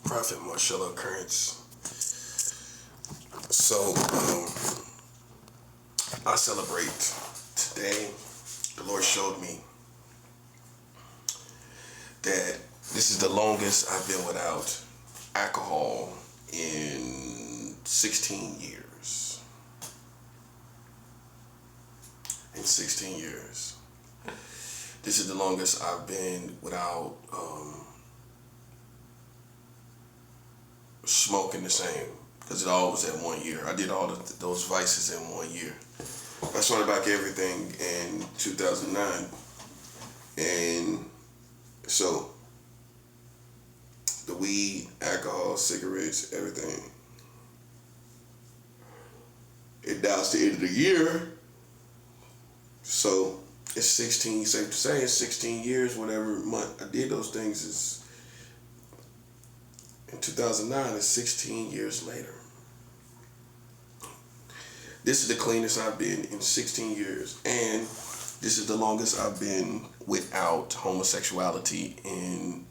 Prophet Marshall Occurrence. So, I celebrate today. The Lord showed me that this is the longest I've been without alcohol in 16 years. In 16 years. This is the longest I've been without smoking the same, because it all was at 1 year. I did all those vices in 1 year. I started back everything in 2009, and so the weed, alcohol, cigarettes, everything. And now it's the end of the year, so it's 16. Safe to say it's 16 years. Whatever month I did those things is in 2009. It's 16 years later. This is the cleanest I've been in 16 years, and this is the longest I've been without homosexuality in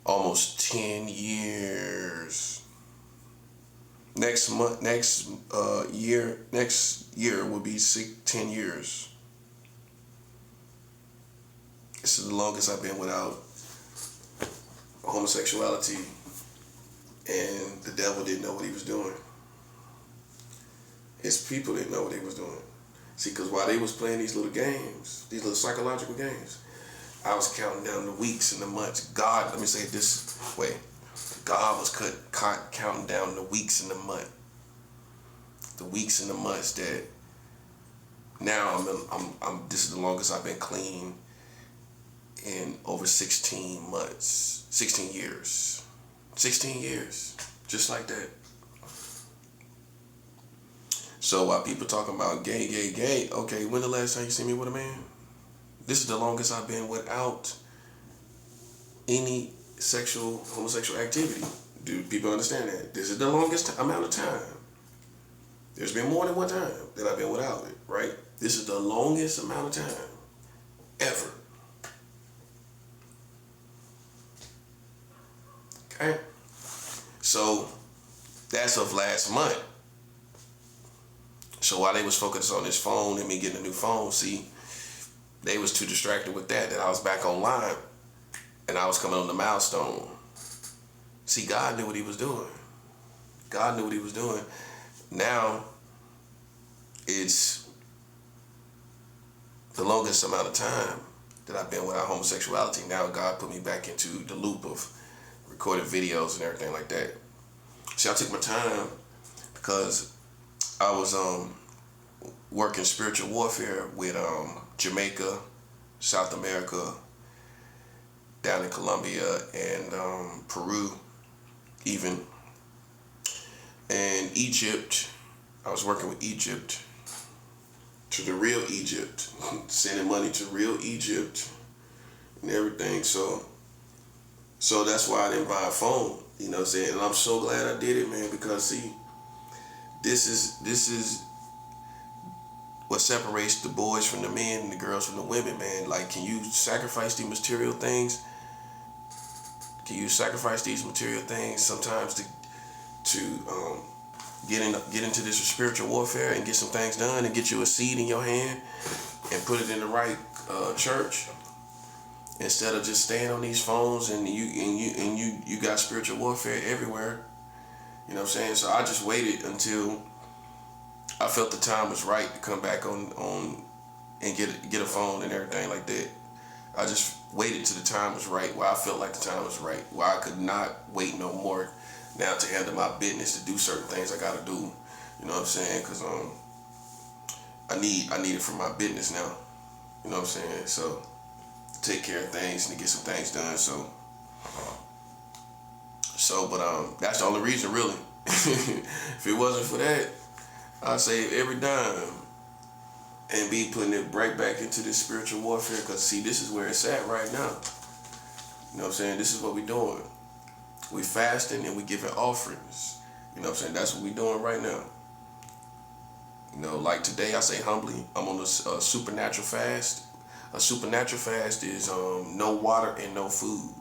almost 10 years. Next year will be 10 years. This is the longest I've been without homosexuality, and the devil didn't know what he was doing. His people didn't know what he was doing. See, because while they was playing these little games, these little psychological games, I was counting down the weeks and the months. God, let me say it this way. God was counting down the weeks and the month. The weeks and the months that now this is the longest I've been clean in over 16 months, 16 years. 16 years, just like that. So while people talking about gay, okay, when the last time you seen me with a man? This is the longest I've been without any homosexual activity. Do people understand that? This is the longest amount of time. There's been more than one time that I've been without it, right? This is the longest amount of time ever. Okay? So that's of last month. So while they was focused on this phone and me getting a new phone, see, they was too distracted with that I was back online and I was coming on the milestone. See, God knew what he was doing. God knew what he was doing. Now, it's the longest amount of time that I've been without homosexuality. Now God put me back into the loop of recorded videos and everything like that. See, I took my time because I was working spiritual warfare with Jamaica, South America, down in Colombia, and Peru even. And Egypt, I was working with Egypt, to the real Egypt, sending money to real Egypt and everything. So that's why I didn't buy a phone, you know what I'm saying? And I'm so glad I did it, man, because see, this is what separates the boys from the men and the girls from the women, man. Like, can you sacrifice these material things? Can you sacrifice these material things sometimes to get into this spiritual warfare and get some things done and get you a seed in your hand and put it in the right church, instead of just staying on these phones and you got spiritual warfare everywhere. You know what I'm saying? So I just waited until I felt the time was right to come back on and get a phone and everything like that. I just waited till the time was right, where I felt like the time was right, where I could not wait no more now to handle my business, to do certain things I gotta do. You know what I'm saying? Because I need it for my business now. You know what I'm saying? So to take care of things and to get some things done. But that's the only reason, really. If it wasn't for that, I'd save every dime and be putting it right back into this spiritual warfare. Because see, this is where it's at right now. You know what I'm saying? This is what we're doing. We fasting and we giving offerings. You know what I'm saying? That's what we're doing right now. You know, like today, I say humbly, I'm on a supernatural fast. A supernatural fast is no water and no food.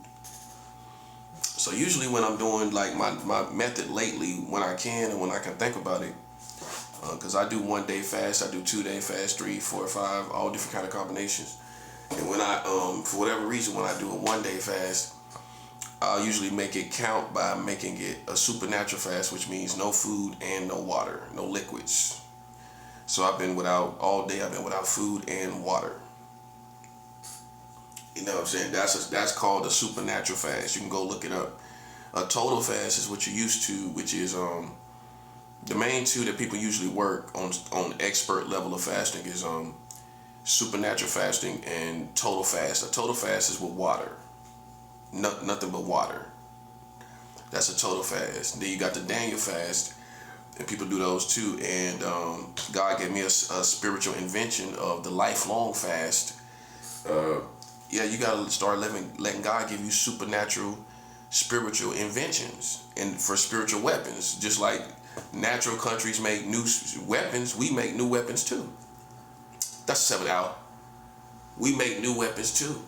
So usually when I'm doing like my method lately, when I can and when I can think about it, because I do 1 day fast, I do 2 day fast, 3, 4, 5, all different kind of combinations. And when I, for whatever reason, when I do a 1 day fast, I'll usually make it count by making it a supernatural fast, which means no food and no water, no liquids. So I've been without, all day I've been without food and water. You know what I'm saying? That's called a supernatural fast. You can go look it up. A total fast is what you're used to, which is the main two that people usually work on expert level of fasting is supernatural fasting and total fast. A total fast is with water. Nothing but water. That's a total fast. Then you got the Daniel fast, and people do those too. And God gave me a spiritual invention of the lifelong fast. Yeah, you gotta start letting God give you supernatural, spiritual inventions, and for spiritual weapons. Just like natural countries make new weapons, we make new weapons too. That's 7 out. We make new weapons too.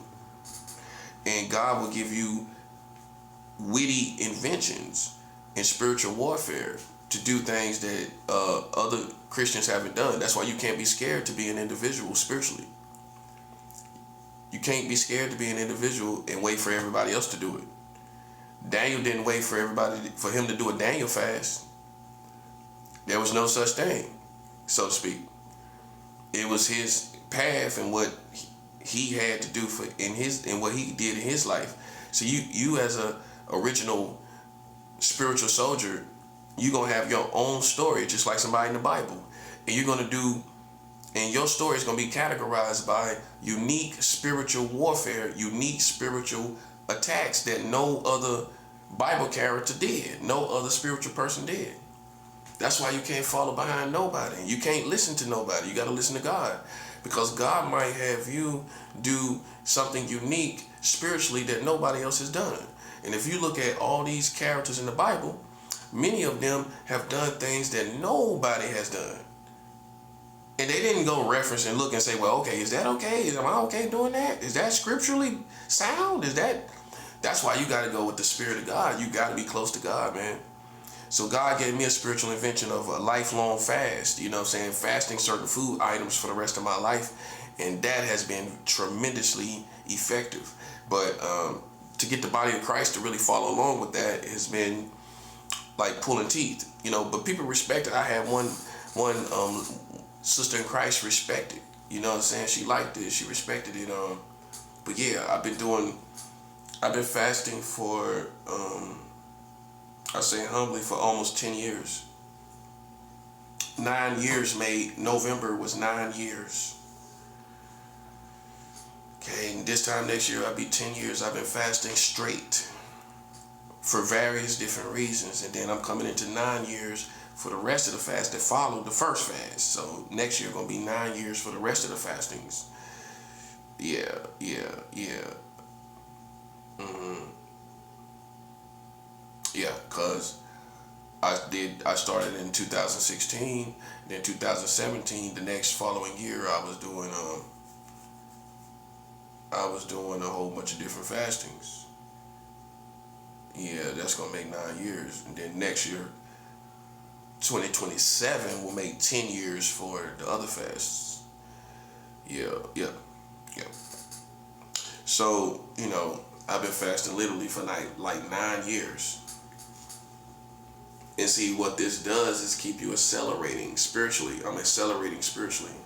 And God will give you witty inventions in spiritual warfare to do things that other Christians haven't done. That's why you can't be scared to be an individual spiritually. You can't be scared to be an individual and wait for everybody else to do it. Daniel didn't wait for him to do a Daniel fast. There was no such thing, so to speak. It was his path and what he had to do in what he did in his life. So you as a original spiritual soldier, you're gonna have your own story, just like somebody in the Bible, and you're gonna do. And your story is going to be categorized by unique spiritual warfare, unique spiritual attacks that no other Bible character did, no other spiritual person did. That's why you can't follow behind nobody. You can't listen to nobody. You got to listen to God, because God might have you do something unique spiritually that nobody else has done. And if you look at all these characters in the Bible, many of them have done things that nobody has done. And they didn't go reference and look and say, well, okay, is that okay? Am I okay doing that? Is that scripturally sound? That's why you got to go with the Spirit of God. You got to be close to God, man. So God gave me a spiritual invention of a lifelong fast, you know what I'm saying? Fasting certain food items for the rest of my life. And that has been tremendously effective. But to get the body of Christ to really follow along with that has been like pulling teeth, you know, but people respect it. I had one sister in Christ respected, you know what I'm saying? She liked it, she respected it. But yeah, I've been fasting for, I say humbly, for almost 10 years. 9 years November was 9 years. Okay, and this time next year I'll be 10 years. I've been fasting straight for various different reasons. And then I'm coming into 9 years for the rest of the fast that followed the first fast. So next year gonna be 9 years for the rest of the fastings. Yeah. Yeah, cause I started in 2016, then 2017, the next following year I was doing a whole bunch of different fastings. Yeah, that's gonna make 9 years. And then next year, 2027 will make 10 years for the other fasts. Yeah. So, you know, I've been fasting literally for like 9 years. And see, what this does is keep you accelerating spiritually. I'm accelerating spiritually.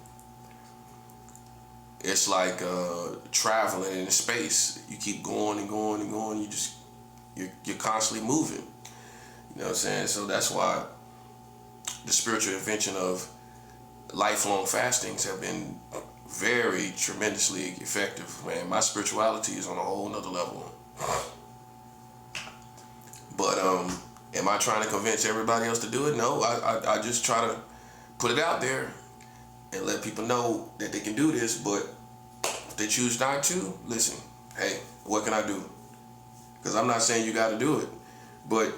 It's like traveling in space. You keep going and going and going. You're constantly moving. You know what I'm saying? So that's why the spiritual invention of lifelong fastings have been very tremendously effective. Man, my spirituality is on a whole nother level. But am I trying to convince everybody else to do it? No, I just try to put it out there and let people know that they can do this. But if they choose not to, listen, hey, what can I do? Because I'm not saying you got to do it, but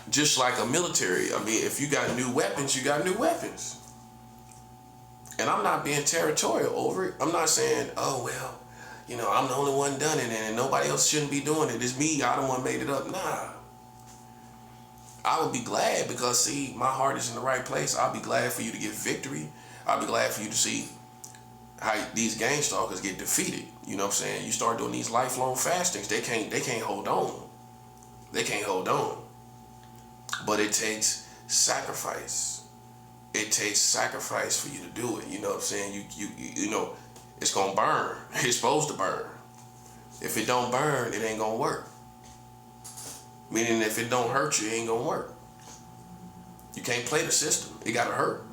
just like a military, I mean, if you got new weapons, you got new weapons. And I'm not being territorial over it. I'm not saying, oh, well, I'm the only one done it and nobody else shouldn't be doing it. It's me. I the one made it up. Nah. I would be glad because, see, my heart is in the right place. I'll be glad for you to get victory. I'll be glad for you to see how these gang stalkers get defeated. You know what I'm saying? You start doing these lifelong fastings, they can't hold on. They can't hold on. But it takes sacrifice. It takes sacrifice for you to do it. You know what I'm saying? You know, it's gonna burn. It's supposed to burn. If it don't burn, it ain't gonna work. Meaning if it don't hurt you, it ain't gonna work. You can't play the system. It gotta hurt.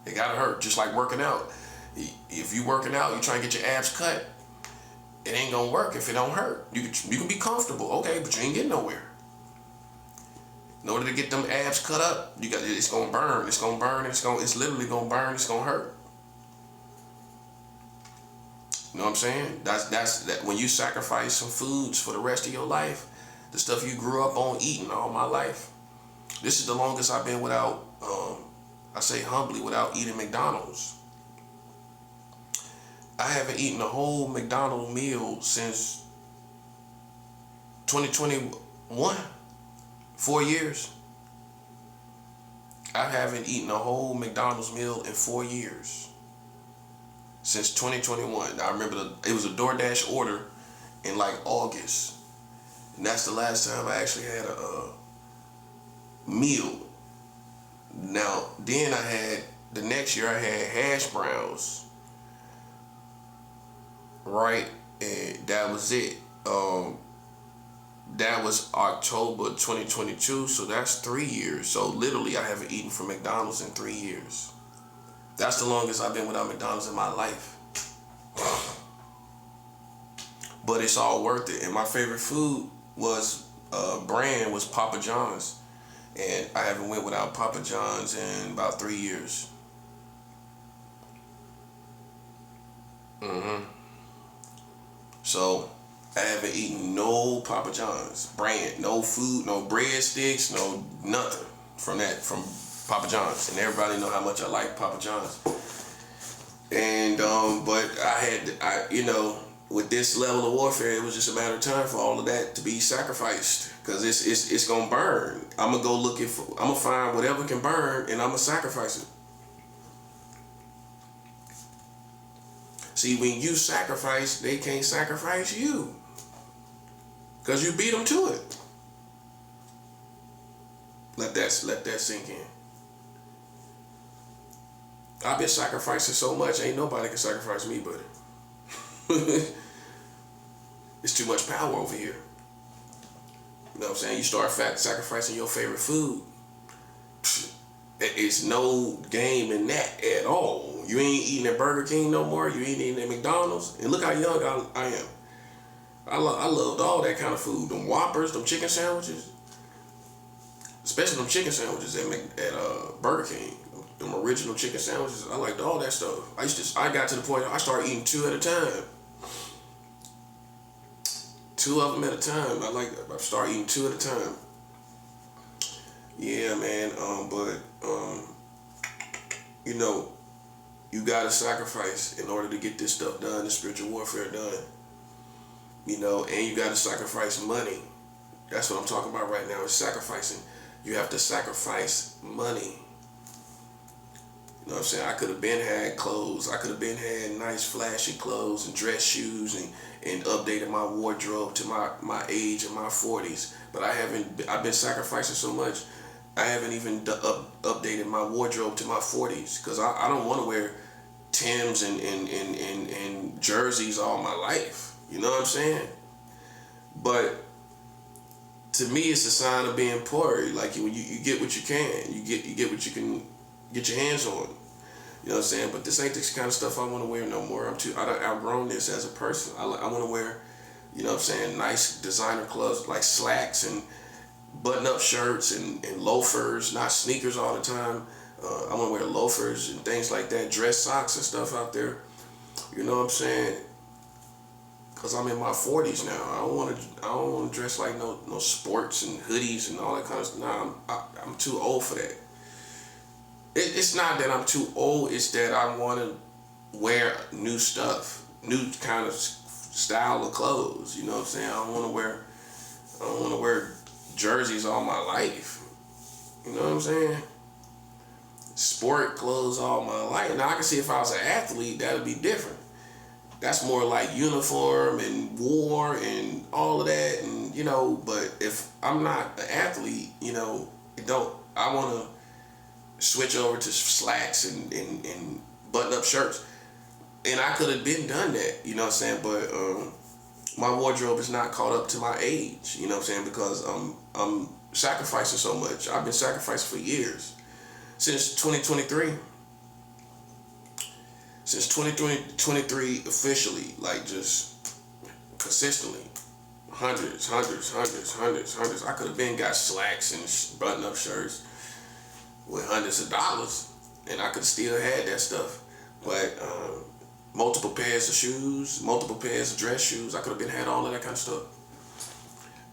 It gotta hurt. Just like working out. If you working out, you trying to get your abs cut, it ain't gonna work if it don't hurt. You can be comfortable, okay, but you ain't getting nowhere. In order to get them abs cut up, it's gonna burn. It's gonna burn. It's literally gonna burn. It's gonna hurt. You know what I'm saying? That's when you sacrifice some foods for the rest of your life. The stuff you grew up on eating all my life. This is the longest I've been without, I say humbly, without eating McDonald's. I haven't eaten a whole McDonald's meal since 2021. 4 years. I haven't eaten a whole McDonald's meal in 4 years. Since 2021. I remember it was a DoorDash order in like August. And that's the last time I actually had a meal. Now, then the next year I had hash browns. Right? And that was it. That was October 2022, so that's 3 years. So literally I haven't eaten from McDonald's in 3 years. That's the longest I've been without McDonald's in my life. But it's all worth it. And my favorite food brand was Papa John's. And I haven't went without Papa John's in about 3 years. So I haven't eaten no Papa John's brand, no food, no breadsticks, no nothing from Papa John's. And everybody know how much I like Papa John's. And but with this level of warfare, it was just a matter of time for all of that to be sacrificed, because it's gonna burn. I'm gonna find whatever can burn and I'm gonna sacrifice it. See, when you sacrifice, they can't sacrifice you, because you beat them to it. Let that sink in. I've been sacrificing so much, ain't nobody can sacrifice me, buddy. It's too much power over here. You know what I'm saying? You start sacrificing your favorite food. It's no game in that at all. You ain't eating at Burger King no more. You ain't eating at McDonald's. And look how young I am. I loved all that kind of food. Them Whoppers, them chicken sandwiches. Especially them chicken sandwiches at Burger King. Them original chicken sandwiches. I liked all that stuff. I got to the point I started eating 2 at a time. 2 of them at a time. I started eating 2 at a time. Yeah, man. You gotta sacrifice in order to get this stuff done, the spiritual warfare done. And you gotta sacrifice money. That's what I'm talking about right now, is sacrificing. You have to sacrifice money. You know what I'm saying? I could have been had clothes. I could have been had nice flashy clothes and dress shoes and updated my wardrobe to my age in my 40s. But I've been sacrificing so much, I haven't even updated my wardrobe to my 40s, because I don't want to wear Timbs and jerseys all my life. You know what I'm saying? But to me, it's a sign of being poor. Like you get what you can. You get what you can get your hands on. You know what I'm saying? But this ain't the kind of stuff I want to wear no more. I done outgrown this as a person. I want to wear, you know what I'm saying, nice designer clothes like slacks and button-up shirts and loafers, not sneakers all the time. I want to wear loafers and things like that, dress socks and stuff out there. You know what I'm saying? Because I'm in my 40s now. I don't want to dress like no sports and hoodies and all that kind of stuff. Nah, I'm too old for that. It's not that I'm too old. It's that I want to wear new stuff. new kind of style of clothes. You know what I'm saying? I don't want to wear jerseys all my life. You know what I'm saying? Sport clothes all my life. Now I can see if I was an athlete, that'd be different. That's more like uniform and war and all of that, and but if I'm not an athlete, I want to switch over to slacks and button up shirts. And I could have been done that, you know what I'm saying? But my wardrobe is not caught up to my age, you know what I'm saying? Because I'm sacrificing so much. I've been sacrificing for years. Since 2023. Since 2023 officially, like just consistently. Hundreds. I could have been got slacks and button up shirts with hundreds of dollars, and I could still had that stuff. But multiple pairs of shoes, multiple pairs of dress shoes, I could have been had all of that kind of stuff.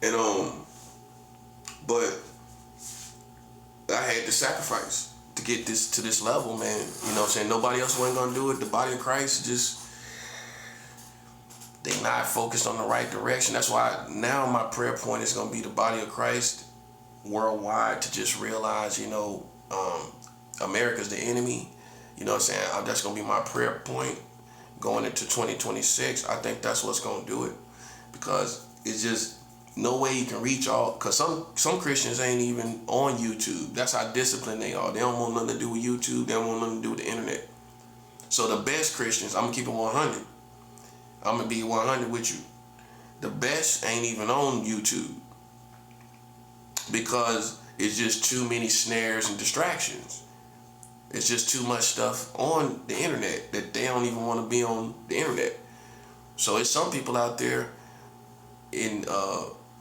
And but I had to sacrifice to get this to this level, man. You know what I'm saying? Nobody else wasn't gonna do it. The body of Christ they not focused on the right direction. That's why now my prayer point is gonna be the body of Christ worldwide to just realize, America's the enemy. You know what I'm saying? That's gonna be my prayer point going into 2026. I think that's what's gonna do it, because it's just no way you can reach all. Cause some Christians ain't even on YouTube. That's how disciplined they are. They don't want nothing to do with YouTube. They don't want nothing to do with the internet. So the best Christians, I'm gonna keep it 100. I'm gonna be 100 with you. The best ain't even on YouTube, because it's just too many snares and distractions. It's just too much stuff on the internet that they don't even want to be on the internet. So it's some people out there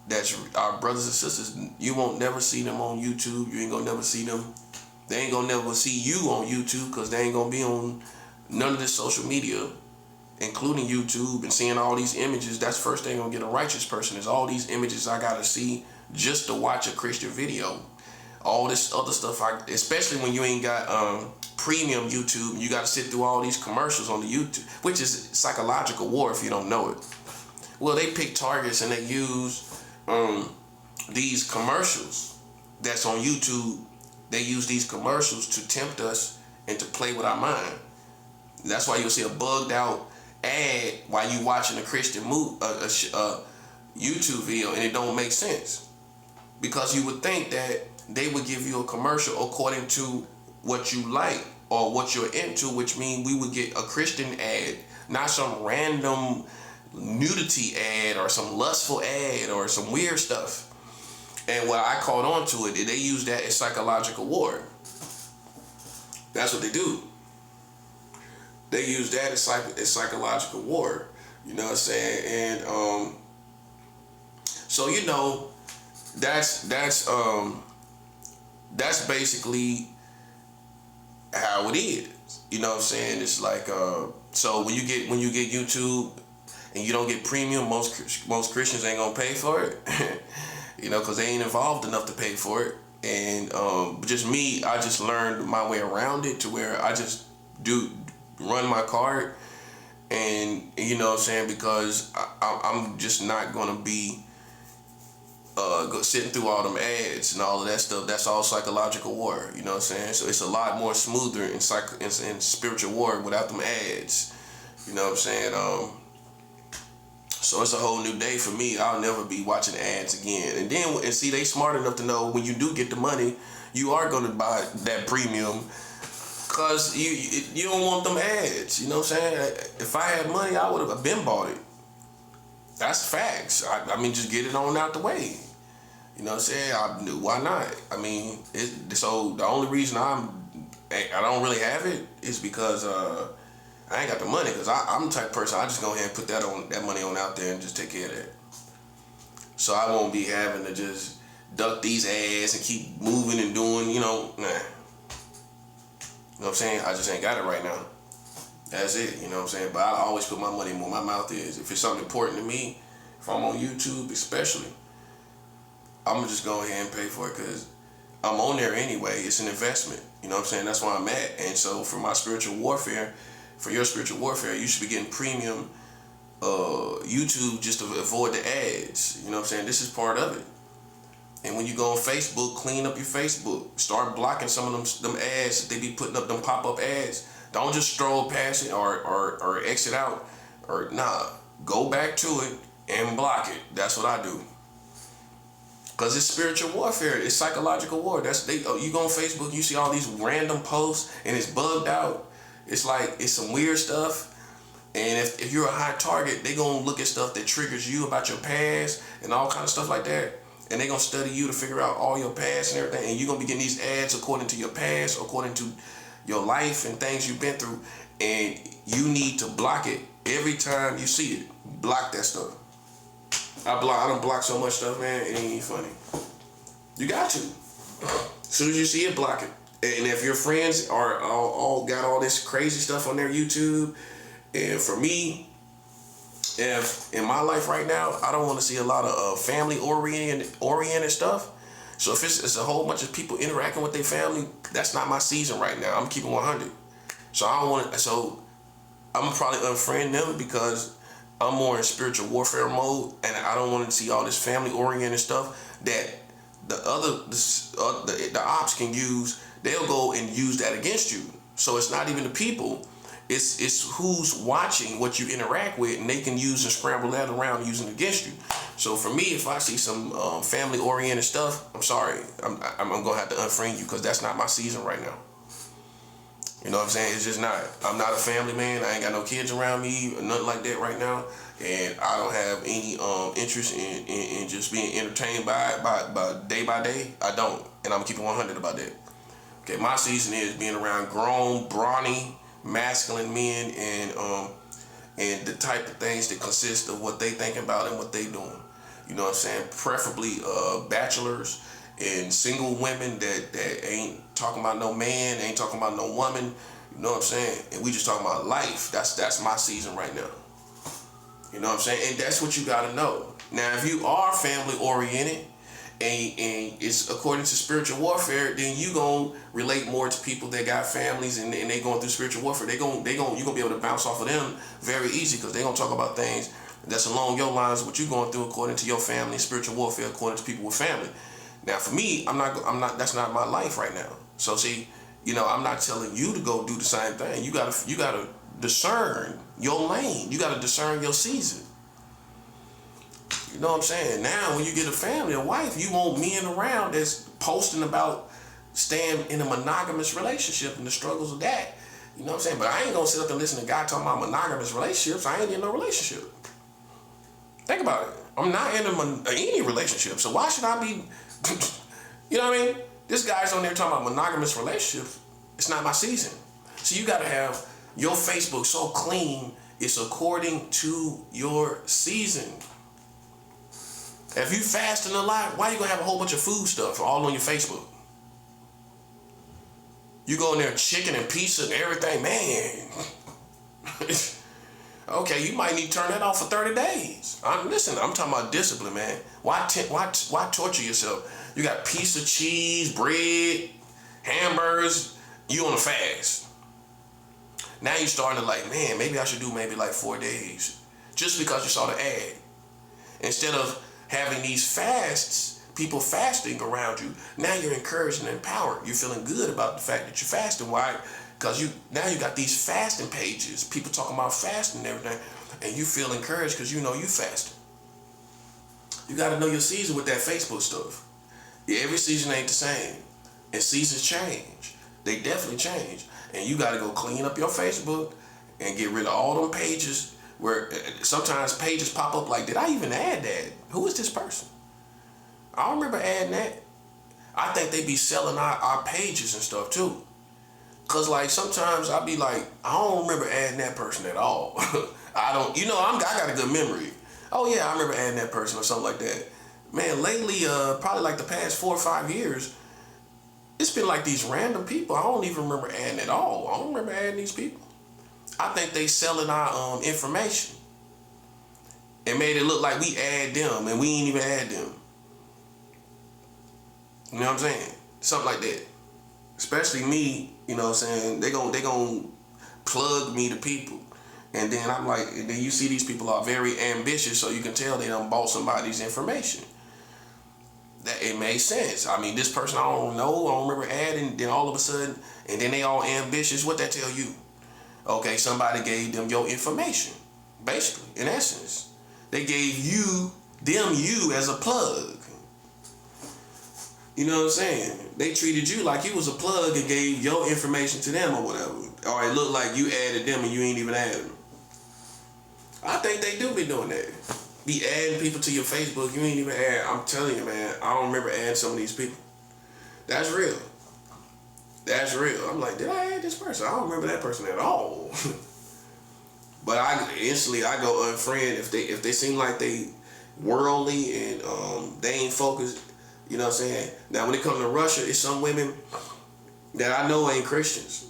that's our brothers and sisters. You won't never see them on YouTube. You ain't gonna never see them. They ain't gonna never see you on YouTube, because they ain't gonna be on none of this social media, including YouTube, and seeing all these images. That's the first thing gonna get a righteous person, is all these images I gotta see just to watch a Christian video. All this other stuff, especially when you ain't got premium YouTube, you gotta sit through all these commercials on the YouTube, which is psychological war if you don't know it. Well, they pick targets and they use these commercials that's on YouTube. They use these commercials to tempt us and to play with our mind. That's why you'll see a bugged out ad while you watching a Christian YouTube video, and it don't make sense, because you would think that they would give you a commercial according to what you like or what you're into, which means we would get a Christian ad, not some random nudity ad or some lustful ad or some weird stuff. And when I caught on to it, they use that as psychological war. That's what they do. They use that as psychological war. You know what I'm saying? And so that's basically how it is. You know what I'm saying? It's like so when you get YouTube and you don't get premium, most Christians ain't gonna pay for it. Because they ain't involved enough to pay for it. And just me, I just learned my way around it to where I just run my card, and you know what I'm saying, because I'm just not gonna be sitting through all them ads and all of that stuff. That's all psychological war, you know what I'm saying? So it's a lot more smoother in spiritual war without them ads, you know what I'm saying? So it's a whole new day for me. I'll never be watching ads again. And see, they smart enough to know when you do get the money, you are gonna buy that premium, because you don't want them ads, you know what I'm saying? If I had money, I would have been bought it. That's facts. I mean, just get it on out the way. You know what I'm saying? Why not? I mean, so the only reason I don't really have it is because I ain't got the money. Because I'm the type of person, I just go ahead and put that money on out there and just take care of that. So I won't be having to just duck these ads and keep moving and doing, nah. You know what I'm saying? I just ain't got it right now. That's it, you know what I'm saying? But I always put my money where my mouth is. If it's something important to me, if I'm on YouTube especially, I'm going to just go ahead and pay for it, because I'm on there anyway. It's an investment, you know what I'm saying? That's where I'm at. And so for your spiritual warfare, you should be getting premium YouTube just to avoid the ads. You know what I'm saying? This is part of it. And when you go on Facebook, clean up your Facebook. Start blocking some of them ads that they be putting up, them pop-up ads. Don't just stroll past it or exit out. Or nah, go back to it and block it. That's what I do. Cause it's spiritual warfare. It's psychological war. You go on Facebook, you see all these random posts and it's bugged out. It's like it's some weird stuff. And if you're a high target, they gonna look at stuff that triggers you about your past and all kind of stuff like that. And they gonna study you to figure out all your past and everything. And you're gonna be getting these ads according to your past, according to your life and things you've been through. And you need to block it every time you see it. Block that stuff. I don't block so much stuff, man. It ain't funny. You got to. As soon as you see it, block it. And if your friends are all got all this crazy stuff on their YouTube, and for me, if in my life right now, I don't want to see a lot of family oriented stuff. So if it's a whole bunch of people interacting with their family, that's not my season right now. I'm keeping 100. So I don't want to. So I'm gonna probably unfriend them because I'm more in spiritual warfare mode, and I don't want to see all this family oriented stuff that the ops can use. They'll go and use that against you. So it's not even the people. It's who's watching what you interact with, and they can use and scramble that around using it against you. So for me, if I see some family-oriented stuff, I'm sorry, I'm gonna have to unfriend you because that's not my season right now. You know what I'm saying? It's just not. I'm not a family man. I ain't got no kids around me or nothing like that right now, and I don't have any interest in just being entertained by day by day. I don't, and I'm keeping 100 about that. Okay, my season is being around grown, brawny, masculine men and the type of things that consist of what they think about and what they doing. You know what I'm saying? Preferably bachelors and single women that ain't talking about no man, ain't talking about no woman. You know what I'm saying? And we just talking about life. That's my season right now. You know what I'm saying? And that's what you gotta know. Now, if you are family oriented and it's according to spiritual warfare, then you gonna relate more to people that got families and they going through spiritual warfare. You're gonna be able to bounce off of them very easy because they gonna talk about things that's along your lines, what you going through according to your family, spiritual warfare according to people with family. Now, for me, I'm not. That's not my life right now. So see, I'm not telling you to go do the same thing. You gotta discern your lane. You gotta discern your season. You know what I'm saying? Now, when you get a family, a wife, you want men around that's posting about staying in a monogamous relationship and the struggles of that. You know what I'm saying? But I ain't gonna sit up and listen to a guy talking about monogamous relationships. I ain't in no relationship. Think about it. I'm not in any relationship. So why should I be, you know what I mean? This guy's on there talking about monogamous relationships. It's not my season. So you gotta have your Facebook so clean, it's according to your season. If you fasting a lot, why you gonna have a whole bunch of food stuff all on your Facebook? You go in there chicken and pizza and everything, man. Okay, you might need to turn that off for 30 days. I'm talking about discipline, man. Why torture yourself? You got piece of cheese, bread, hamburgers, you on a fast. Now you're starting to man, maybe I should do maybe 4 days. Just because you saw the ad. Instead of having these fasts, people fasting around you, now you're encouraged and empowered. You're feeling good about the fact that you're fasting. Why? Because now you got these fasting pages, people talking about fasting and everything, and you feel encouraged because you know you fasting. You got to know your season with that Facebook stuff. Yeah, every season ain't the same, and seasons change. They definitely change, and you got to go clean up your Facebook and get rid of all them pages where sometimes pages pop up like, did I even add that? Who is this person? I don't remember adding that. I think they be selling our pages and stuff too. Cause sometimes I be I don't remember adding that person at all. I got a good memory. Oh yeah, I remember adding that person or something like that. Man, lately, probably the past 4 or 5 years, it's been these random people. I don't even remember adding at all. I don't remember adding these people. I think they selling our information and made it look like we add them and we ain't even add them. You know what I'm saying? Something like that. Especially me, you know what I'm saying? They gon' plug me to people. And then I'm like, and then you see these people are very ambitious, so you can tell they done bought somebody's information. That it made sense. I mean, this person I don't know, I don't remember adding, then all of a sudden, and then they all ambitious. What that tell you? Okay, somebody gave them your information. Basically, in essence, they gave you as a plug. You know what I'm saying? They treated you like you was a plug and gave your information to them or whatever. Or it looked like you added them and you ain't even added them. I think they do be doing that. Be adding people to your Facebook, you ain't even add. I'm telling you, man, I don't remember adding some of these people. That's real. That's real. I'm like, did I add this person? I don't remember that person at all. But instantly I go unfriend if they seem like they worldly and they ain't focused. You know what I'm saying? Now when it comes to Russia, it's some women that I know ain't Christians.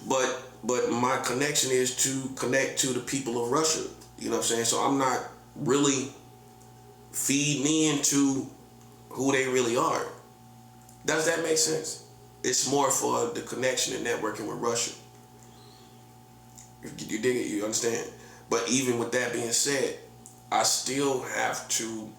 But my connection is to connect to the people of Russia. You know what I'm saying? So I'm not really feeding into who they really are. Does that make sense? It's more for the connection and networking with Russia. You dig it? You understand? But even with that being said, I still have to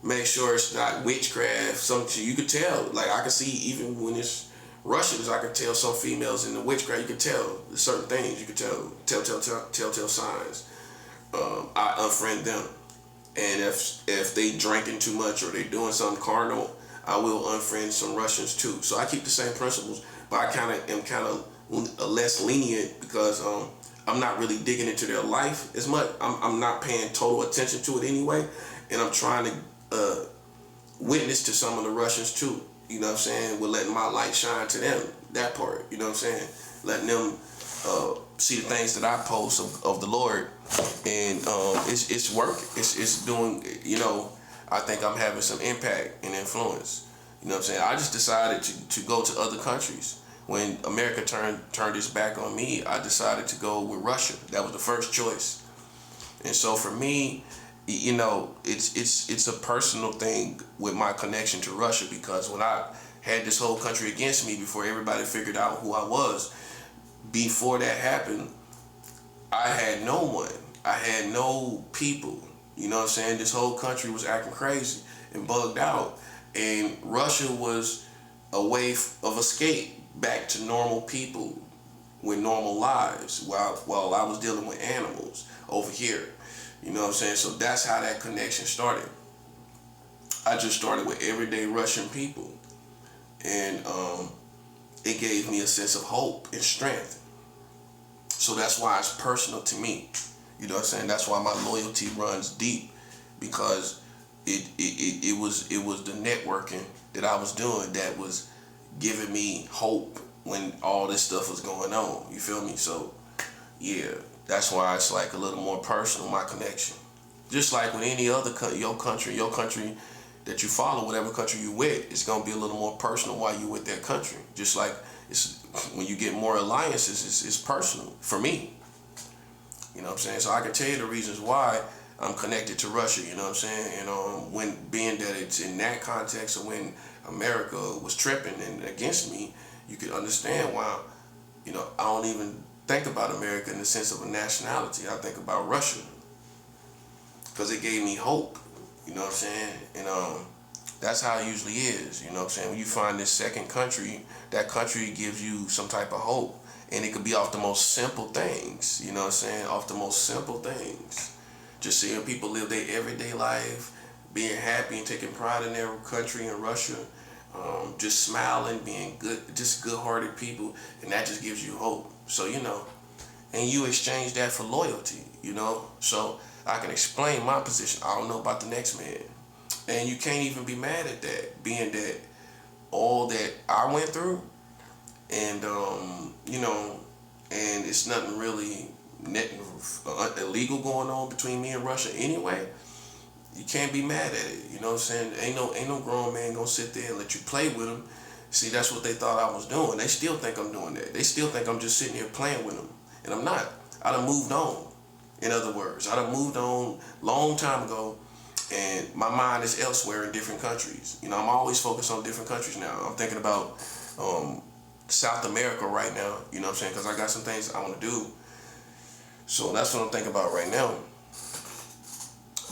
make sure it's not witchcraft. Something you could tell. Like I can see even when it's Russians, I could tell some females in the witchcraft. You could tell certain things. You could tell signs. I unfriend them, and if they drinking too much or they doing something carnal, I will unfriend some Russians too. So I keep the same principles, but I am less lenient because I'm not really digging into their life as much. I'm not paying total attention to it anyway, and I'm trying to witness to some of the Russians too. You know what I'm saying? We're letting my light shine to them. That part, you know what I'm saying? Letting them see the things that I post of the Lord, and it's working. It's doing. You know, I think I'm having some impact and influence. You know what I'm saying? I just decided to go to other countries. When America turned its back on me, I decided to go with Russia. That was the first choice. And so for me, you know, it's a personal thing with my connection to Russia, because when I had this whole country against me, before everybody figured out who I was, before that happened, I had no one. I had no people. You know what I'm saying? This whole country was acting crazy and bugged out. And Russia was a way of escape back to normal people with normal lives while I was dealing with animals over here. You know what I'm saying? So that's how that connection started. I just started with everyday Russian people. And it gave me a sense of hope and strength. So that's why it's personal to me. You know what I'm saying? That's why my loyalty runs deep, because it was the networking that I was doing that was giving me hope when all this stuff was going on. You feel me? So yeah, that's why it's like a little more personal, my connection. Just like with any other your country that you follow, whatever country you with, it's gonna be a little more personal while you with that country. Just like it's when you get more alliances, it's personal for me. You know what I'm saying? So I can tell you the reasons why I'm connected to Russia. You know what I'm saying? And when being that it's in that context of when America was tripping and against me, you could understand why. You know, I don't even think about America in the sense of a nationality. I think about Russia because it gave me hope. You know what I'm saying? And that's how it usually is. You know what I'm saying? When you find this second country, that country gives you some type of hope. And it could be off the most simple things. You know what I'm saying? Off the most simple things. Just seeing people live their everyday life, being happy and taking pride in their country in Russia. Just smiling, being good, just good-hearted people. And that just gives you hope. So, you know, and you exchange that for loyalty, you know? So I can explain my position. I don't know about the next man. And you can't even be mad at that, being that all that I went through, and you know, and it's nothing really illegal going on between me and Russia anyway. You can't be mad at it. You know what I'm saying? Ain't no grown man gonna sit there and let you play with them. See, that's what they thought I was doing. They still think I'm doing that. They still think I'm just sitting here playing with them, and I'm not. I done moved on. In other words, I done moved on long time ago, and my mind is elsewhere in different countries. You know, I'm always focused on different countries now. I'm thinking about South America right now. You know what I'm saying? Because I got some things I want to do. So that's what I'm thinking about right now.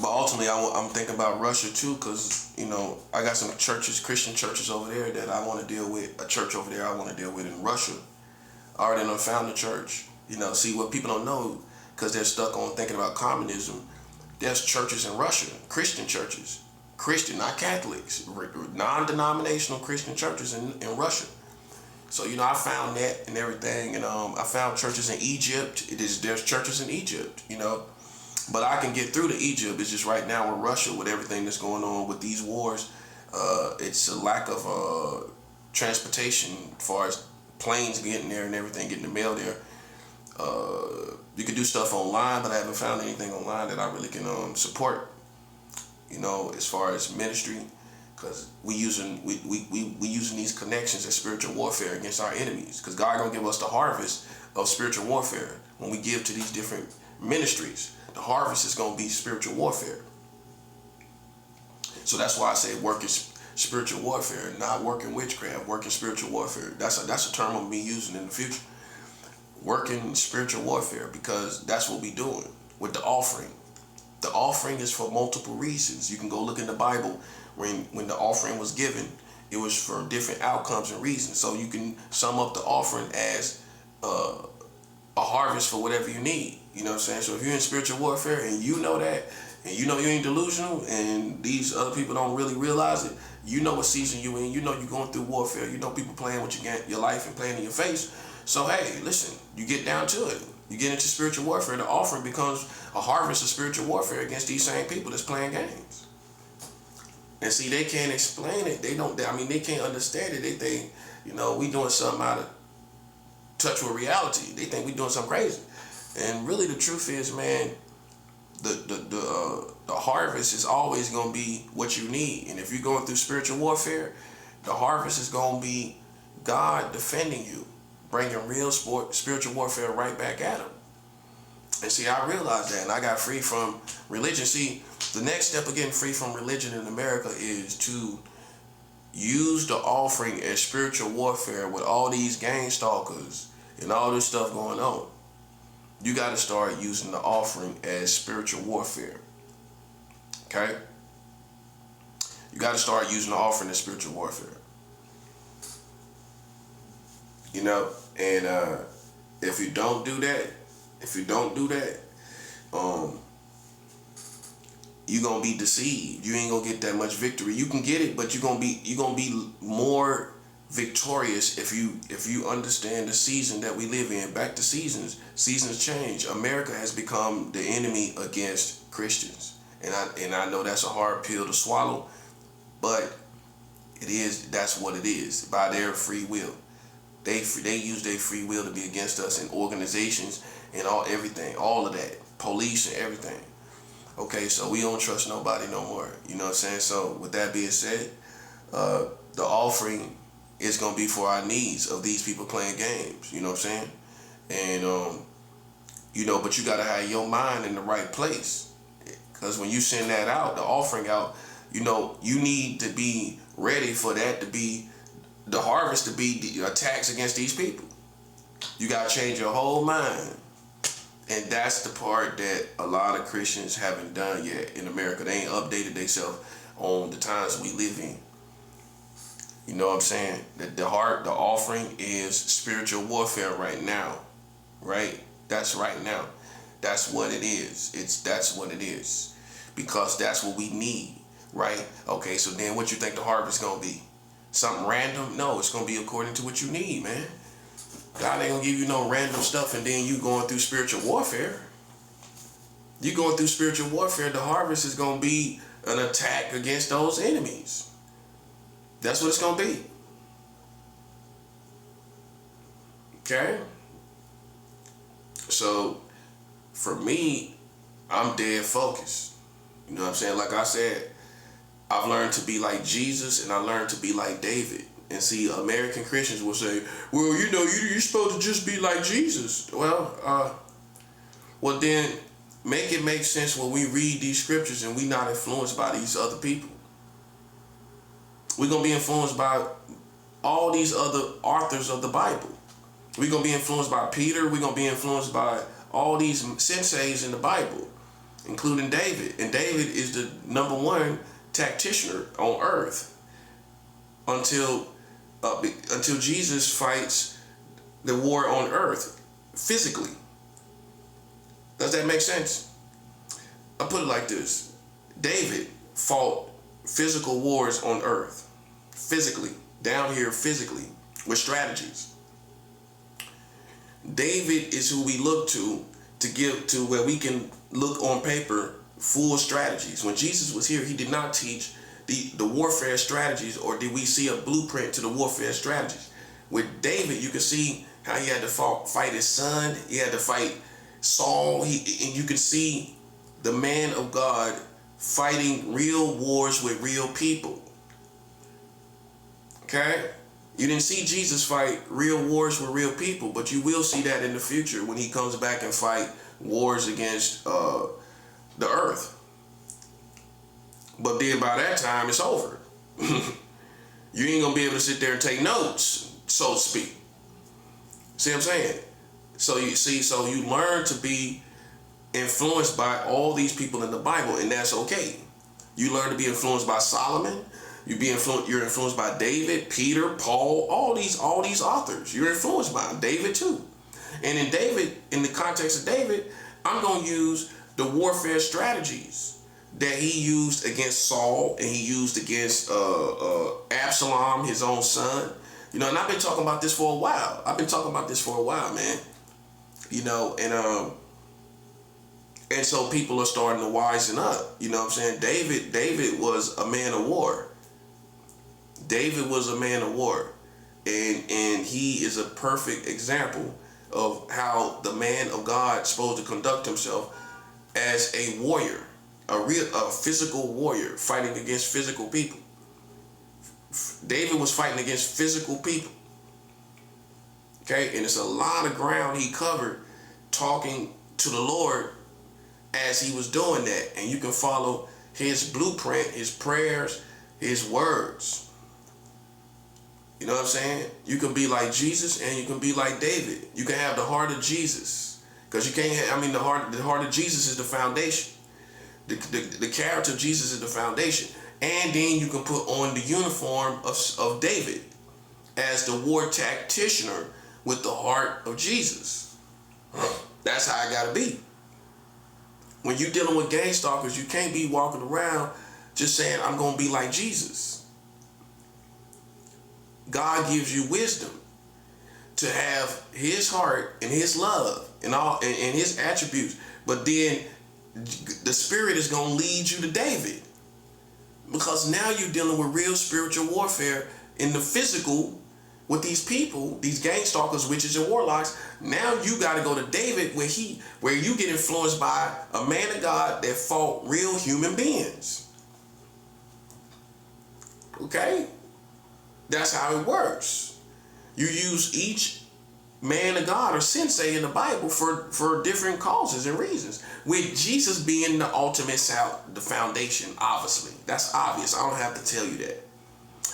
But ultimately, I'm thinking about Russia too, because, you know, I got some churches, Christian churches over there that I want to deal with. A church over there I want to deal with in Russia. I already done found a church. You know, see, what people don't know, because they're stuck on thinking about communism, there's churches in Russia, Christian churches. Christian, not Catholics, non-denominational Christian churches in Russia. So, you know, I found that and everything. And I found churches in Egypt. There's churches in Egypt, you know. But I can get through to Egypt. It's just right now with Russia, with everything that's going on with these wars, it's a lack of transportation as far as planes getting there and everything, getting the mail there. You can do stuff online, but I haven't found anything online that I really can support, you know, as far as ministry, because we using these connections as spiritual warfare against our enemies, because God gonna give us the harvest of spiritual warfare when we give to these different ministries. The harvest is going to be spiritual warfare. So that's why I say work is spiritual warfare, not working witchcraft, working spiritual warfare. That's a term I'm going to be using in the future. Working spiritual warfare, because that's what we're doing with the offering. The offering is for multiple reasons. You can go look in the Bible when the offering was given, it was for different outcomes and reasons. So you can sum up the offering as a harvest for whatever you need. You know what I'm saying? So if you're in spiritual warfare and you know that, and you know you ain't delusional, and these other people don't really realize it, you know what season you in, you know you're going through warfare, you know people playing with your life and playing in your face. So hey, listen, you get down to it. You get into spiritual warfare, the offering becomes a harvest of spiritual warfare against these same people that's playing games. And see, they can't explain it. They can't understand it. They think, you know, we doing something out of touch with reality. They think we doing something crazy. And really the truth is, man, the harvest is always going to be what you need. And if you're going through spiritual warfare, the harvest is going to be God defending you, bringing real spiritual warfare right back at him. And see, I realized that, and I got free from religion. See, the next step of getting free from religion in America is to use the offering as spiritual warfare with all these gang stalkers and all this stuff going on. You got to start using the offering as spiritual warfare. Okay? You got to start using the offering as spiritual warfare. You know, and if you don't do that, you're gonna be deceived. You ain't gonna get that much victory. You can get it, but you're gonna be more victorious if you understand the season that we live in. Back to seasons. Seasons change. America has become the enemy against Christians, and I know that's a hard pill to swallow, but it is. That's what it is. By their free will, they use their free will to be against us in organizations and everything, all of that, police and everything. Okay, so we don't trust nobody no more. You know what I'm saying? So with that being said, the offering is gonna be for our needs of these people playing games. You know what I'm saying? And you know, but you gotta have your mind in the right place, because when you send that out, the offering out, you know, you need to be ready for that to be the harvest, to be the attacks against these people. You gotta change your whole mind. And that's the part that a lot of Christians haven't done yet in America. They ain't updated themselves on the times we live in. You know what I'm saying? That the offering is spiritual warfare right now. Right? That's right now. That's what it is. That's what it is. Because that's what we need. Right? Okay, so then what you think the harvest gonna be? Something random? No, it's gonna be according to what you need, man. God ain't gonna give you no random stuff and then you going through spiritual warfare. You going through spiritual warfare, the harvest is gonna be an attack against those enemies. That's what it's gonna be. Okay? So, for me, I'm dead focused. You know what I'm saying? Like I said, I've learned to be like Jesus and I learned to be like David. And see, American Christians will say, well, you know, you're supposed to just be like Jesus. Well, then make it make sense when we read these scriptures and we not influenced by these other people. We're going to be influenced by all these other authors of the Bible. We're going to be influenced by Peter. We're going to be influenced by all these senseis in the Bible, including David. And David is the number one tactician on earth until Jesus fights the war on earth physically. Does that make sense? I put it like this. David fought physical wars on earth, physically, down here physically, with strategies. David is who we look to give to where we can look on paper full strategies. When Jesus was here, he did not teach the warfare strategies, or did we see a blueprint to the warfare strategies. With David, you can see how he had to fight his son. He had to fight Saul. And you can see the man of God fighting real wars with real people. Okay? You didn't see Jesus fight real wars with real people, but you will see that in the future when he comes back and fight wars against the earth. But then by that time, it's over. You ain't gonna be able to sit there and take notes, so to speak. See what I'm saying? So you learn to be influenced by all these people in the Bible, and that's okay. You learn to be influenced by Solomon. You're influenced by David, Peter, Paul, all these authors. You're influenced by them. David too. And in the context of David, I'm going to use the warfare strategies that he used against Saul and he used against Absalom, his own son. You know, and I've been talking about this for a while. Man. You know, and so people are starting to wisen up. You know what I'm saying? David was a man of war. David was a man of war, and he is a perfect example of how the man of God is supposed to conduct himself as a warrior, a physical warrior fighting against physical people. David was fighting against physical people. Okay, and it's a lot of ground he covered talking to the Lord as he was doing that, and you can follow his blueprint, his prayers, his words. You know what I'm saying? You can be like Jesus and you can be like David. You can have the heart of Jesus, because you can't have, the heart of Jesus is the foundation. The character of Jesus is the foundation. And then you can put on the uniform of David as the war tactician with the heart of Jesus. That's how I gotta be. When you're dealing with gang stalkers, you can't be walking around just saying, I'm gonna be like Jesus. God gives you wisdom to have his heart and his love and his attributes. But then the Spirit is going to lead you to David, because now you're dealing with real spiritual warfare in the physical with these people, these gang stalkers, witches and warlocks. Now you got to go to David where you get influenced by a man of God that fought real human beings. Okay? That's how it works. You use each man of God or sensei in the Bible for different causes and reasons, with Jesus being the ultimate the foundation, obviously. That's obvious. I don't have to tell you that.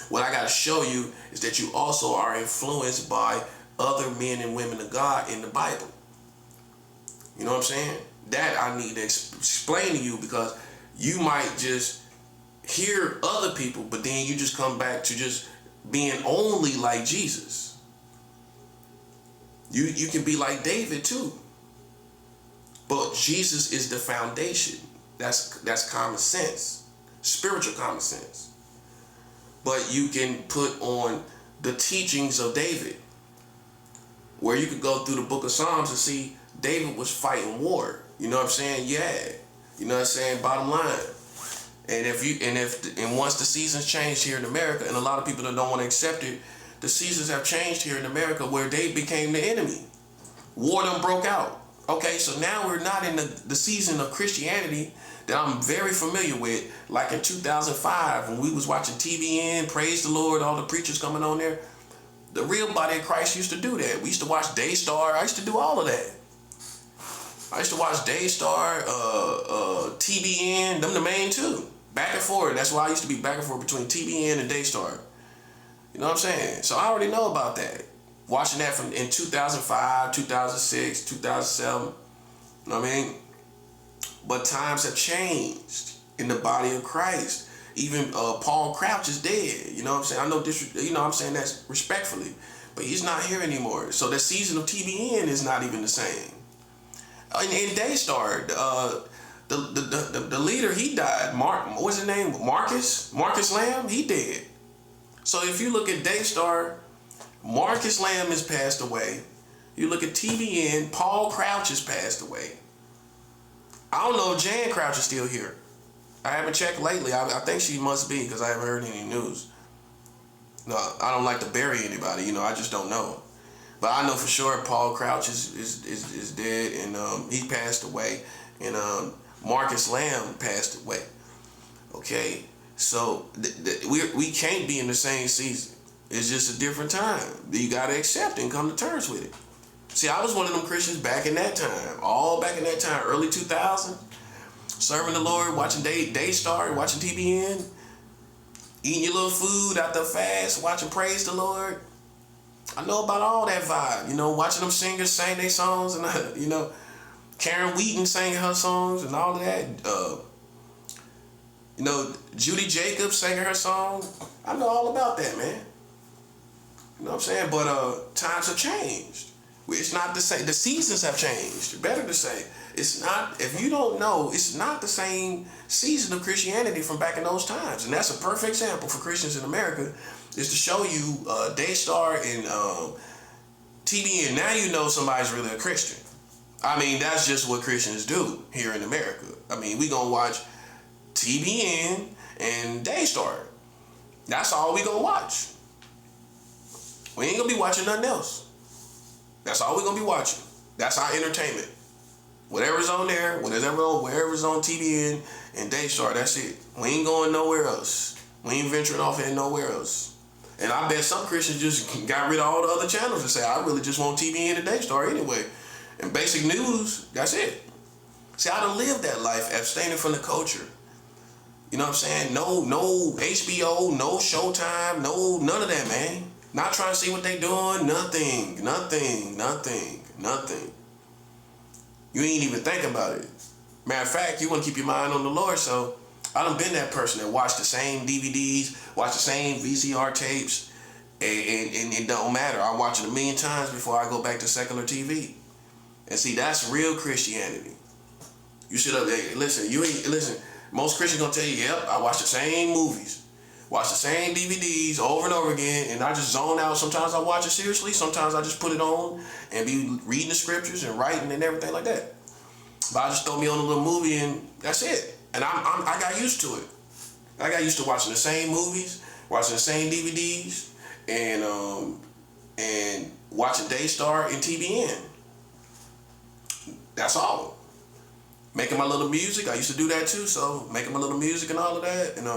What I got to show you is that you also are influenced by other men and women of God in the Bible. You know what I'm saying? That I need to explain to you, because you might just hear other people, but then you just come back to just being only like Jesus. You can be like David too. But Jesus is the foundation. That's common sense. Spiritual common sense. But you can put on the teachings of David, where you could go through the book of Psalms and see David was fighting war. You know what I'm saying? Yeah. You know what I'm saying? Bottom line. And once the seasons changed here in America, and a lot of people that don't want to accept it, the seasons have changed here in America where they became the enemy. War done broke out. Okay, so now we're not in the season of Christianity that I'm very familiar with, like in 2005 when we was watching TVN, praise the Lord, all the preachers coming on there. The real body of Christ used to do that. We used to watch Daystar. I used to do all of that. I used to watch Daystar, TBN, them the main two. Back and forth. That's why I used to be back and forth between TBN and Daystar. You know what I'm saying? So I already know about that. Watching that from in 2005, 2006, 2007. You know what I mean? But times have changed in the body of Christ. Even Paul Crouch is dead. You know what I'm saying? I know this. You know what I'm saying? That's respectfully, but he's not here anymore. So the season of TBN is not even the same. In Daystar, the leader, he died. What's his name? Marcus Lamb. He dead. So if you look at Daystar, Marcus Lamb has passed away. You look at TBN, Paul Crouch has passed away. I don't know if Jan Crouch is still here. I haven't checked lately. I think she must be, because I haven't heard any news. No, I don't like to bury anybody. You know, I just don't know. But I know for sure Paul Crouch is dead, and he passed away, and Marcus Lamb passed away. Okay, so we can't be in the same season. It's just a different time. You gotta accept it and come to terms with it. See, I was one of them Christians back in that time, all back in that time, early 2000, serving the Lord, watching Daystar, watching TBN, eating your little food out the fast, watching Praise the Lord. I know about all that vibe, you know, watching them singers sing their songs, and you know, Karen Wheaton singing her songs and all of that. You know, Judy Jacobs singing her song. I know all about that, man. You know what I'm saying? But times have changed. It's not the same. The seasons have changed. Better to say, it's not. If you don't know, it's not the same season of Christianity from back in those times. And that's a perfect example for Christians in America, is to show you Daystar and TBN. Now you know somebody's really a Christian. I mean, that's just what Christians do here in America. I mean, we gonna watch TBN and Daystar. That's all we gonna watch. We ain't gonna be watching nothing else. That's all we're gonna be watching. That's our entertainment. Whatever's on there, wherever's on TBN and Daystar, that's it. We ain't going nowhere else. We ain't venturing off in nowhere else. And I bet some Christians just got rid of all the other channels and say, I really just want TBN and Daystar anyway. And basic news, that's it. See, I done lived that life, abstaining from the culture. You know what I'm saying? No HBO, no Showtime, no none of that, man. Not trying to see what they doing, nothing. You ain't even think about it. Matter of fact, you want to keep your mind on the Lord, so I done been that person that watched the same DVDs, watched the same VCR tapes, and it don't matter. I watch it 1,000,000 times before I go back to secular TV. And see, that's real Christianity. You should have, listen, most Christians gonna tell you, yep, I watch the same movies. Watch the same DVDs over and over again, and I just zone out. Sometimes I watch it seriously. Sometimes I just put it on and be reading the scriptures and writing and everything like that. But I just throw me on a little movie and that's it. And I got used to it. I got used to watching the same movies, watching the same DVDs, and watching Daystar and TBN. That's all. Making my little music. I used to do that too. So making my little music and all of that, and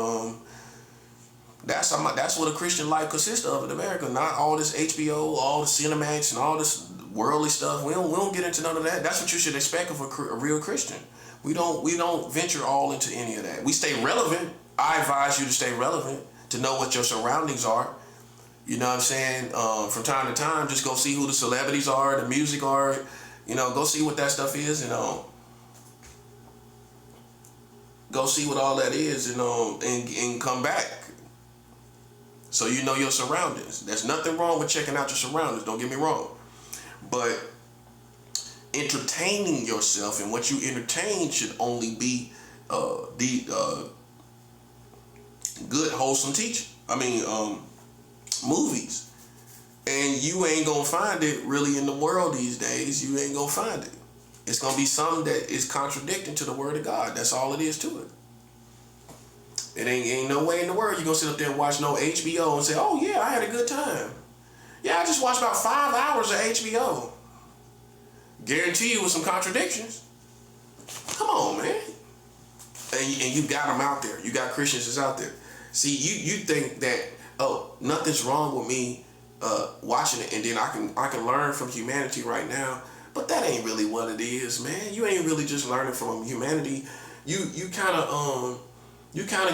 that's what a Christian life consists of in America. Not all this HBO, all the Cinemax, and all this worldly stuff. We don't get into none of that. That's what you should expect of a real Christian. We don't venture all into any of that. We stay relevant. I advise you to stay relevant, to know what your surroundings are. You know what I'm saying? From time to time, just go see who the celebrities are, the music are. You know, go see what that stuff is, and go see what all that is, and come back. So you know your surroundings. There's nothing wrong with checking out your surroundings, don't get me wrong. But entertaining yourself, and what you entertain should only be good, wholesome teaching. Movies. And you ain't gonna find it really in the world these days. You ain't gonna find it. It's gonna be something that is contradicting to the word of God. That's all it is to it. It ain't no way in the world you're gonna sit up there and watch no HBO and say, oh yeah, I had a good time. Yeah, I just watched about 5 hours of HBO. Guarantee you with some contradictions. Come on, man. And you got them out there. You got Christians that's out there. See, you think that, oh, nothing's wrong with me watching it, and then I can learn from humanity right now. But that ain't really what it is, man. You ain't really just learning from humanity. You kind of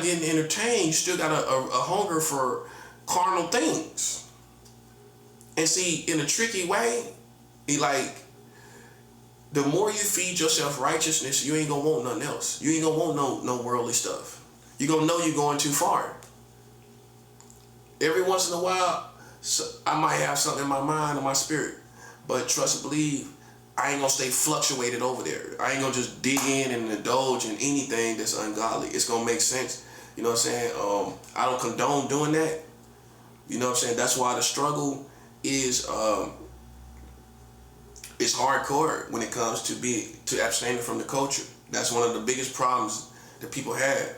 getting entertained. You still got a hunger for carnal things. And see, in a tricky way, the more you feed yourself righteousness, you ain't gonna want nothing else. You ain't gonna want no worldly stuff. You gonna know you're going too far. Every once in a while, I might have something in my mind or my spirit, but trust and believe, I ain't gonna stay fluctuated over there. I ain't gonna just dig in and indulge in anything that's ungodly. It's gonna make sense. You know what I'm saying? I don't condone doing that. You know what I'm saying? That's why the struggle is it's hardcore when it comes to abstaining from the culture. That's one of the biggest problems that people have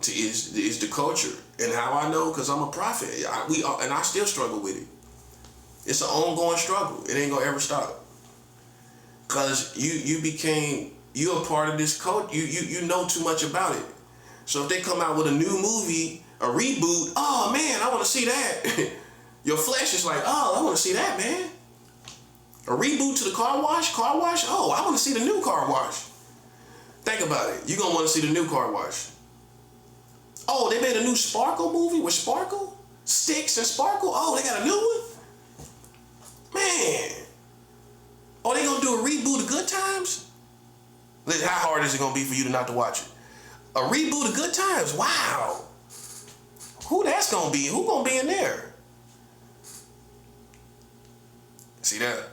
is the culture. And how I know? Because I'm a prophet. And I still struggle with it. It's an ongoing struggle. It ain't gonna ever stop. Because you're a part of this culture. You know too much about it. So if they come out with a new movie, a reboot, oh man, I want to see that. Your flesh is like, oh, I want to see that, man. A reboot to the car wash? Oh, I want to see the new car wash. Think about it. You're going to want to see the new car wash. Oh, they made a new Sparkle movie with Sparkle? Sticks and Sparkle? Oh, they got a new one? Man. Oh, they going to do a reboot of Good Times? How hard is it going to be for you to not to watch it? A reboot of Good Times? Wow. Who that's going to be? Who going to be in there? See that?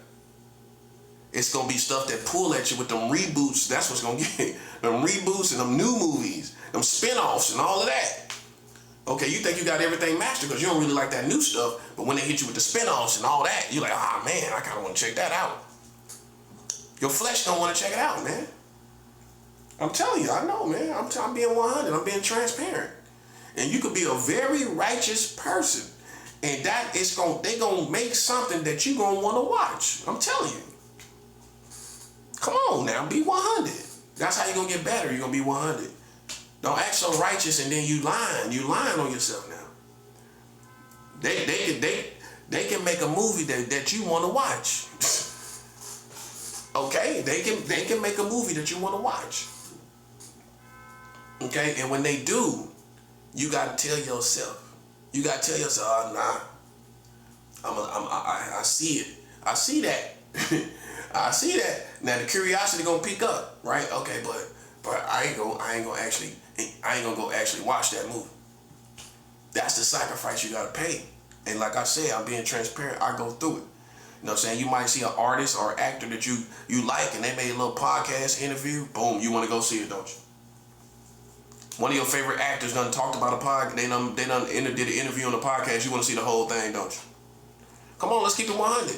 It's going to be stuff that pull at you with them reboots. That's what's going to get them reboots and them new movies, them spin-offs and all of that. Okay, you think you got everything mastered because you don't really like that new stuff, but when they hit you with the spin-offs and all that, you're like, ah, man, I kind of want to check that out. Your flesh don't want to check it out, man. I'm telling you, I know, man. I'm being 100. I'm being transparent. And you could be a very righteous person, and they gonna make something that you gonna want to watch. I'm telling you. Come on now, be 100. That's how you gonna get better. You're gonna be 100. Don't act so righteous and then you lying. You lying on yourself now. They can make a movie that you want to watch. Okay, they can make a movie that you want to watch. Okay, and when they do, you gotta tell yourself. You gotta tell yourself, oh, nah. I see it. I see that. I see that. Now the curiosity gonna pick up, right? Okay, but I ain't gonna go actually watch that movie. That's the sacrifice you gotta pay. And like I said, I'm being transparent. I go through it. You know what I'm saying? You might see an artist or actor that you like, and they made a little podcast interview. Boom, you want to go see it, don't you? One of your favorite actors done talked about a podcast. They done did an interview on the podcast. You want to see the whole thing, don't you? Come on, let's keep it 100.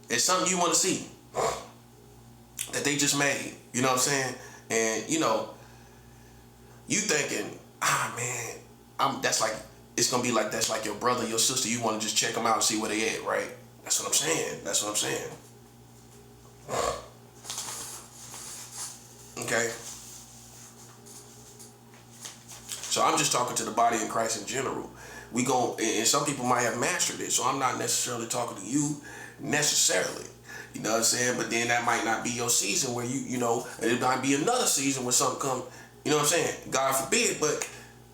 It's something you want to see that they just made. You know what I'm saying? And you know, you thinking, man, it's gonna be like that's like your brother, your sister. You want to just check them out and see where they at, right? That's what I'm saying. That's what I'm saying. Okay. So I'm just talking to the body of Christ in general. And some people might have mastered it, so I'm not necessarily talking to you necessarily. You know what I'm saying? But then that might not be your season where you know, it might be another season where something come, you know what I'm saying? God forbid, but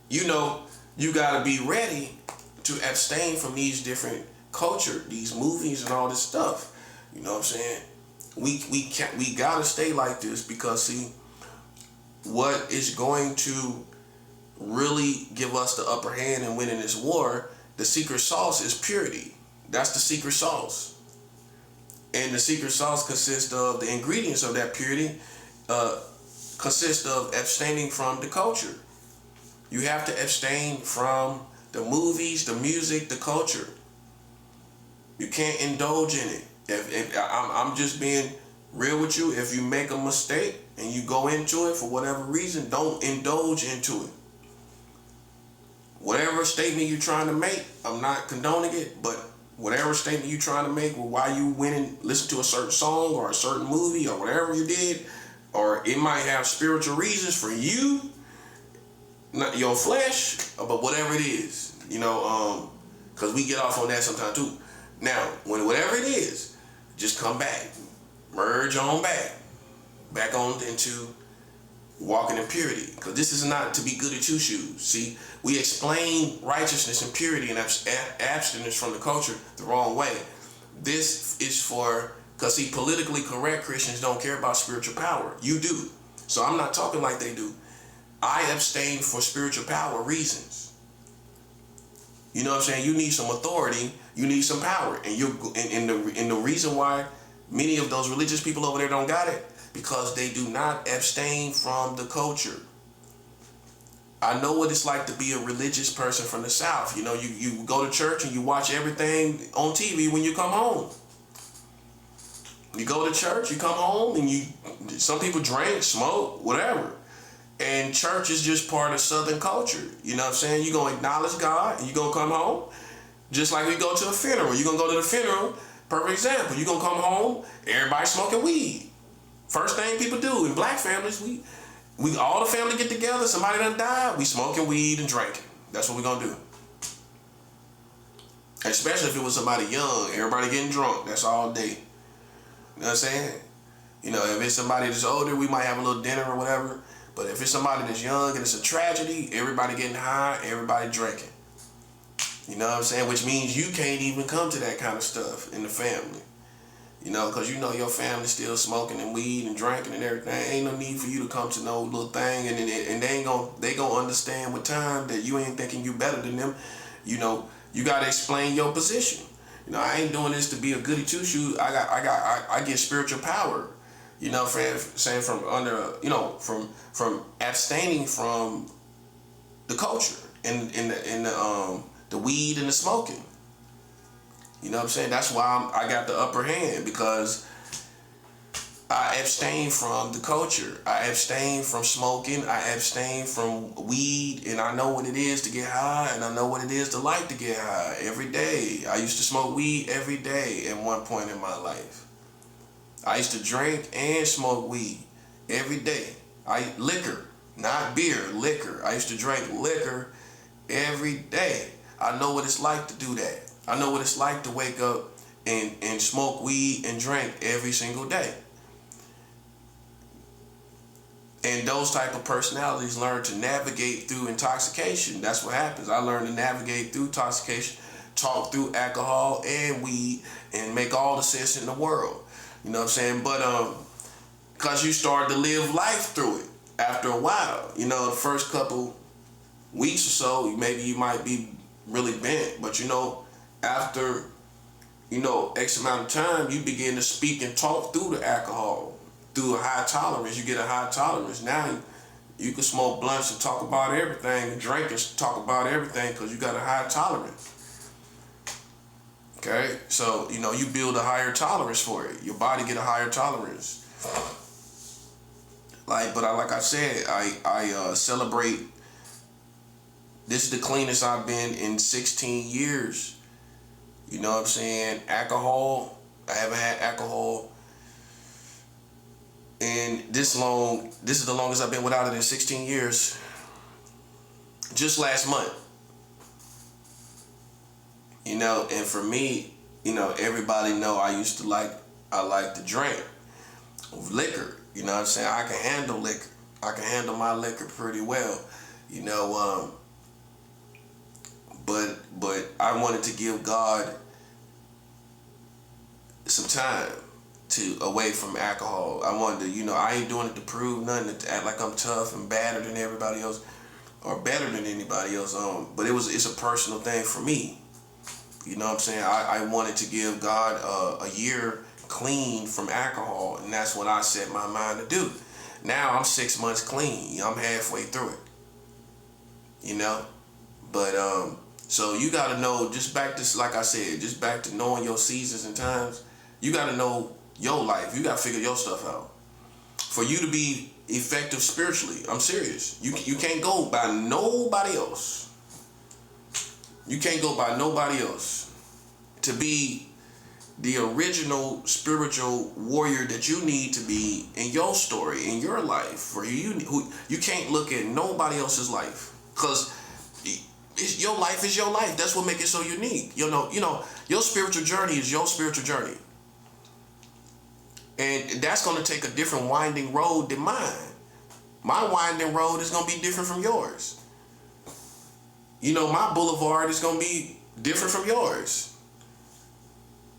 you know, you gotta be ready to abstain from these different culture, these movies and all this stuff. You know what I'm saying? We gotta stay like this because see, what is going to really give us the upper hand in winning this war, the secret sauce is purity. That's the secret sauce. And the secret sauce consists of the ingredients of that purity consist of abstaining from the culture. You have to abstain from the movies, the music, the culture. You can't indulge in it. If I'm just being real with you. If you make a mistake and you go into it for whatever reason, don't indulge into it. Whatever statement you're trying to make, I'm not condoning it, but whatever statement you're trying to make, why you went and listened to a certain song or a certain movie or whatever you did, or it might have spiritual reasons for you, not your flesh, but whatever it is, you know, because we get off on that sometimes too. Now, whatever it is, just come back, merge on back on into walking in purity, because this is not to be goody two shoes. See, we explain righteousness and purity and abstinence from the culture the wrong way. This is for, because see, politically correct Christians don't care about spiritual power. You do. So I'm not talking like they do. I abstain for spiritual power reasons. You know what I'm saying? You need some authority. You need some power. And the reason why many of those religious people over there don't got it, because they do not abstain from the culture. I know what it's like to be a religious person from the South. You know, you go to church and you watch everything on TV when you come home. You go to church, you come home, and some people drink, smoke, whatever. And church is just part of Southern culture. You know what I'm saying? You're going to acknowledge God and you're going to come home. Just like we go to a funeral. You're going to go to the funeral. Perfect example. You're going to come home, everybody smoking weed. First thing people do in black families, we all the family get together, somebody done died, we smoking weed and drinking. That's what we're going to do. Especially if it was somebody young, everybody getting drunk. That's all day. You know what I'm saying? You know, if it's somebody that's older, we might have a little dinner or whatever. But if it's somebody that's young and it's a tragedy, everybody getting high, everybody drinking. You know what I'm saying? Which means you can't even come to that kind of stuff in the family. You know, because you know your family's still smoking and weed and drinking and everything. Ain't no need for you to come to no little thing, and they gonna understand with time that you ain't thinking you better than them. You know, you gotta explain your position. You know, I ain't doing this to be a goody two shoes. I get spiritual power. You know, saying from under, you know, from abstaining from the culture and the weed and the smoking. You know what I'm saying? That's why I got the upper hand, because I abstain from the culture. I abstain from smoking. I abstain from weed, and I know what it is to get high, and I know what it is to like to get high every day. I used to smoke weed every day at one point in my life. I used to drink and smoke weed every day. Liquor, not beer, liquor. I used to drink liquor every day. I know what it's like to do that. I know what it's like to wake up and smoke weed and drink every single day. And those type of personalities learn to navigate through intoxication. That's what happens. I learned to navigate through intoxication, talk through alcohol and weed, and make all the sense in the world. You know what I'm saying? But because you start to live life through it after a while. You know, the first couple weeks or so, maybe you might be really bent, but you know, after, you know, X amount of time, you begin to speak and talk through the alcohol, through a high tolerance. You get a high tolerance. Now you can smoke blunts and talk about everything, and drink and talk about everything, because you got a high tolerance. Okay? So, you know, you build a higher tolerance for it. Your body get a higher tolerance. Like I said, I celebrate. This is the cleanest I've been in 16 years. You know what I'm saying? Alcohol, I haven't had alcohol in this long. This is the longest I've been without it in 16 years. Just last month. You know, and for me, you know, everybody know I like to drink liquor. You know what I'm saying? I can handle liquor. I can handle my liquor pretty well. You know, but I wanted to give God some time to away from alcohol. I wanted to, you know, I ain't doing it to prove nothing, to act like I'm tough and better than everybody else or better than anybody else. But it's a personal thing for me. You know what I'm saying? I wanted to give God a year clean from alcohol, and that's what I set my mind to do. Now I'm 6 months clean. I'm halfway through it. You know? But so you gotta know, just back to, like I said, just back to knowing your seasons and times. You gotta know your life. You gotta figure your stuff out. For you to be effective spiritually, I'm serious. You can't go by nobody else. You can't go by nobody else. To be the original spiritual warrior that you need to be in your story, in your life, for you can't look at nobody else's life, because your life is your life. That's what makes it so unique. You know, your spiritual journey is your spiritual journey. And that's going to take a different winding road than mine. My winding road is gonna be different from yours. You know, my boulevard is gonna be different from yours.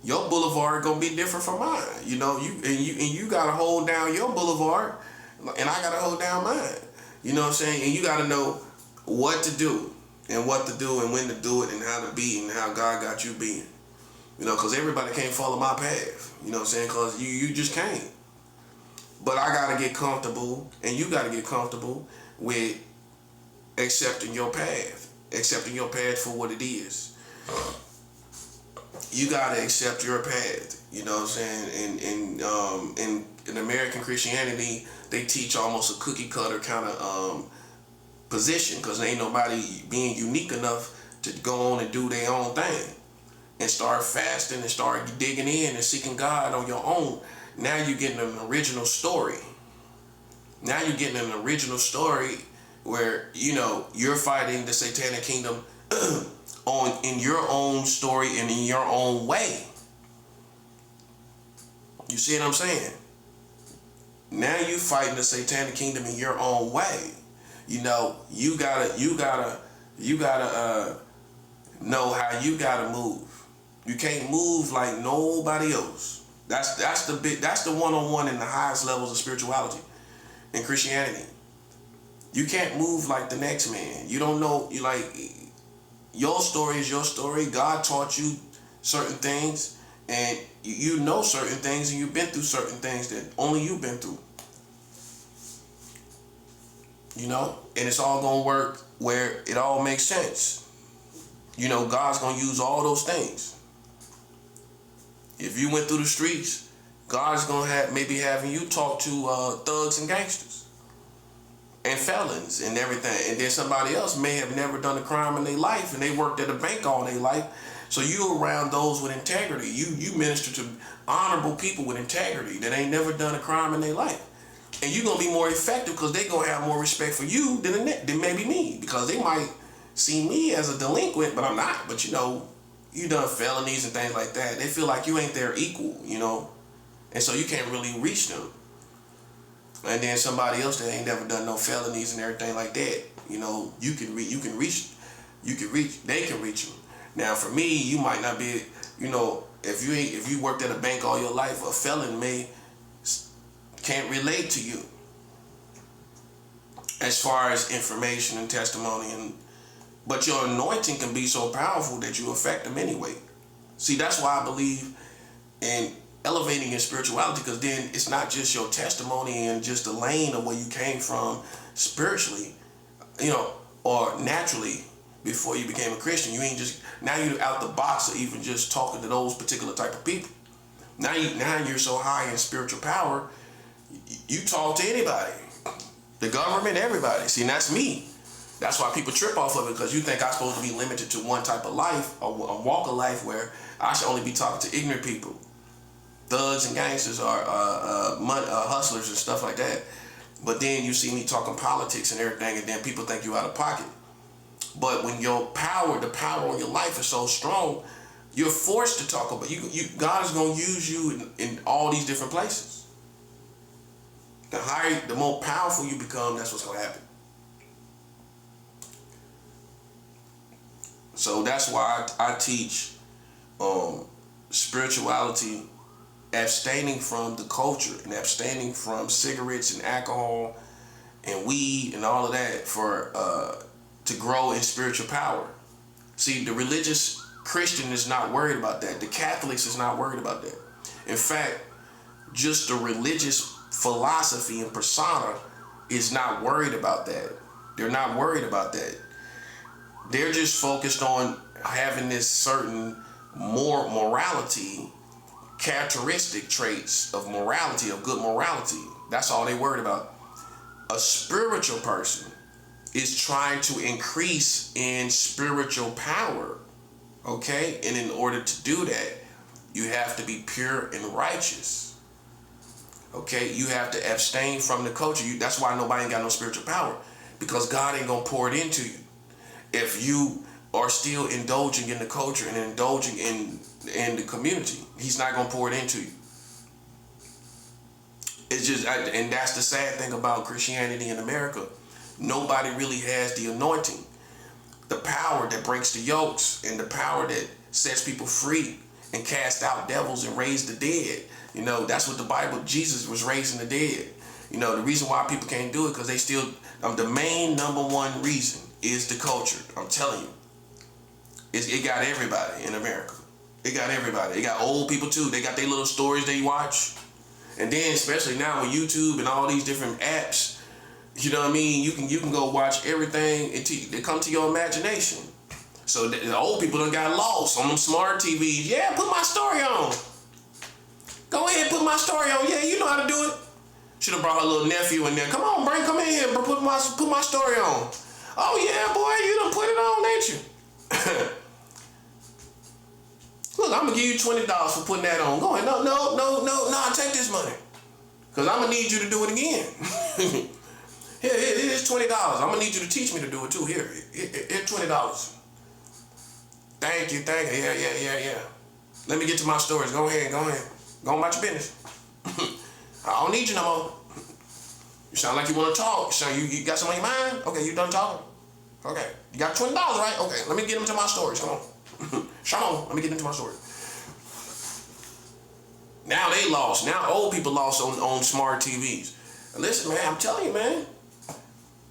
Your boulevard gonna be different from mine. You know, you gotta hold down your boulevard, and I gotta hold down mine. You know what I'm saying? And you gotta know what to do, and what to do, and when to do it, and how to be, and how God got you being. You know, because everybody can't follow my path. You know what I'm saying? Because you just can't. But I gotta get comfortable, and you gotta get comfortable with accepting your path for what it is. You gotta accept your path. You know what I'm saying? And in American Christianity, they teach almost a cookie cutter kind of position, because ain't nobody being unique enough to go on and do their own thing and start fasting and start digging in and seeking God on your own. Now you're getting an original story. Now you're getting an original story where, you know, you're fighting the satanic kingdom in your own story and in your own way. You see what I'm saying? Now you fighting the satanic kingdom in your own way. You know, you gotta know how you gotta move. You can't move like nobody else. That's the one-on-one in the highest levels of spirituality in Christianity. You can't move like the next man. You don't know, your story is your story. God taught you certain things, and you know certain things, and you've been through certain things that only you've been through. You know, and it's all gonna work where it all makes sense. You know, God's gonna use all those things. If you went through the streets, God's gonna maybe having you talk to thugs and gangsters and felons and everything, and then somebody else may have never done a crime in their life, and they worked at a bank all their life. So you around those with integrity. You minister to honorable people with integrity that ain't never done a crime in their life, and you're gonna be more effective because they gonna have more respect for you than maybe me, because they might see me as a delinquent, but I'm not. But you know, you done felonies and things like that. They feel like you ain't their equal, you know, and so you can't really reach them. And then somebody else that ain't never done no felonies and everything like that, you know, they can reach them. Now for me, you might not be, you know, if you worked at a bank all your life, a felon can't relate to you as far as information and testimony, but your anointing can be so powerful that you affect them anyway. See, that's why I believe in elevating your spirituality, because then it's not just your testimony and just the lane of where you came from spiritually, you know, or naturally before you became a Christian. You ain't just, now you're out the box of even just talking to those particular type of people. Now you're so high in spiritual power, you talk to anybody, the government, everybody. See, and that's me. That's why people trip off of it, because you think I'm supposed to be limited to one type of life, or a walk of life where I should only be talking to ignorant people, thugs and gangsters, or hustlers and stuff like that. But then you see me talking politics and everything, and then people think you out of pocket. But when the power on your life is so strong, you're forced to talk about God is going to use you in all these different places. The more powerful you become, that's what's going to happen. So that's why I teach spirituality, abstaining from the culture and abstaining from cigarettes and alcohol and weed and all of that to grow in spiritual power. See, the religious Christian is not worried about that. The Catholics is not worried about that. In fact, just the religious philosophy and persona is not worried about that. They're not worried about that. They're just focused on having this certain morality, characteristic traits of morality, of good morality. That's all they're worried about. A spiritual person is trying to increase in spiritual power, okay? And in order to do that, you have to be pure and righteous, okay? You have to abstain from the culture. That's why nobody ain't got no spiritual power, because God ain't gonna pour it into you. If you are still indulging in the culture and indulging in the community, he's not gonna pour it into you. It's just, and that's the sad thing about Christianity in America. Nobody really has the anointing, the power that breaks the yokes, and the power that sets people free and cast out devils and raise the dead. You know, that's what the Bible, Jesus was raising the dead. You know, the reason why people can't do it because they still, the main number one reason is the culture. I'm telling you. It got everybody in America. It got everybody. It got old people too. They got their little stories they watch. And then especially now with YouTube and all these different apps, you know what I mean? You can go watch everything that come to your imagination. So the old people done got lost on them smart TVs. Yeah, put my story on. Go ahead, put my story on. Yeah, you know how to do it. Should have brought her little nephew in there. Come on, Brain, come in here, bro. Put my story on. Oh yeah, boy, you done put it on, ain't you? Look, I'm gonna give you $20 for putting that on. Go ahead. No, take this money. Cause I'm gonna need you to do it again. Here's $20. I'm gonna need you to teach me to do it too. Here, $20. Thank you. Yeah. Let me get to my stories. Go ahead. Go on about your business. I don't need you no more. You sound like you want to talk. You got something on your mind? Okay, you done talking? Okay. You got $20, right? Okay, let me get them to my stories. Come on. Come on, let me get into my story. Now they lost. Now old people lost on smart TVs. Listen, man, I'm telling you, man.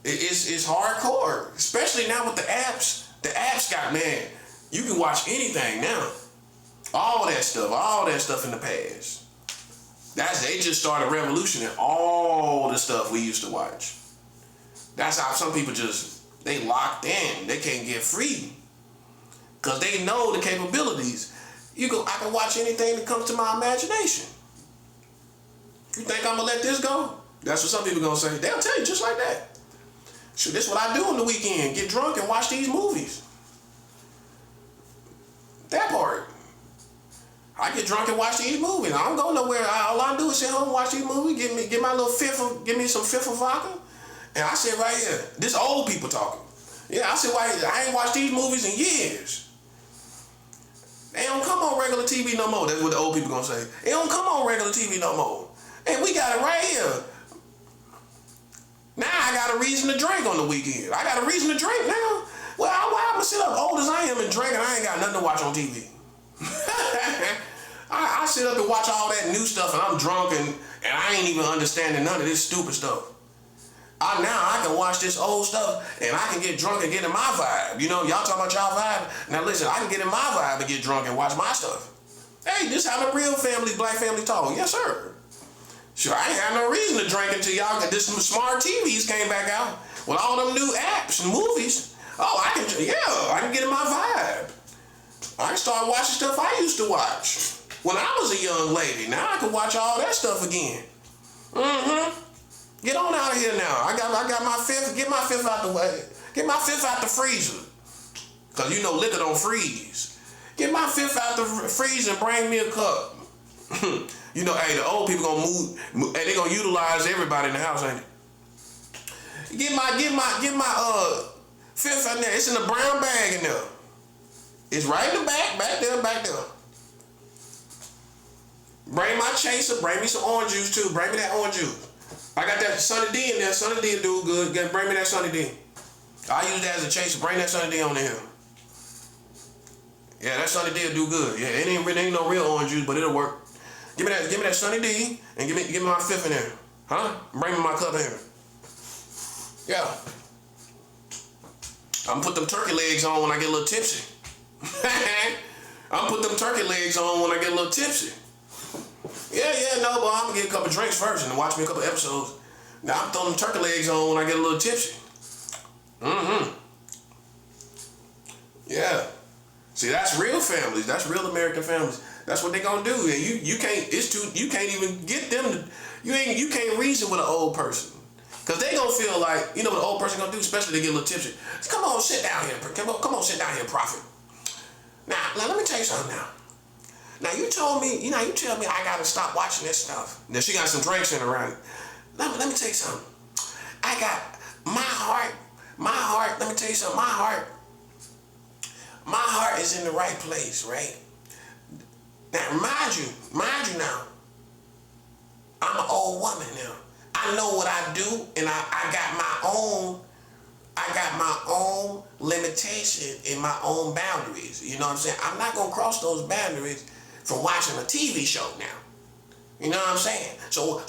It's hardcore. Especially now with the apps. The apps got, man, you can watch anything now. All that stuff in the past. They just started revolutioning all the stuff we used to watch. That's how some people they locked in. They can't get free. Because they know the capabilities. I can watch anything that comes to my imagination. You think I'm going to let this go? That's what some people going to say. They'll tell you just like that. Shoot, this is what I do on the weekend. Get drunk and watch these movies. That part. I get drunk and watch these movies. I don't go nowhere. All I do is sit home and watch these movies. Give me some fifth of vodka. And I sit right here. This old people talking. Yeah, I sit right here. I ain't watched these movies in years. They don't come on regular TV no more. That's what the old people gonna say. They don't come on regular TV no more. And we got it right here. Now I got a reason to drink on the weekend. I got a reason to drink now. Well, why I'm gonna sit up old as I am and drink and I ain't got nothing to watch on TV. I sit up and watch all that new stuff and I'm drunk and I ain't even understanding none of this stupid stuff. Now I can watch this old stuff and I can get drunk and get in my vibe. You know, y'all talking about y'all vibe? Now listen, I can get in my vibe and get drunk and watch my stuff. Hey, this how the real families, black families talk. Yes, sir. Sure, I ain't had no reason to drink until y'all got this smart TVs came back out with all them new apps and movies. Oh, I can get in my vibe. I can start watching stuff I used to watch when I was a young lady. Now I can watch all that stuff again. Get on out of here now. I got my fifth. Get my fifth out the way. Get my fifth out the freezer. Cause you know liquor don't freeze. Get my fifth out the freezer and bring me a cup. You know, hey, the old people gonna move. Hey, they gonna utilize everybody in the house, ain't it? Get my fifth out there. It's in a brown bag in there. It's right in the back there. Bring my chaser. Bring me some orange juice too. Bring me that orange juice. I got that Sunny D in there. Sunny D do good. Bring me that Sunny D. I use that as a chaser. Bring that Sunny D on in here. Yeah, that Sunny D will do good. Yeah, it ain't no real orange juice, but it'll work. Give me that Sunny D and give me my fifth in there. Huh? Bring me my cup in here. Yeah. I'm gonna put them turkey legs on when I get a little tipsy. I'm gonna put them turkey legs on when I get a little tipsy. Yeah, no, but I'm gonna get a couple drinks first and watch me a couple episodes. Now I'm throwing them turkey legs on when I get a little tipsy. Yeah. See, that's real families. That's real American families. That's what they gonna do. And you can't even get them to, you can't reason with an old person. Cause they gonna feel like, you know what an old person gonna do, especially they get a little tipsy. Come on, sit down here. Come on, sit down here, prophet. Now let me tell you something now. Now you tell me I gotta stop watching this stuff. Now she got some drinks in her around. Let me tell you something. I got my heart, let me tell you something, my heart is in the right place, right? Now mind you now, I'm an old woman now. I know what I do, and I got my own limitation and my own boundaries. You know what I'm saying? I'm not gonna cross those boundaries from watching a TV show now. You know what I'm saying? So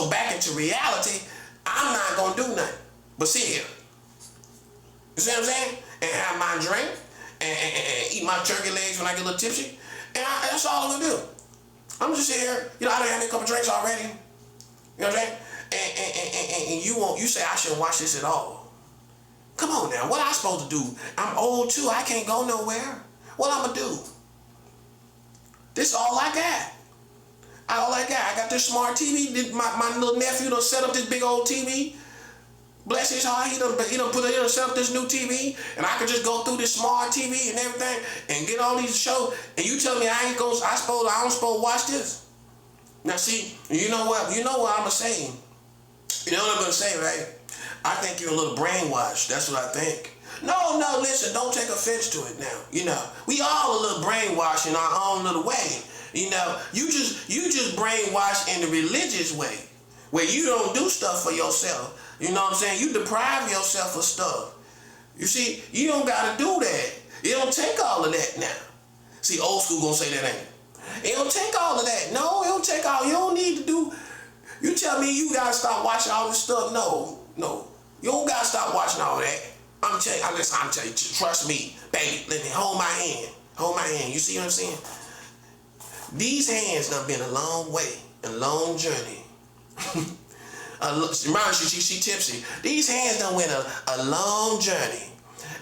back into reality, I'm not gonna do nothing but sit here. You see what I'm saying? And have my drink and eat my turkey legs when I get a little tipsy. And that's all I'm gonna do. I'm just sit here. You know, I done had a couple drinks already. You know what I'm saying? And you say I shouldn't watch this at all. Come on now, what am I supposed to do? I'm old too, I can't go nowhere. What I'm gonna do? This is all I got. I got this smart TV. My little nephew done set up this big old TV. Bless his heart, he done set up this new TV, and I could just go through this smart TV and everything and get all these shows. And you tell me I don't supposed to watch this. Now see, you know what I'm gonna say. You know what I'm gonna say, right? I think you're a little brainwashed. That's what I think. No, listen, don't take offense to it now. You know, we all a little brainwashed in our own little way. You know, you just brainwashed in the religious way, where you don't do stuff for yourself. You know what I'm saying? You deprive yourself of stuff. You see, you don't gotta do that. It don't take all of that now. See, old school gonna say that, ain't it? It don't take all of that. No, it don't take all. You don't need to do. You tell me you gotta stop watching all this stuff. No. You don't gotta stop watching all that. I'm telling you, trust me, baby. Let me hold my hand. Hold my hand. You see what I'm saying? These hands done been a long way, a long journey. Remember, she tipsy. These hands done went a long journey.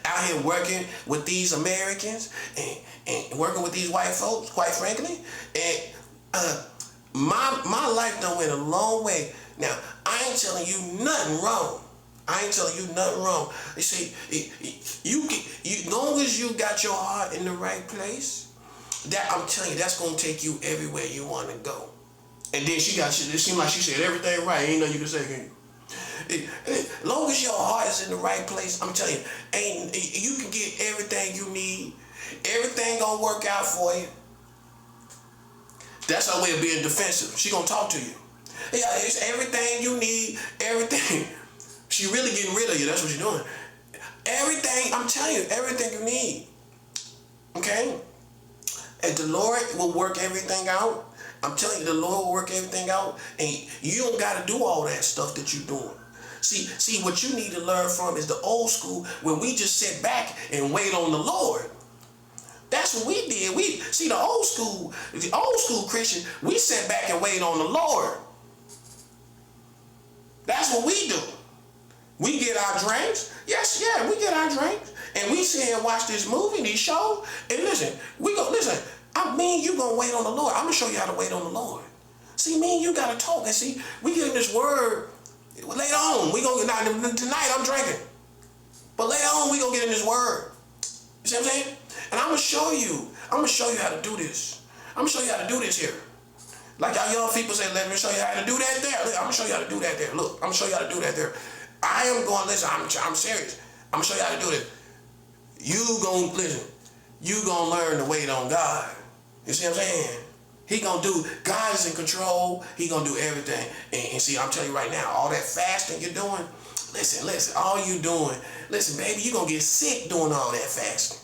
Out here working with these Americans and working with these white folks, quite frankly. And my life done went a long way. Now, I ain't telling you nothing wrong. You see, as long as you got your heart in the right place, that I'm telling you, that's gonna take you everywhere you want to go. And then it seemed like she said everything right. Ain't nothing you can say, can you? As long as your heart is in the right place, I'm telling you, you can get everything you need. Everything gonna work out for you. That's her way of being defensive. She gonna talk to you. Yeah, it's everything you need, everything. She really getting rid of you. That's what she's doing. Everything, I'm telling you, everything you need. Okay? And the Lord will work everything out. I'm telling you, the Lord will work everything out. And you don't got to do all that stuff that you're doing. See, what you need to learn from is the old school, when we just sit back and wait on the Lord. That's what we did. The old school Christian, we sit back and wait on the Lord. That's what we do. We get our drinks. Yes, yeah, we get our drinks. And we sit here and watch this movie, these shows. And listen, you gonna wait on the Lord. I'm gonna show you how to wait on the Lord. See, me and you gotta talk. And see, we get in this word later on. Tonight I'm drinking. But later on, we gonna get in this word. You see what I'm saying? And I'm gonna show you how to do this. I'm gonna show you how to do this here. Like our young people say, let me show you how to do that there. Look, I'm gonna show you how to do that there. Look, I'm gonna show you how to do that there. I am going, listen, I'm serious. I'm gonna show you how to do this. You gonna learn to wait on God. You see what I'm saying? God is in control. He gonna do everything. And see, I'm telling you right now, all that fasting you're doing, listen, all you doing, listen, baby, you gonna get sick doing all that fasting.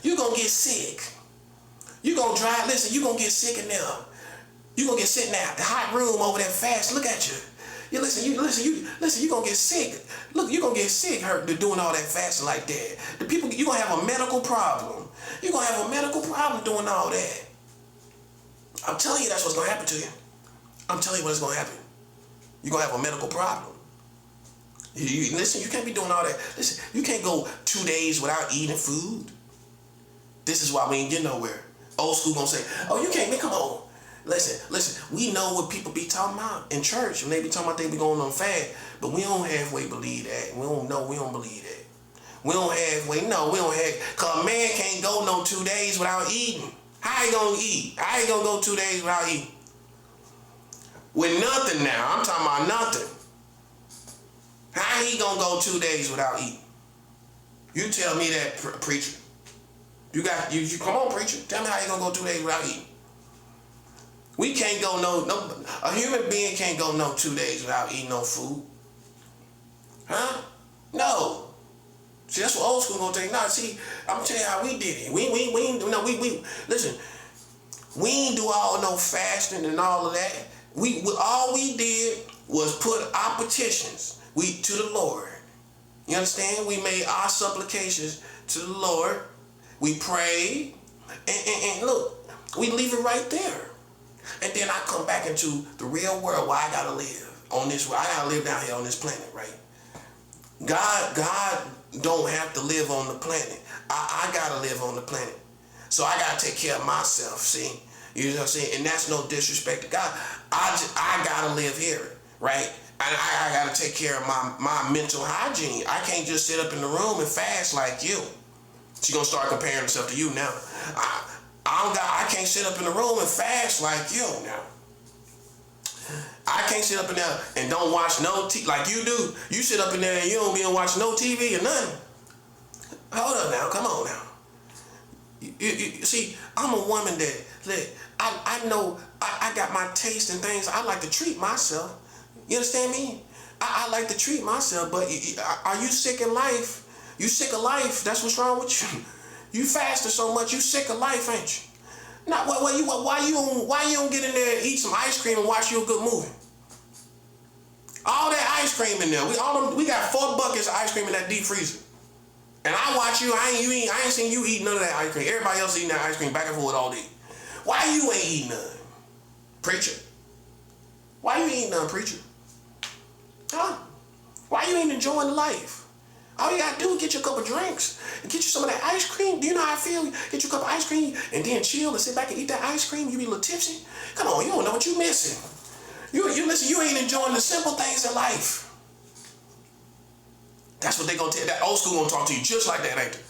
You gonna get sick. You gonna get sick in there. You gonna get sick in that hot room over there fast. Look at you. You gonna get sick. Look, you gonna get sick hurt doing all that fasting like that. You gonna have a medical problem. You gonna have a medical problem doing all that. I'm telling you that's what's gonna happen to you. I'm telling you what's gonna happen. You're gonna have a medical problem. You can't be doing all that. Listen, you can't go 2 days without eating food. This is why we ain't getting nowhere. Old school gonna say, oh, you can't, man, come on. Listen, we know what people be talking about in church, and they be talking about they be going on fast, but we don't halfway believe that. We don't believe that. We don't cause a man can't go no 2 days without eating. How he gonna eat? How he gonna go 2 days without eating? With nothing now, I'm talking about nothing. How he gonna go 2 days without eating? You tell me that, preacher. You come on, preacher. Tell me how you gonna go 2 days without eating. We can't go a human being can't go no 2 days without eating no food. Huh? No. See, that's what old school gonna take. Nah, see, I'm gonna tell you how we did it. We listen, we ain't do all no fasting and all of that. All we did was put our petitions to the Lord. You understand? We made our supplications to the Lord. We prayed, and look, we leave it right there. And then I come back into the real world where I gotta live on this. I gotta live down here on this planet, right? God don't have to live on the planet. I gotta live on the planet, so I gotta take care of myself. See, you know what I'm saying? And that's no disrespect to God. I gotta live here, right? And I gotta take care of my mental hygiene. I can't just sit up in the room and fast like you. She's gonna start comparing herself to you now. I can't sit up in the room and fast like you now. I can't sit up in there and don't watch no TV like you do. You sit up in there and you don't be and watch no TV or nothing. Hold up now, come on now. You see, I'm a woman that I know I got my taste and things. I like to treat myself. You understand me? I like to treat myself, but are you sick in life? You sick of life? That's what's wrong with you. You fasting so much, you sick of life, ain't you? Now, why you don't get in there and eat some ice cream and watch you a good movie? All that ice cream in there. We got 4 buckets of ice cream in that deep freezer. And I watch you. I ain't seen you eat none of that ice cream. Everybody else eating that ice cream back and forth all day. Why you ain't eating none, preacher? Why you ain't eating none, preacher? Huh? Why you ain't enjoying life? All you gotta do is get you a couple drinks and get you some of that ice cream. Do you know how I feel? Get you a cup of ice cream and then chill and sit back and eat that ice cream. You be a little tipsy. Come on, you don't know what you missing. You listen. You ain't enjoying the simple things in life. That's what they gonna tell. That old school gonna talk to you just like that, ain't they?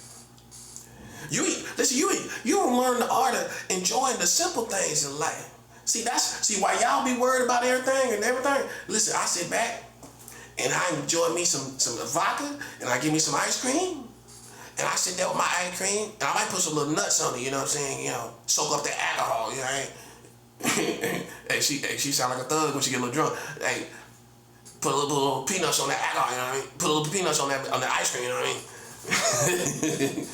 You don't learn the art of enjoying the simple things in life. See why y'all be worried about everything and everything. Listen, I sit back and I enjoy me some vodka and I give me some ice cream. And I sit there with my ice cream and I might put some little nuts on it, you know what I'm saying? You know, soak up the alcohol, you know what I mean? Hey, she sound like a thug when she get a little drunk. Hey, put a little peanuts on that alcohol, you know what I mean? Put a little peanuts on the ice cream, you know what I mean?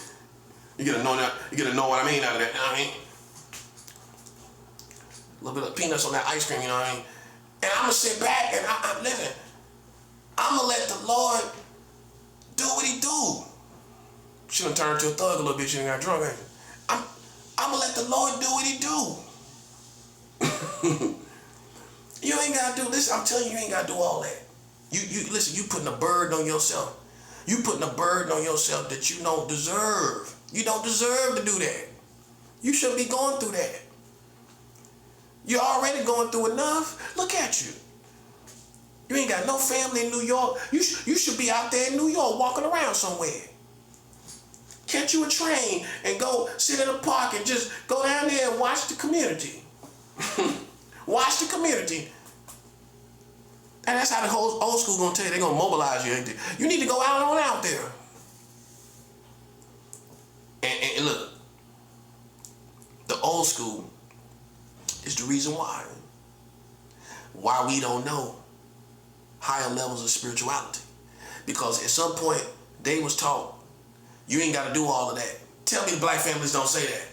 You get to know what I mean out of that, you know what I mean? A little bit of peanuts on that ice cream, you know what I mean? And I'm gonna sit back and I'm listen. I'm gonna let the Lord do what He do. She done turned into a thug a little bit. She done got drunk, ain't she? I'm gonna let the Lord do what He do. You ain't gotta do. Listen, I'm telling you, you ain't gotta do all that. You listen. You putting a burden on yourself. You putting a burden on yourself that you don't deserve. You don't deserve to do that. You shouldn't be going through that. You're already going through enough. Look at you. You ain't got no family in New York. You should be out there in New York walking around somewhere. Catch you a train and go sit in a park and just go down there and watch the community. Watch the community. And that's how the whole old school gonna tell you. They're gonna mobilize you. You need to go out there. And look, the old school is the reason why we don't know higher levels of spirituality. Because at some point, they was taught, you ain't got to do all of that. Tell me the black families don't say that.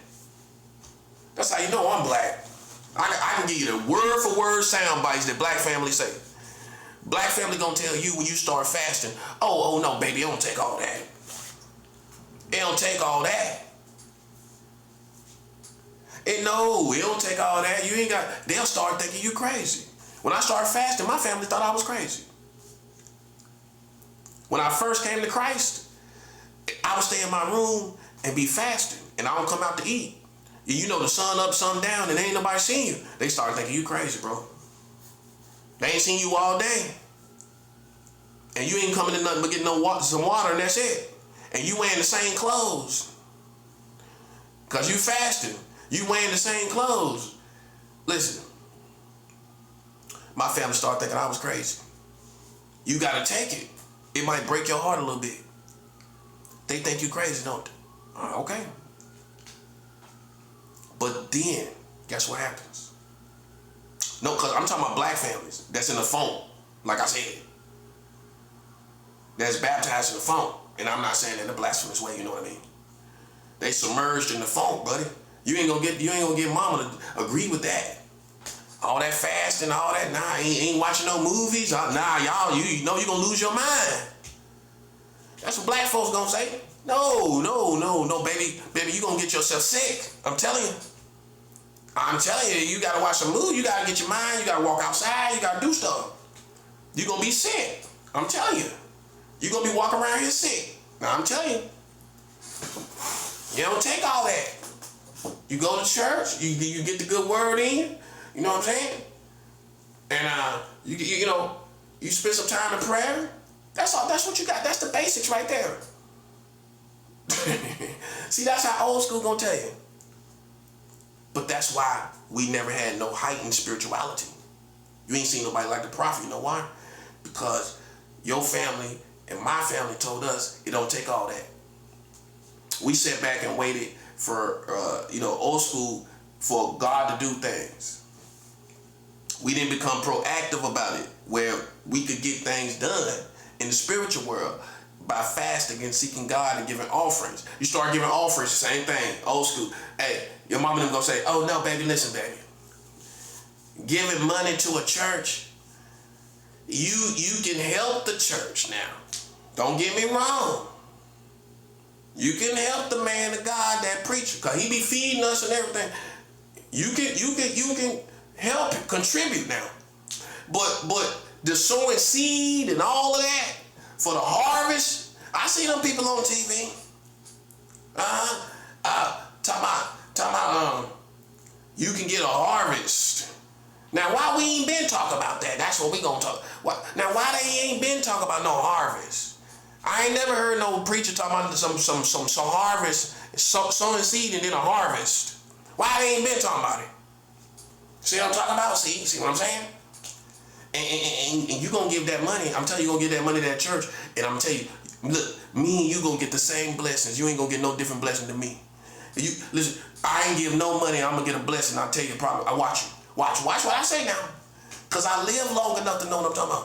That's how you know I'm black. I can give you the word for word sound bites that black families say. Black family gonna tell you when you start fasting, oh no, baby, it don't take all that. It don't take all that. It don't take all that. You ain't got, they'll start thinking you crazy. When I started fasting, my family thought I was crazy. When I first came to Christ, I would stay in my room and be fasting, and I don't come out to eat. You know, the sun up, sun down, and ain't nobody seen you. They start thinking you crazy, bro. They ain't seen you all day. And you ain't coming to nothing but getting some water, and that's it. And you wearing the same clothes. Because you fasting. You wearing the same clothes. Listen. My family started thinking I was crazy. You got to take it. It might break your heart a little bit. They think you crazy, don't they? Okay. But then, guess what happens? No, because I'm talking about black families that's in the phone, like I said, that's baptized in the phone. And I'm not saying that in a blasphemous way, you know what I mean? They submerged in the phone, buddy. You ain't gonna get mama to agree with that. All that fasting, all that, nah, ain't watching no movies. Nah, y'all, you know you gonna lose your mind. That's what black folks gonna say. No, baby, you gonna get yourself sick. I'm telling you, you gotta watch some movies. You gotta get your mind. You gotta walk outside. You gotta do stuff. You gonna be sick. I'm telling you, you gonna be walking around here sick. Now I'm telling you, you don't take all that. You go to church. You get the good word in. You know what I'm saying? And you know, you spend some time in prayer. That's all. That's what you got. That's the basics right there. See, that's how old school gonna tell you. But that's why we never had no heightened spirituality. You ain't seen nobody like the prophet. You know why? Because your family and my family told us it don't take all that. We sat back and waited for old school for God to do things. We didn't become proactive about it, where we could get things done in the spiritual world by fasting and seeking God and giving offerings. You start giving offerings, same thing, old school. Hey, your mama them gonna say, oh no, baby, listen, baby. Giving money to a church, you can help the church now. Don't get me wrong. You can help the man of God, that preacher, because he be feeding us and everything. You can help contribute now. But the sowing seed and all of that for the harvest, I see them people on TV. Talking about you can get a harvest. Now why we ain't been talking about that? That's what we gonna talk. Now why they ain't been talking about no harvest? I ain't never heard no preacher talking about some harvest, sowing seed and then a harvest. Why they ain't been talking about it? See what I'm talking about? See what I'm saying? And you gonna give that money. I'm telling you, gonna give that money to that church, and I'm gonna tell you, look, me and you gonna get the same blessings. You ain't gonna get no different blessing than me. You listen, I ain't give no money. I'm gonna get a blessing. I'll tell you the problem. I watch you. Watch what I say now, cause I live long enough to know what I'm talking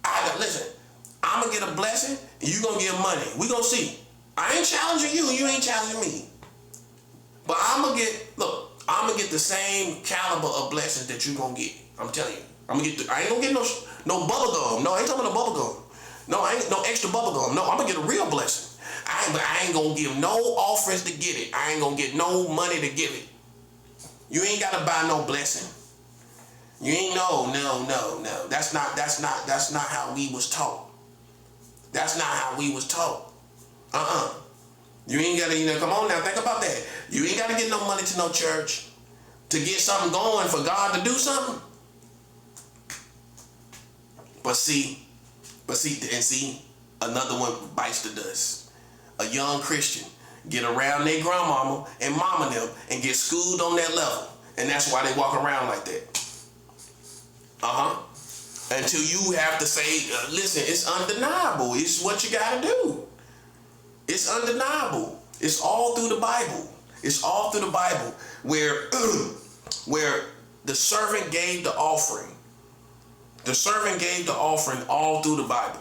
about. Listen. I'm gonna get a blessing, and you gonna get money. We gonna see. I ain't challenging you, and you ain't challenging me. But I'm gonna get the same caliber of blessings that you gonna get. I'm telling you. I ain't gonna get no bubble gum. No, I ain't talking about no bubble gum. No, I ain't no extra bubble gum. No, I'm gonna get a real blessing. I ain't gonna give no offerings to get it. I ain't gonna get no money to give it. You ain't gotta buy no blessing. You ain't no. That's not how we was taught. That's not how we was taught. You ain't gotta, come on now, think about that. You ain't gotta get no money to no church to get something going for God to do something. But see, another one bites the dust. A young Christian get around their grandmama and mama them and get schooled on that level. And that's why they walk around like that. Until you have to say, listen, it's undeniable. It's what you gotta do. It's undeniable. It's all through the Bible. It's all through the Bible where the servant gave the offering. The servant gave the offering all through the Bible.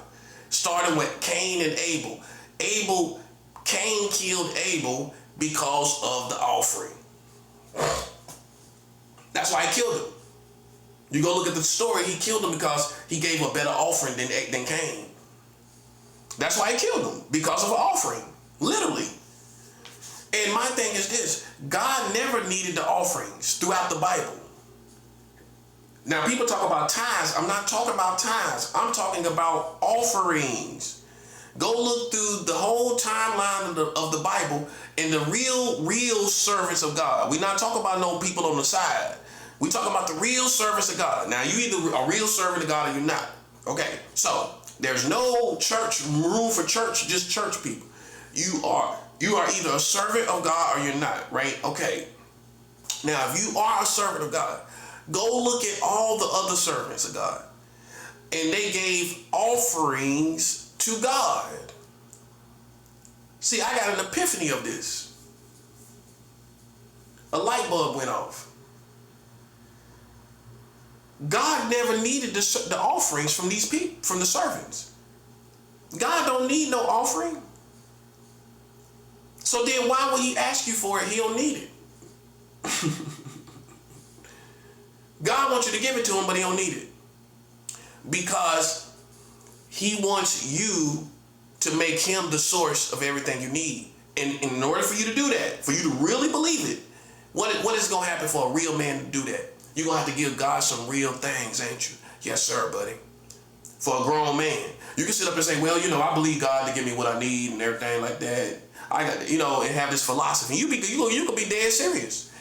Starting with Cain and Abel. Cain killed Abel because of the offering. That's why he killed him. You go look at the story, he killed him because he gave a better offering than Cain. That's why he killed him, because of an offering, literally. And my thing is this, God never needed the offerings throughout the Bible. Now people talk about tithes, I'm not talking about tithes, I'm talking about offerings. Go look through the whole timeline of the Bible and the real servants of God. We're not talking about no people on the side. We talking about the real servants of God. Now, you either a real servant of God or you're not. Okay, so there's no church room for church, just church people. You are either a servant of God or you're not, right? Okay. Now, if you are a servant of God, go look at all the other servants of God. And they gave offerings to God. See, I got an epiphany of this. A light bulb went off. God never needed the offerings from these people, from the servants. God don't need no offering. So then why would he ask you for it? He don't need it. God wants you to give it to him, but he don't need it. Because he wants you to make him the source of everything you need. And in order for you to do that, for you to really believe it, what is going to happen for a real man to do that? You're going to have to give God some real things, ain't you? Yes, sir, buddy. For a grown man. You can sit up and say, well, I believe God to give me what I need and everything like that. I got, and have this philosophy. You can be dead serious.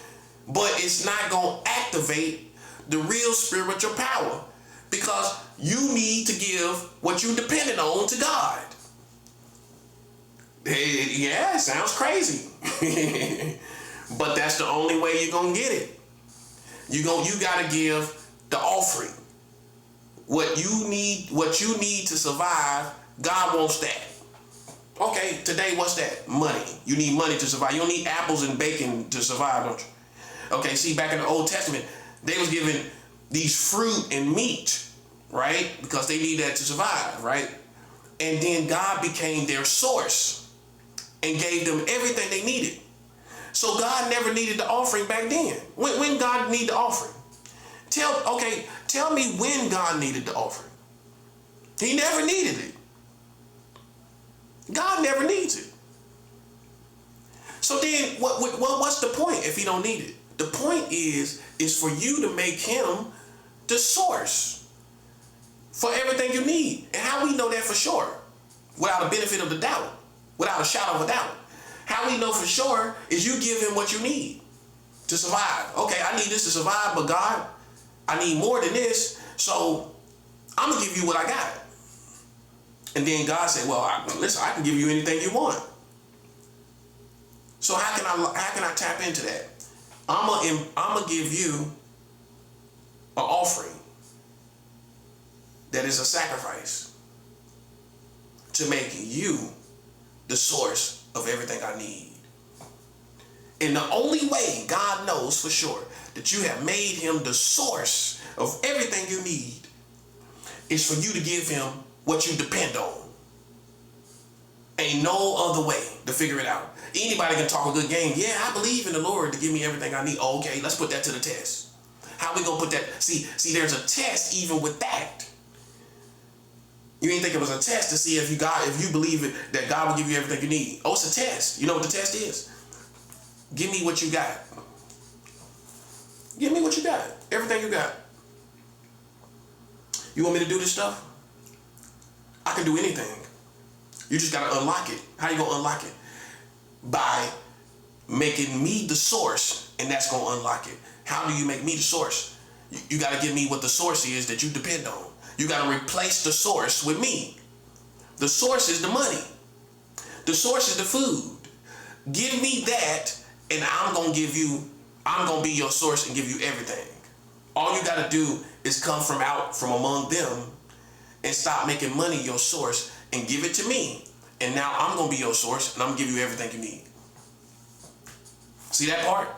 But it's not going to activate the real spiritual power. Because you need to give what you depended on to God. Yeah, it sounds crazy. But that's the only way you're going to get it. You got to give the offering. What you need to survive, God wants that. Okay, today what's that? Money. You need money to survive. You don't need apples and bacon to survive, don't you? Okay, see, back in the Old Testament, they was given these fruit and meat, right? Because they need that to survive, right? And then God became their source and gave them everything they needed. So God never needed the offering back then. When God needed the offering? Tell me when God needed the offering. He never needed it. God never needs it. So then what's the point if he don't need it? The point is for you to make him the source for everything you need. And how we know that for sure? Without a benefit of the doubt. Without a shadow of a doubt. How we know for sure is you give him what you need to survive. Okay, I need this to survive, but God, I need more than this, so I'm going to give you what I got. And then God said, well, listen, I can give you anything you want. So how can I tap into that? I'm gonna give you an offering that is a sacrifice to make you the source of everything I need. And the only way God knows for sure that you have made him the source of everything you need is for you to give him what you depend on. Ain't no other way to figure it out. Anybody can talk a good game. Yeah, I believe in the Lord to give me everything I need. Oh, okay, let's put that to the test. How we gonna put that? See, there's a test even with that. You ain't think it was a test to see if you believe it, that God will give you everything you need. Oh, it's a test. You know what the test is? Give me what you got. Give me what you got. Everything you got. You want me to do this stuff? I can do anything. You just gotta unlock it. How you gonna unlock it? By making me the source, and that's gonna unlock it. How do you make me the source? You gotta give me what the source is that you depend on. You gotta replace the source with me. The source is the money. The source is the food. Give me that, and I'm gonna be your source and give you everything. All you gotta do is come from among them and stop making money your source and give it to me. And now I'm gonna be your source and I'm gonna give you everything you need. See that part?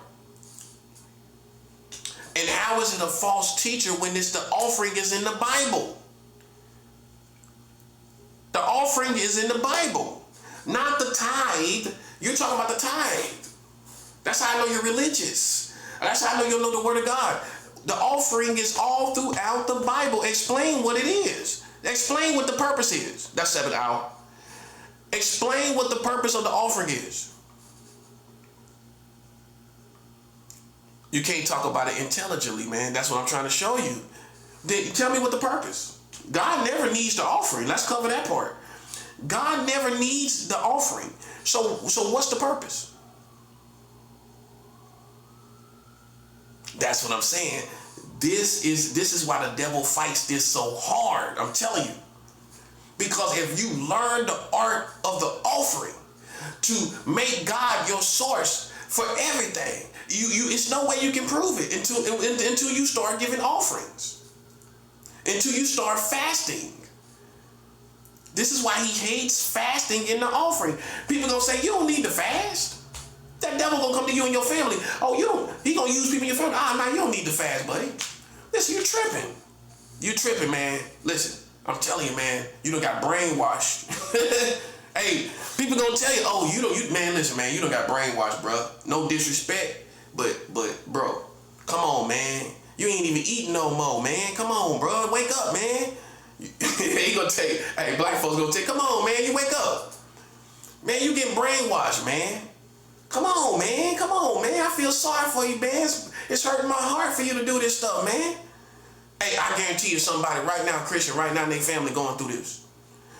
And how is it a false teacher when the offering is in the Bible? The offering is in the Bible, not the tithe. You're talking about the tithe. That's how I know you're religious. That's how I know you know the Word of God. The offering is all throughout the Bible. Explain what it is. Explain what the purpose is. That's 7th hour. Explain what the purpose of the offering is. You can't talk about it intelligently, man. That's what I'm trying to show you. Then tell me what the purpose. God never needs the offering. Let's cover that part. God never needs the offering. So what's the purpose? That's what I'm saying. This is why the devil fights this so hard. I'm telling you. Because if you learn the art of the offering to make God your source for everything, it's no way you can prove it until you start giving offerings. Until you start fasting. This is why he hates fasting in the offering. People gonna say, you don't need to fast. That devil gonna come to you and your family. Oh, he gonna use people in your family. You don't need to fast, buddy. Listen, you tripping. You tripping, man. Listen, I'm telling you, man, you done got brainwashed. Hey, people gonna tell you, oh, man, listen, man, you done got brainwashed, bro. No disrespect, but, bro, come on, man. You ain't even eating no more, man. Come on, bro. Wake up, man. He gonna tell you, hey, black folks gonna tell you, come on, man, you wake up. Man, you getting brainwashed, man. Come on, man. Come on, man. I feel sorry for you, man. It's hurting my heart for you to do this stuff, man. Hey, I guarantee you somebody right now, Christian, right now, and their family going through this.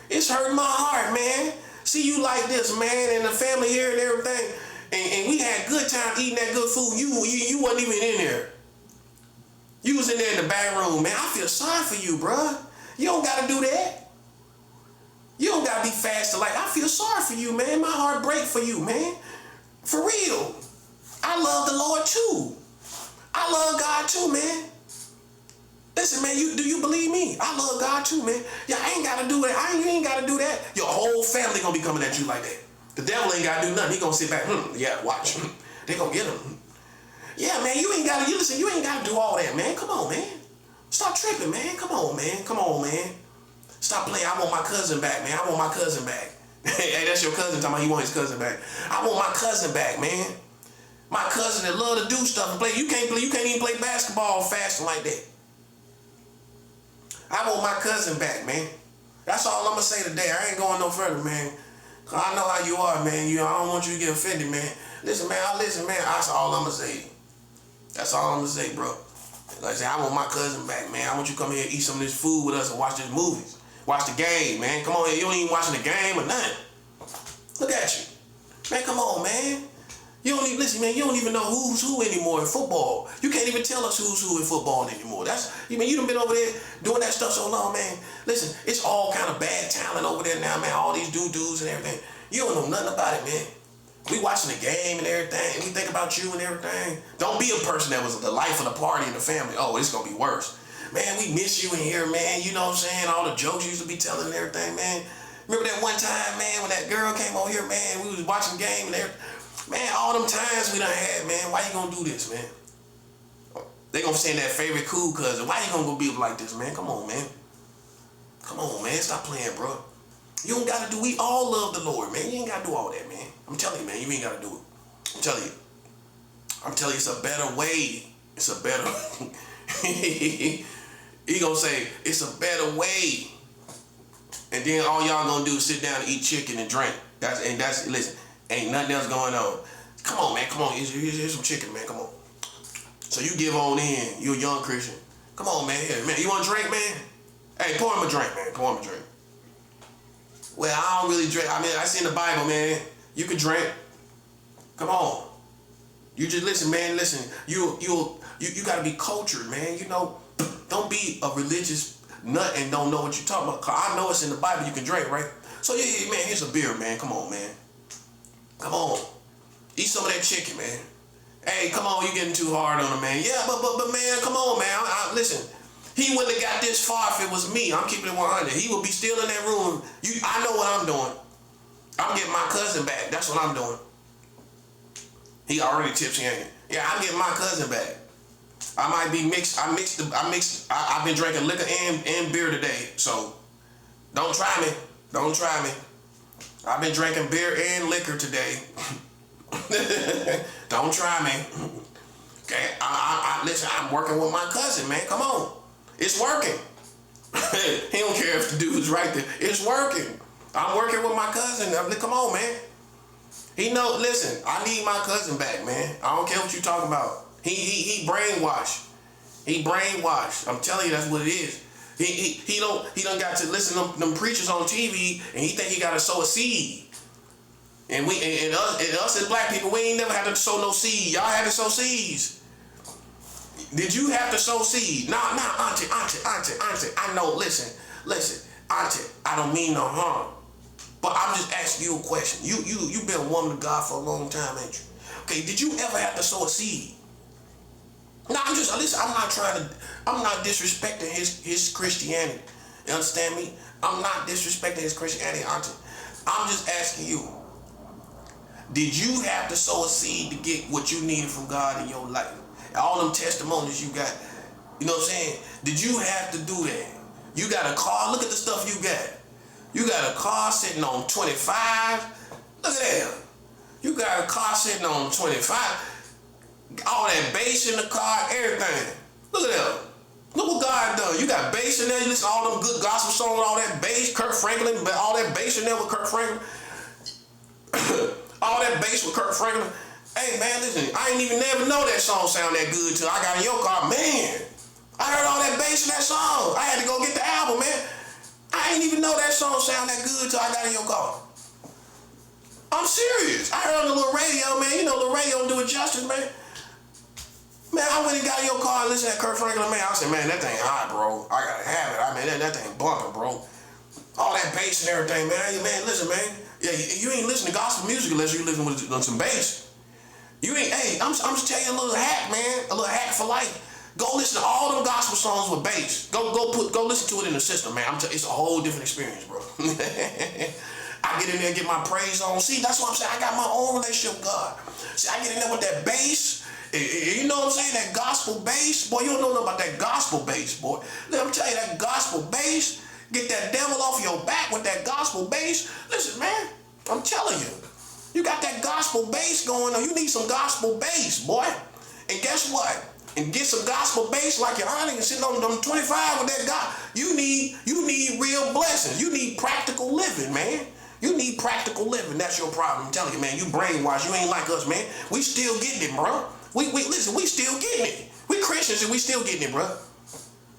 It's hurting my heart, man. See you like this, man, and the family here and everything. And we had good time eating that good food. You wasn't even in there. You was in there in the back room, man. I feel sorry for you, bruh. You don't got to do that. You don't got to be fast to like, I feel sorry for you, man. My heart break for you, man. For real. I love the Lord, too. I love God, too, man. Listen, man, do you believe me? I love God, too, man. Yeah, I ain't got to do that. You ain't got to do that. Your whole family going to be coming at you like that. The devil ain't got to do nothing. He going to sit back, yeah, watch. They going to get him. Yeah, man, you ain't got to do all that, man. Come on, man. Stop tripping, man. Come on, man. Come on, man. Stop playing. I want my cousin back, man. I want my cousin back. Hey, that's your cousin talking about he want his cousin back. I want my cousin back, man. My cousin that love to do stuff and play. You can't even play basketball fast like that. I want my cousin back, man. That's all I'm gonna say today. I ain't going no further, man. Cause I know how you are, man. I don't want you to get offended, man. Listen, man. That's all I'm gonna say. That's all I'm gonna say, bro. Like I say, I want my cousin back, man. I want you to come here and eat some of this food with us and watch these movies. Watch the game, man. Come on here. You ain't even watching the game or nothing. Look at you. Man, come on, man. You don't even, listen, man, you don't even know who's who anymore in football. You can't even tell us who's who in football anymore. You done been over there doing that stuff so long, man. Listen, it's all kind of bad talent over there now, man. All these dudes and everything. You don't know nothing about it, man. We watching the game and everything, and we think about you and everything. Don't be a person that was the life of the party in the family. Oh, it's gonna be worse. Man, we miss you in here, man. You know what I'm saying? All the jokes you used to be telling and everything, man. Remember that one time, man, when that girl came over here, man, we was watching the game and everything. Man, all them times we done had, man, why you gonna do this, man? They gonna send that favorite cool cousin. Why you gonna go be like this, man? Come on, man. Come on, man. Stop playing, bro. You don't gotta do, we all love the Lord, man. You ain't gotta do all that, man. I'm telling you, man, you ain't gotta do it. I'm telling you, it's a better way. It's a better He gonna say, it's a better way. And then all y'all gonna do is sit down and eat chicken and drink. Listen, ain't nothing else going on. Come on, man, come on. Here's some chicken, man, come on. So you give on in. You a young Christian. Come on, man. Here, man. You want a drink, man? Hey, pour him a drink, man. Pour him a drink. Well, I don't really drink. I mean, I see in the Bible, man. You can drink. Come on. You just listen, man. Listen. You gotta be cultured, man. You know, don't be a religious nut and don't know what you're talking about. Cause I know it's in the Bible. You can drink, right? So yeah, man. Here's a beer, man. Come on, man. Come on. Eat some of that chicken, man. Hey, come on, you getting too hard on him, man. Yeah, but man, come on, man. Listen, he wouldn't have got this far if it was me. I'm keeping it 100. He would be still in that room. I know what I'm doing. I'm getting my cousin back. That's what I'm doing. He already tipsy, ain't he? Yeah, I'm getting my cousin back. I might be mixed. I've been drinking liquor and beer today. So don't try me. Don't try me. I've been drinking beer and liquor today. Don't try me. Okay, listen, I'm working with my cousin, man. Come on. It's working. He don't care if the dude's right there. It's working. I'm working with my cousin. Come on, man. He know, listen, I need my cousin back, man. I don't care what you talking about. He brainwashed. He brainwashed. I'm telling you, that's what it is. He done got to listen to them preachers on TV, and he think he got to sow a seed. And us as black people, we ain't never had to sow no seed. Y'all had to sow seeds. Did you have to sow seed? Nah, auntie. I know, listen, auntie, I don't mean no harm. But I'm just asking you a question. You been a woman of God for a long time, ain't you? Okay, did you ever have to sow a seed? No, I'm not disrespecting his Christianity. You understand me? I'm not disrespecting his Christianity, auntie. I'm just asking you, did you have to sow a seed to get what you needed from God in your life? All them testimonies you got, You know what I'm saying? Did you have to do that? You got a car. Look at the stuff you got. You got a car sitting on 25. Look at that. You got a car sitting on 25. All that bass in the car, everything. Look at that. Look what God done. You got bass in there. You listen to all them good gospel songs, all that bass, Kirk Franklin, all that bass in there with Kirk Franklin. All that bass with Kirk Franklin. Hey man, listen, I ain't even never know that song sound that good till I got in your car. Man, I heard all that bass in that song. I had to go get the album, man. I ain't even know that song sound that good till I got in your car. I'm serious. I heard on the little radio, man. You know, the radio don't do it justice, man. Man, I went and got in your car and listened to Kirk Franklin, man. I said, man, that thing hot, bro. I gotta have it. I mean, that thing bumping, bro. All that bass and everything, man. Man, listen, man. Yeah, you ain't listening to gospel music unless you listen with some bass. You ain't, hey, I'm just telling you a little hack, man. A little hack for life. Go listen to all them gospel songs with bass. Go listen to it in the system, man. It's a whole different experience, bro. I get in there and get my praise on. See, that's what I'm saying. I got my own relationship with God. See, I get in there with that bass. You know what I'm saying? That gospel bass. Boy, you don't know nothing about that gospel bass, boy. Let me tell you, that gospel bass. Get that devil off your back with that gospel bass. Listen, man, I'm telling you. You got that gospel bass going on. You need some gospel bass, boy. And guess what? And get some gospel bass like your auntie and sitting on them 25 with that God. You need real blessings. You need practical living, man. You need practical living. That's your problem. I'm telling you, man. You brainwashed. You ain't like us, man. We still getting it, bro. Listen, we still getting it. We Christians and we still getting it, bro.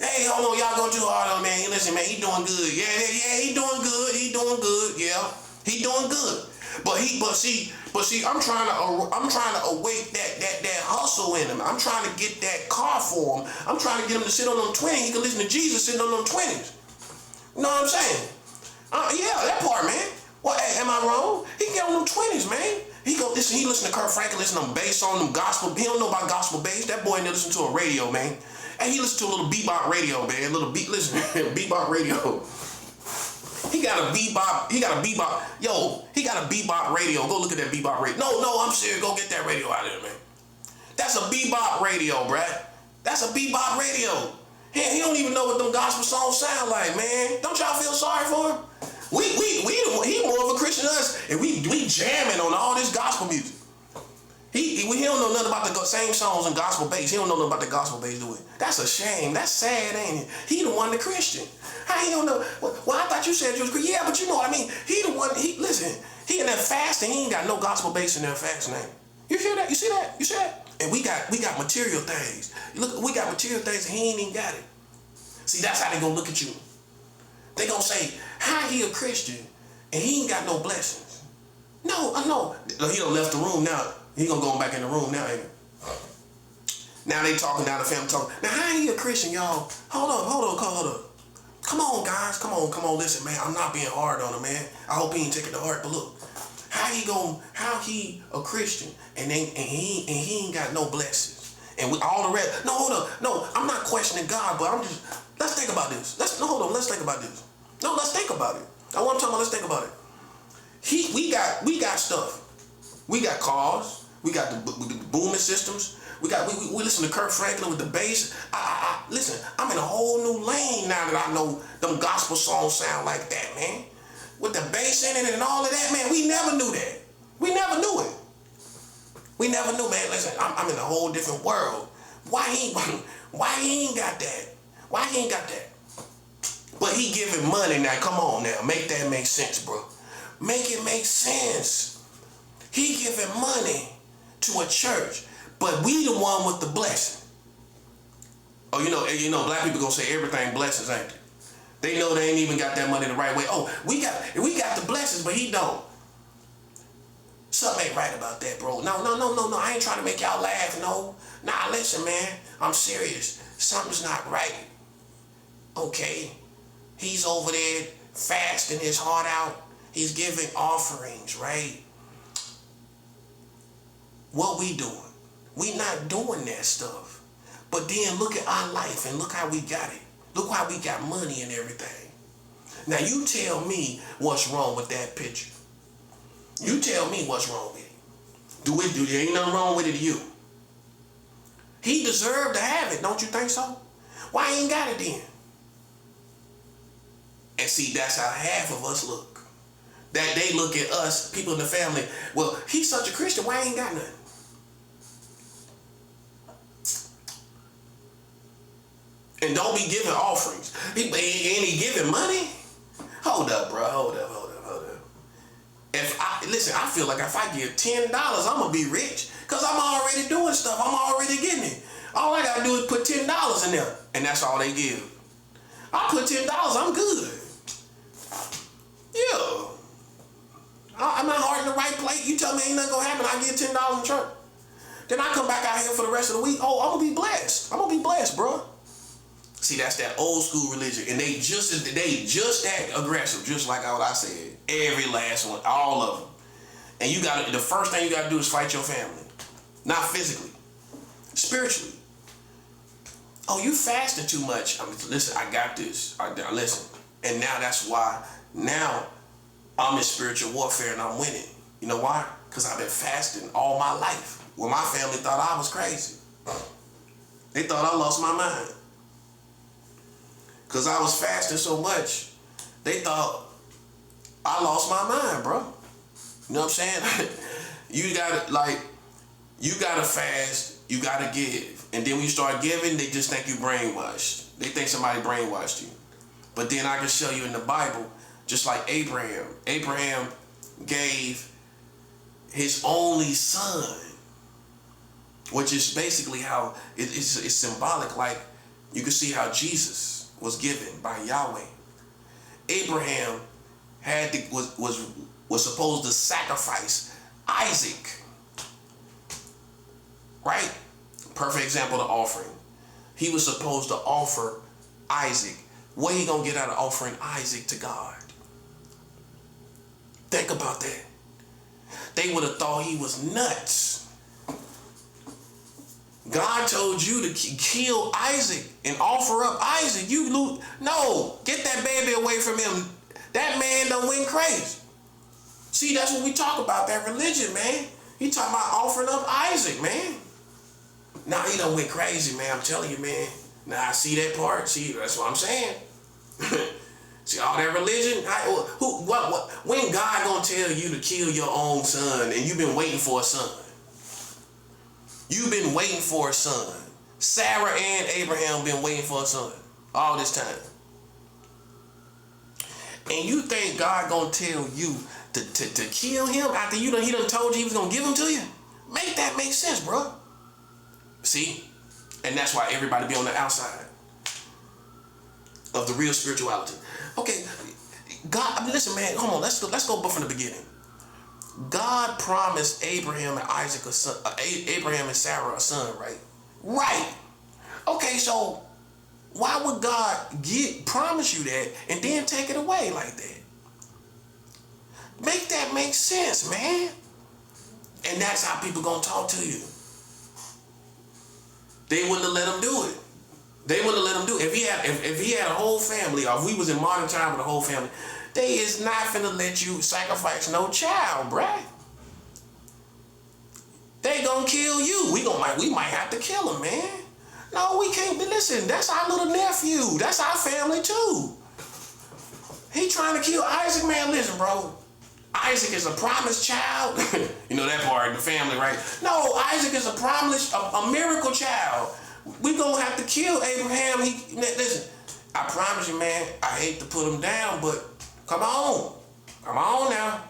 Hey, hold on, y'all going too hard on man. Listen, man, he doing good. Yeah, he doing good. He doing good. Yeah, he doing good. But see, I'm trying to awake that hustle in him. I'm trying to get that car for him. I'm trying to get him to sit on them 20s. He can listen to Jesus sitting on them 20s. You know what I'm saying? Yeah, that part, man. Well, hey, am I wrong? He can get on them 20s, man. He listen to Kirk Franklin, listen to them bass on them gospel. He don't know about gospel bass. That boy never listen to a radio, man. And he listen to a little bebop radio, man. Listen, bebop radio. He got a bebop radio. Go look at that bebop radio. No, I'm serious. Go get that radio out of there, man. That's a bebop radio, bruh. That's a bebop radio. He don't even know what them gospel songs sound like, man. Don't y'all feel sorry for him? He more of a Christian than us, and we jamming on all this gospel music. He don't know nothing about the same songs and gospel bass. He don't know nothing about the gospel bass, do it. That's a shame. That's sad, ain't it? He the one, the Christian. How he don't know? Well, I thought you said you was Christian. Yeah, but you know what I mean. He the one. Listen. He in there fasting. He ain't got no gospel bass in there fasting. You hear that? You see that? You see that? And we got material things. Look, we got material things, and he ain't even got it. See, that's how they gonna look at you. They gonna say, how he a Christian and he ain't got no blessings? No, I know. He done left the room now. He gonna go back in the room now, ain't he? Now they talking, now the family talking. Now how he a Christian, y'all? Hold up. Come on, guys. Come on, listen, man. I'm not being hard on him, man. I hope he ain't taking it to heart, but look. How he a Christian and he ain't got no blessings. And with all the rest. No, hold up. No, I'm not questioning God, but let's think about this. Let's think about this. No, let's think about it. I want to talk about, let's think about it. We got stuff. We got cars. We got the booming systems. We listen to Kirk Franklin with the bass. Listen, I'm in a whole new lane now that I know them gospel songs sound like that, man. With the bass in it and all of that, man, we never knew that. We never knew it. We never knew, man. Listen, I'm in a whole different world. Why he ain't got that? Why he ain't got that? But he giving money now. Come on now. Make that make sense, bro. Make it make sense. He giving money to a church, but we the one with the blessing. Oh, you know, black people gonna say everything blessings, ain't they? They know they ain't even got that money the right way. Oh, we got the blessings, but he don't. Something ain't right about that, bro. No. I ain't trying to make y'all laugh, no. Nah, listen, man. I'm serious. Something's not right. Okay. He's over there fasting his heart out. He's giving offerings, right? What we doing? We not doing that stuff. But then look at our life and look how we got it. Look how we got money and everything. Now you tell me what's wrong with that picture. You tell me what's wrong with it. There ain't nothing wrong with it to you. He deserved to have it, don't you think so? Why ain't got it then? And see, that's how half of us look. That they look at us, people in the family, well, he's such a Christian, why ain't got nothing? And don't be giving offerings. Ain't he giving money? Hold up, bro. Hold up. Listen, I feel like if I give $10, I'm going to be rich. Because I'm already doing stuff. I'm already getting it. All I got to do is put $10 in there. And that's all they give. I put $10, I'm good. Yeah. I'm my heart in the right place. You tell me ain't nothing going to happen. I get $10 in church. Then I come back out here for the rest of the week. Oh, I'm going to be blessed. I'm going to be blessed, bro. See, that's that old school religion, and they just that aggressive, just like what I said. Every last one, all of them. And the first thing you gotta do is fight your family, not physically, spiritually. Oh, you fasting too much. Listen, I got this. Listen, and now that's why now I'm in spiritual warfare and I'm winning. You know why? Because I've been fasting all my life. Well, my family thought I was crazy. They thought I lost my mind. Because I was fasting so much, they thought I lost my mind, bro. You know what I'm saying? you gotta fast, you gotta give. And then when you start giving, they just think you brainwashed. They think somebody brainwashed you. But then I can show you in the Bible, just like Abraham. Abraham gave his only son, which is basically how it's symbolic. Like you can see how Jesus was given by Yahweh. Abraham was supposed to sacrifice Isaac. Right? Perfect example of offering. He was supposed to offer Isaac. What he gonna get out of offering Isaac to God? Think about that. They would have thought he was nuts. God told you to kill Isaac and offer up Isaac. No, get that baby away from him. That man done went crazy. See, that's what we talk about, that religion, man. He talking about offering up Isaac, man. Nah, he done went crazy, man. I'm telling you, man. Nah, I see that part. See, that's what I'm saying. See, all that religion. When God gonna tell you to kill your own son and you've been waiting for a son? You've been waiting for a son. Sarah and Abraham been waiting for a son all this time. And you think God gonna tell you to kill him after he done told you he was gonna give him to you? Make that make sense, bro. See? And that's why everybody be on the outside of the real spirituality. Okay, God, listen, man, hold on, let's go from the beginning. God promised Abraham and Isaac a son, Abraham and Sarah a son, right? Right. Okay, so why would God promise you that and then take it away like that? Make that make sense, man. And that's how people gonna talk to you. They wouldn't have let him do it. They wouldn't have let him do it. If he had a whole family, or if we was in modern time with a whole family, they is not finna let you sacrifice no child, bruh. They gonna kill you. We might have to kill him, man. No, we can't. Listen, that's our little nephew. That's our family too. He trying to kill Isaac, man. Listen, bro. Isaac is a promised child. You know that part of the family, right? No, Isaac is a miracle child. We gonna have to kill Abraham. Listen, I promise you, man, I hate to put him down, but come on now.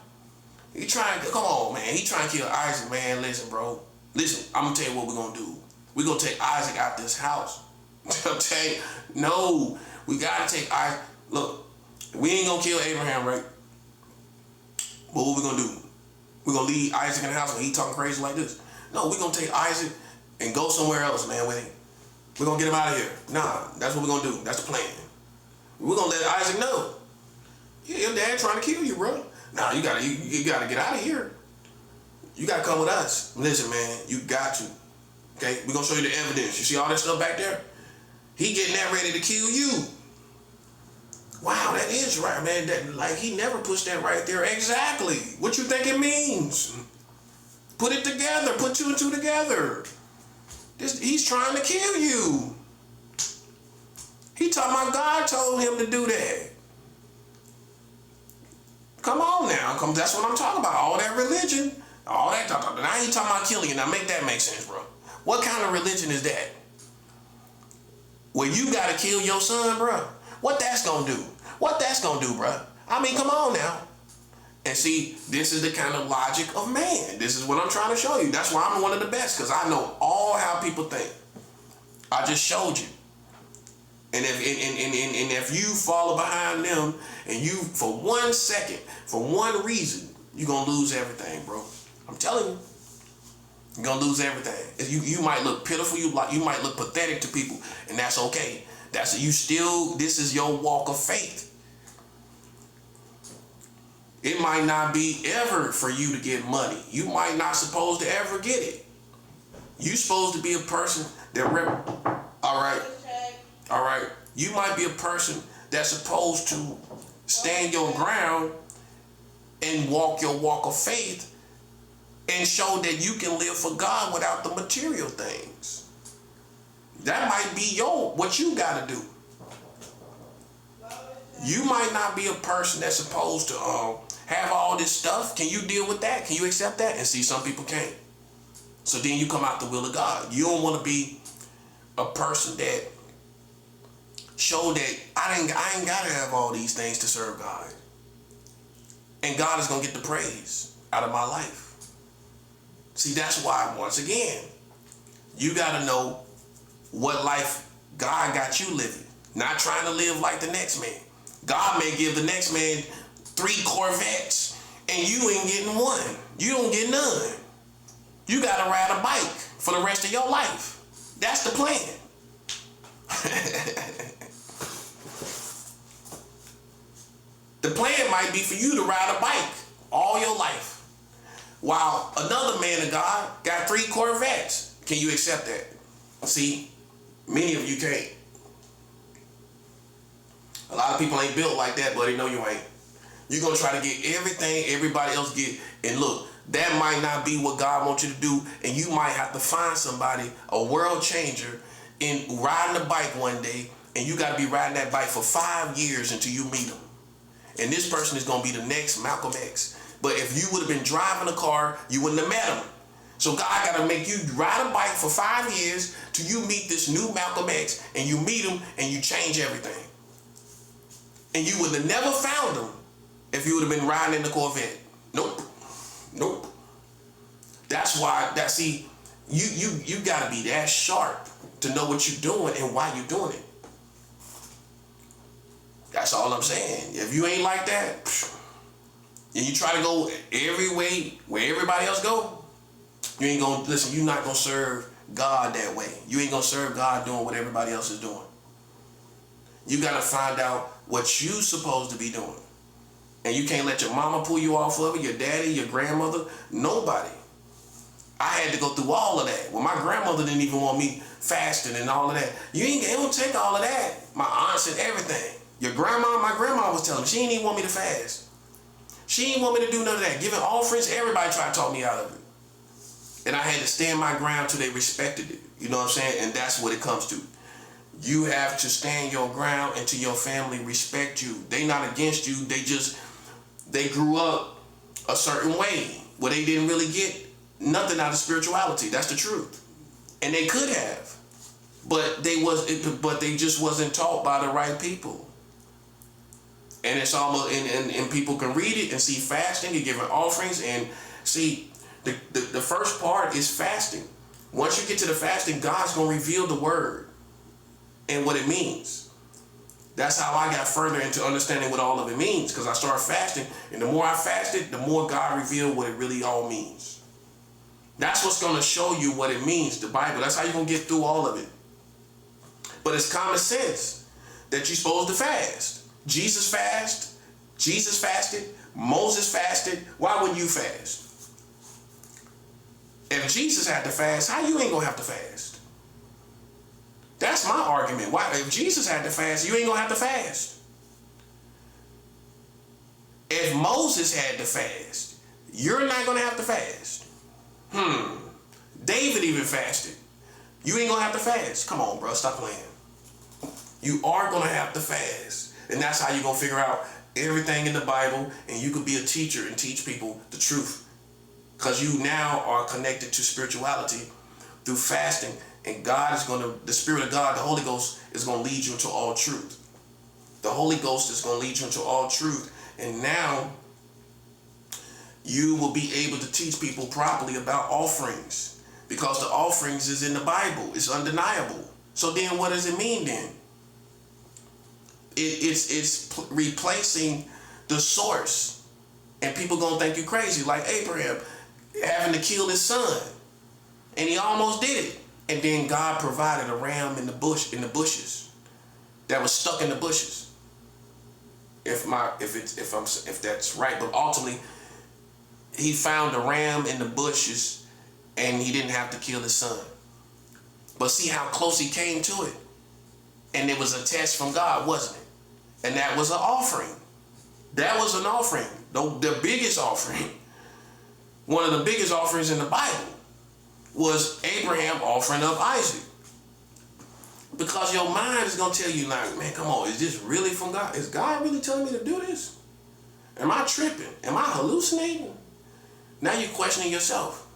Come on, man. He trying to kill Isaac, man. Listen, bro. Listen, I'm gonna tell you what we're gonna do. We're gonna take Isaac out this house. I'm telling you, no, we gotta take Isaac. Look, we ain't gonna kill Abraham, right? But what we gonna do? We're gonna leave Isaac in the house when he talking crazy like this. No, we're gonna take Isaac and go somewhere else, man. We're gonna get him out of here. Nah, that's what we're gonna do. That's the plan. We're gonna let Isaac know. Yeah, your dad trying to kill you, bro. Nah, you gotta get out of here. You gotta come with us. Listen, man, you got to. Okay, we're gonna show you the evidence. You see all that stuff back there? He getting that ready to kill you. Wow, that is right, man. He never pushed that right there. Exactly. What you think it means? Put it together. Put two and two together. He's trying to kill you. He talking about God told him to do that. Come on now. That's what I'm talking about. All that religion, all that talk. Now he talking about killing you. Now make that make sense, bro. What kind of religion is that? Where you gotta kill your son, bro? What that's gonna do? What that's gonna do, bro? I mean, come on now. And see, this is the kind of logic of man. This is what I'm trying to show you. That's why I'm one of the best, because I know all how people think. I just showed you. And if you follow behind them and you, for 1 second, for one reason, you're going to lose everything, bro. I'm telling you. You're going to lose everything. You might look pitiful. You might look pathetic to people, and that's okay. This is your walk of faith. It might not be ever for you to get money. You might not supposed to ever get it. You supposed to be a person that all right. You might be a person that's supposed to stand your ground and walk your walk of faith and show that you can live for God without the material things. That might be what you got to do. You might not be a person that's supposed to have all this stuff. Can you deal with that? Can you accept that? And see, some people can't. So then you come out the will of God. You don't want to be a person that show that I ain't got to have all these things to serve God. And God is going to get the praise out of my life. See, that's why, once again, you got to know what life God got you living. Not trying to live like the next man. God may give the next man 3 Corvettes and you ain't getting one. You don't get none. You got to ride a bike for the rest of your life. That's the plan. The plan might be for you to ride a bike all your life, while another man of God got 3 Corvettes. Can you accept that? See, many of you can't. A lot of people ain't built like that, buddy. No, you ain't. You're going to try to get everything everybody else get. And look, that might not be what God wants you to do. And you might have to find somebody, a world changer, in riding a bike one day. And you got to be riding that bike for 5 years until you meet him. And this person is going to be the next Malcolm X. But if you would have been driving a car, you wouldn't have met him. So God got to make you ride a bike for 5 years till you meet this new Malcolm X, and you meet him and you change everything. And you would have never found him if you would have been riding in the Corvette. Nope. That's why, you got to be that sharp to know what you're doing and why you're doing it. That's all I'm saying. If you ain't like that, and you try to go every way where everybody else go, you ain't gonna listen. You're not gonna serve God that way. You ain't gonna serve God doing what everybody else is doing. You gotta find out what you supposed to be doing, and you can't let your mama pull you off of it, your daddy, your grandmother, nobody. I had to go through all of that. Well, my grandmother didn't even want me fasting and all of that. It don't take all of that. My aunts and everything. My grandma was telling me she didn't even want me to fast. She didn't want me to do none of that. Giving offerings, everybody tried to talk me out of it. And I had to stand my ground till they respected it. You know what I'm saying? And that's what it comes to. You have to stand your ground until your family respect you. They not against you. They grew up a certain way where they didn't really get nothing out of spirituality. That's the truth. And they could have. But they just wasn't taught by the right people. And it's almost, and people can read it and see fasting and giving offerings. And see, the first part is fasting. Once you get to the fasting, God's going to reveal the word and what it means. That's how I got further into understanding what all of it means, because I started fasting. And the more I fasted, the more God revealed what it really all means. That's what's going to show you what it means, the Bible. That's how you're going to get through all of it. But it's common sense that you're supposed to fast. Jesus fasted, Moses fasted. Why wouldn't you fast? If Jesus had to fast, how you ain't gonna have to fast? That's my argument. Why? If Jesus had to fast, you ain't gonna have to fast. If Moses had to fast, you're not gonna have to fast. David even fasted. You ain't gonna have to fast. Come on, bro, stop playing. You are going to have to fast. And that's how you're going to figure out everything in the Bible, and you could be a teacher and teach people the truth. Because you now are connected to spirituality through fasting, and the Spirit of God, the Holy Ghost, is going to lead you into all truth. The Holy Ghost is going to lead you into all truth. And now you will be able to teach people properly about offerings, because the offerings is in the Bible. It's undeniable. So then what does it mean then? It's replacing the source. And people going to think you crazy, like Abraham having to kill his son. And he almost did it. And then God provided a ram in the bushes that was stuck in the bushes. If that's right, but ultimately he found a ram in the bushes and he didn't have to kill his son. But see how close he came to it. And it was a test from God, wasn't it? And that was an offering. That was an offering. The biggest offering, one of the biggest offerings in the Bible, was Abraham offering up Isaac. Because your mind is going to tell you, like, man, come on, is this really from God? Is God really telling me to do this? Am I tripping? Am I hallucinating? Now you're questioning yourself.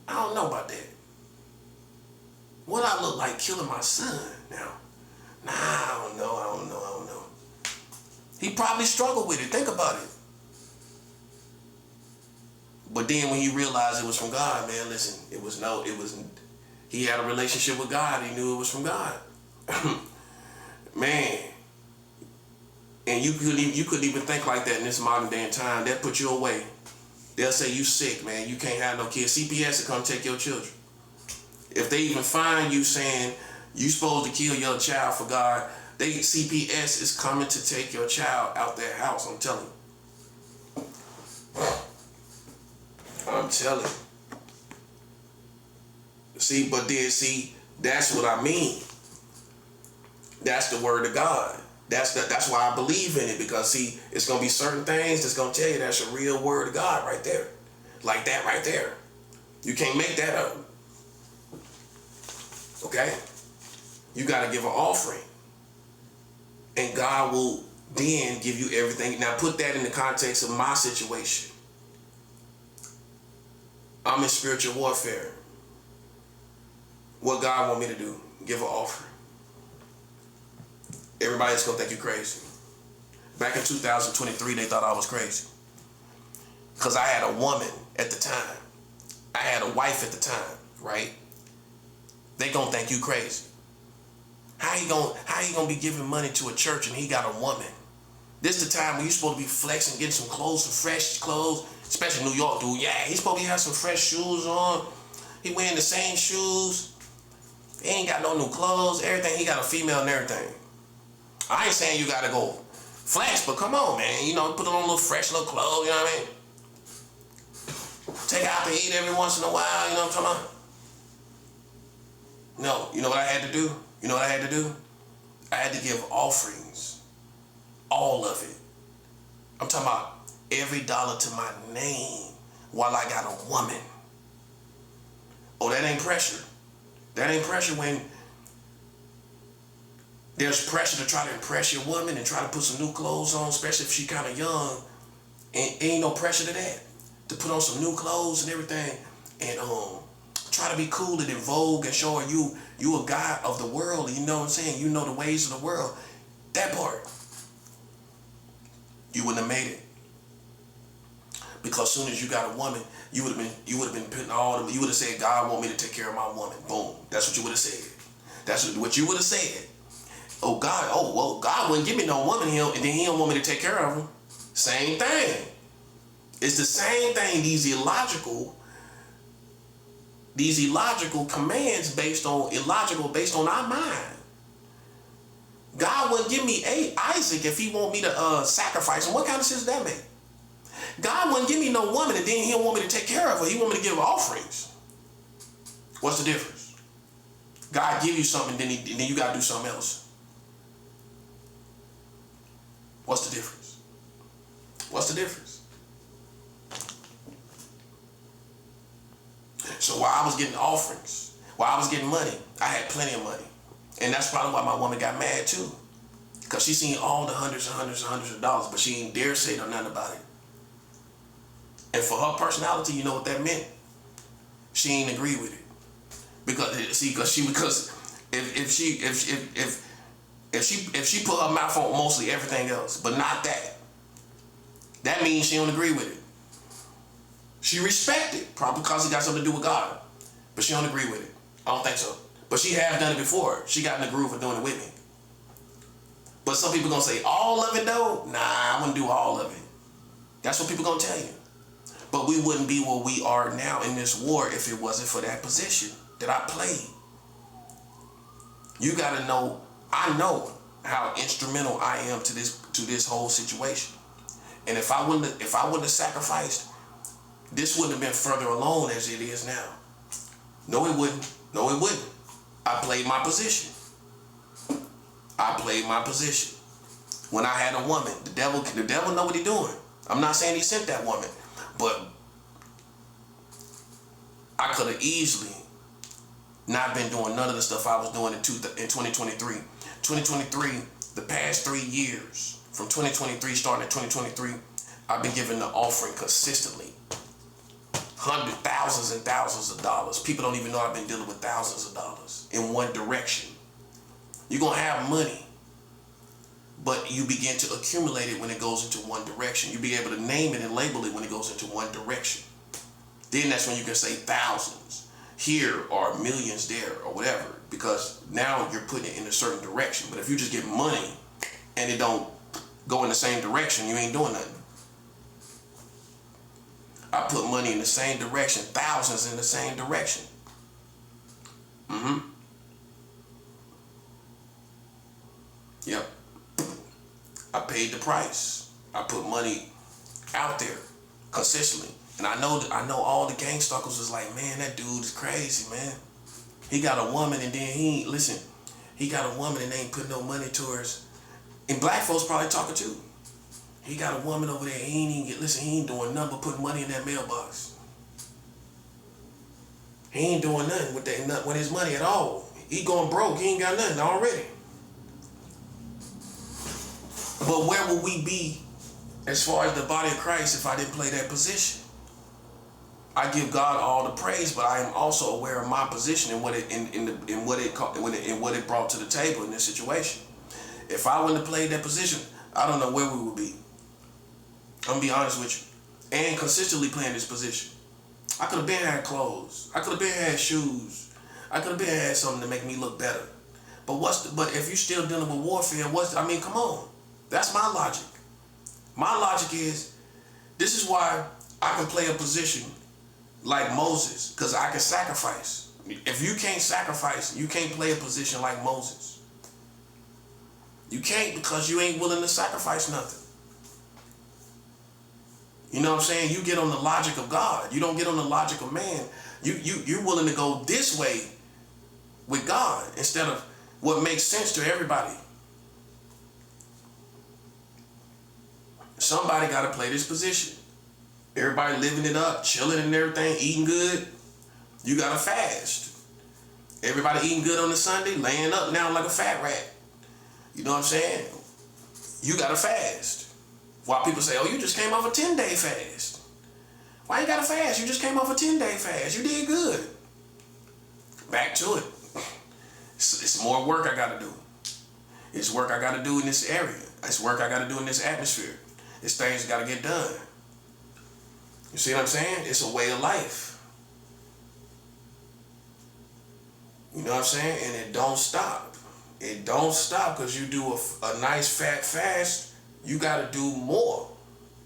I don't know about that. What I look like killing my son now? Nah, I don't know. He probably struggled with it. Think about it. But then when he realized it was from God, man, listen, he had a relationship with God. He knew it was from God. Man. And you couldn't even think like that in this modern day and time. They'll put you away. They'll say you sick, man. You can't have no kids. CPS will come take your children. If they even find you saying you supposed to kill your child for God, CPS is coming to take your child out their house. I'm telling you. See, that's what I mean. That's the word of God. That's why I believe in it, because see, it's gonna be certain things that's gonna tell you that's a real word of God right there. Like that right there. You can't make that up. Okay? You gotta give an offering. And God will then give you everything. Now put that in the context of my situation. I'm in spiritual warfare. What God want me to do? Give an offering. Everybody's gonna think you crazy. Back in 2023, they thought I was crazy. Because I had a woman at the time. I had a wife at the time, right? They gonna think you crazy. How you gonna be giving money to a church and he got a woman? This the time when you supposed to be flexing, getting some clothes, some fresh clothes, especially New York, dude. Yeah, he's supposed to have some fresh shoes on. He wearing the same shoes. He ain't got no new clothes, everything. He got a female and everything. I ain't saying you gotta go flex, but come on, man. You know, put on a little fresh little clothes, you know what I mean? Take out to eat every once in a while, you know what I'm talking about? No, you know what I had to do? I had to give offerings. All of it. I'm talking about every dollar to my name while I got a woman. Oh, that ain't pressure. That ain't pressure when there's pressure to try to impress your woman and try to put some new clothes on, especially if she kind of young. And ain't no pressure to that. To put on some new clothes and everything and try to be cool and in vogue and showing you a guy of the world, you know what I'm saying? You know the ways of the world. That part. You wouldn't have made it. Because as soon as you got a woman, you would have been putting you would have said, God want me to take care of my woman. Boom. That's what you would have said. That's what you would have said. God wouldn't give me no woman, and then he don't want me to take care of him. Same thing. It's the same thing. These illogical commands based on our mind. God wouldn't give me Isaac if he want me to sacrifice him. What kind of sense does that make? God wouldn't give me no woman and then he don't want me to take care of her. He want me to give her offerings. What's the difference? God give you something and then you got to do something else. What's the difference? What's the difference? So while I was getting offerings, while I was getting money, I had plenty of money. And that's probably why my woman got mad too. Because she seen all the hundreds and hundreds and hundreds of dollars, but she ain't dare say nothing about it. And for her personality, you know what that meant? She ain't agree with it. Because if she put her mouth on mostly everything else, but not that, that means she don't agree with it. She respect it, probably because it got something to do with God, but she don't agree with it. I don't think so. But she have done it before. She got in the groove of doing it with me. But some people gonna say, all of it though? Nah, I wouldn't do all of it. That's what people gonna tell you. But we wouldn't be where we are now in this war if it wasn't for that position that I played. You gotta know, I know how instrumental I am to this whole situation. And if I wouldn't have sacrificed, this wouldn't have been further along as it is now. No, it wouldn't. No, it wouldn't. I played my position. I played my position. When I had a woman, the devil know what he's doing. I'm not saying he sent that woman, but I could have easily not been doing none of the stuff I was doing in 2023. 2023, the past 3 years, from 2023, starting in 2023, I've been giving the offering consistently. Hundreds, thousands and thousands of dollars. People don't even know I've been dealing with thousands of dollars in one direction. You're going to have money, but you begin to accumulate it when it goes into one direction. You be able to name it and label it when it goes into one direction. Then that's when you can say thousands here or millions there or whatever, because now you're putting it in a certain direction. But if you just get money and it don't go in the same direction, you ain't doing nothing. I put money in the same direction, thousands in the same direction. Yep. I paid the price. I put money out there consistently. And I know all the gang stalkers was like, man, that dude is crazy, man. He got a woman and then he got a woman and they ain't putting no money towards. And black folks probably talking too. He got a woman over there, he ain't doing nothing but putting money in that mailbox. He ain't doing nothing with his money at all. He going broke, he ain't got nothing already. But where would we be as far as the body of Christ if I didn't play that position? I give God all the praise, but I am also aware of my position and what it brought to the table in this situation. If I wouldn't have played that position, I don't know where we would be. I'm gonna be honest with you. And consistently playing this position, I could have been had clothes. I could have been had shoes. I could have been had something to make me look better. But if you're still dealing with warfare, come on. That's my logic. My logic is, this is why I can play a position like Moses, because I can sacrifice. If you can't sacrifice, you can't play a position like Moses. You can't, because you ain't willing to sacrifice nothing. You know what I'm saying? You get on the logic of God. You don't get on the logic of man. You're willing to go this way with God instead of what makes sense to everybody. Somebody got to play this position. Everybody living it up, chilling and everything, eating good. You got to fast. Everybody eating good on the Sunday, laying up now like a fat rat. You know what I'm saying? You got to fast. While people say, oh, you just came off a 10-day fast. Why you got to fast? You just came off a 10-day fast. You did good. Back to it. It's more work I got to do. It's work I got to do in this area. It's work I got to do in this atmosphere. It's things got to get done. You see what I'm saying? It's a way of life. You know what I'm saying? And it don't stop. It don't stop because you do a nice fat fast. You got to do more.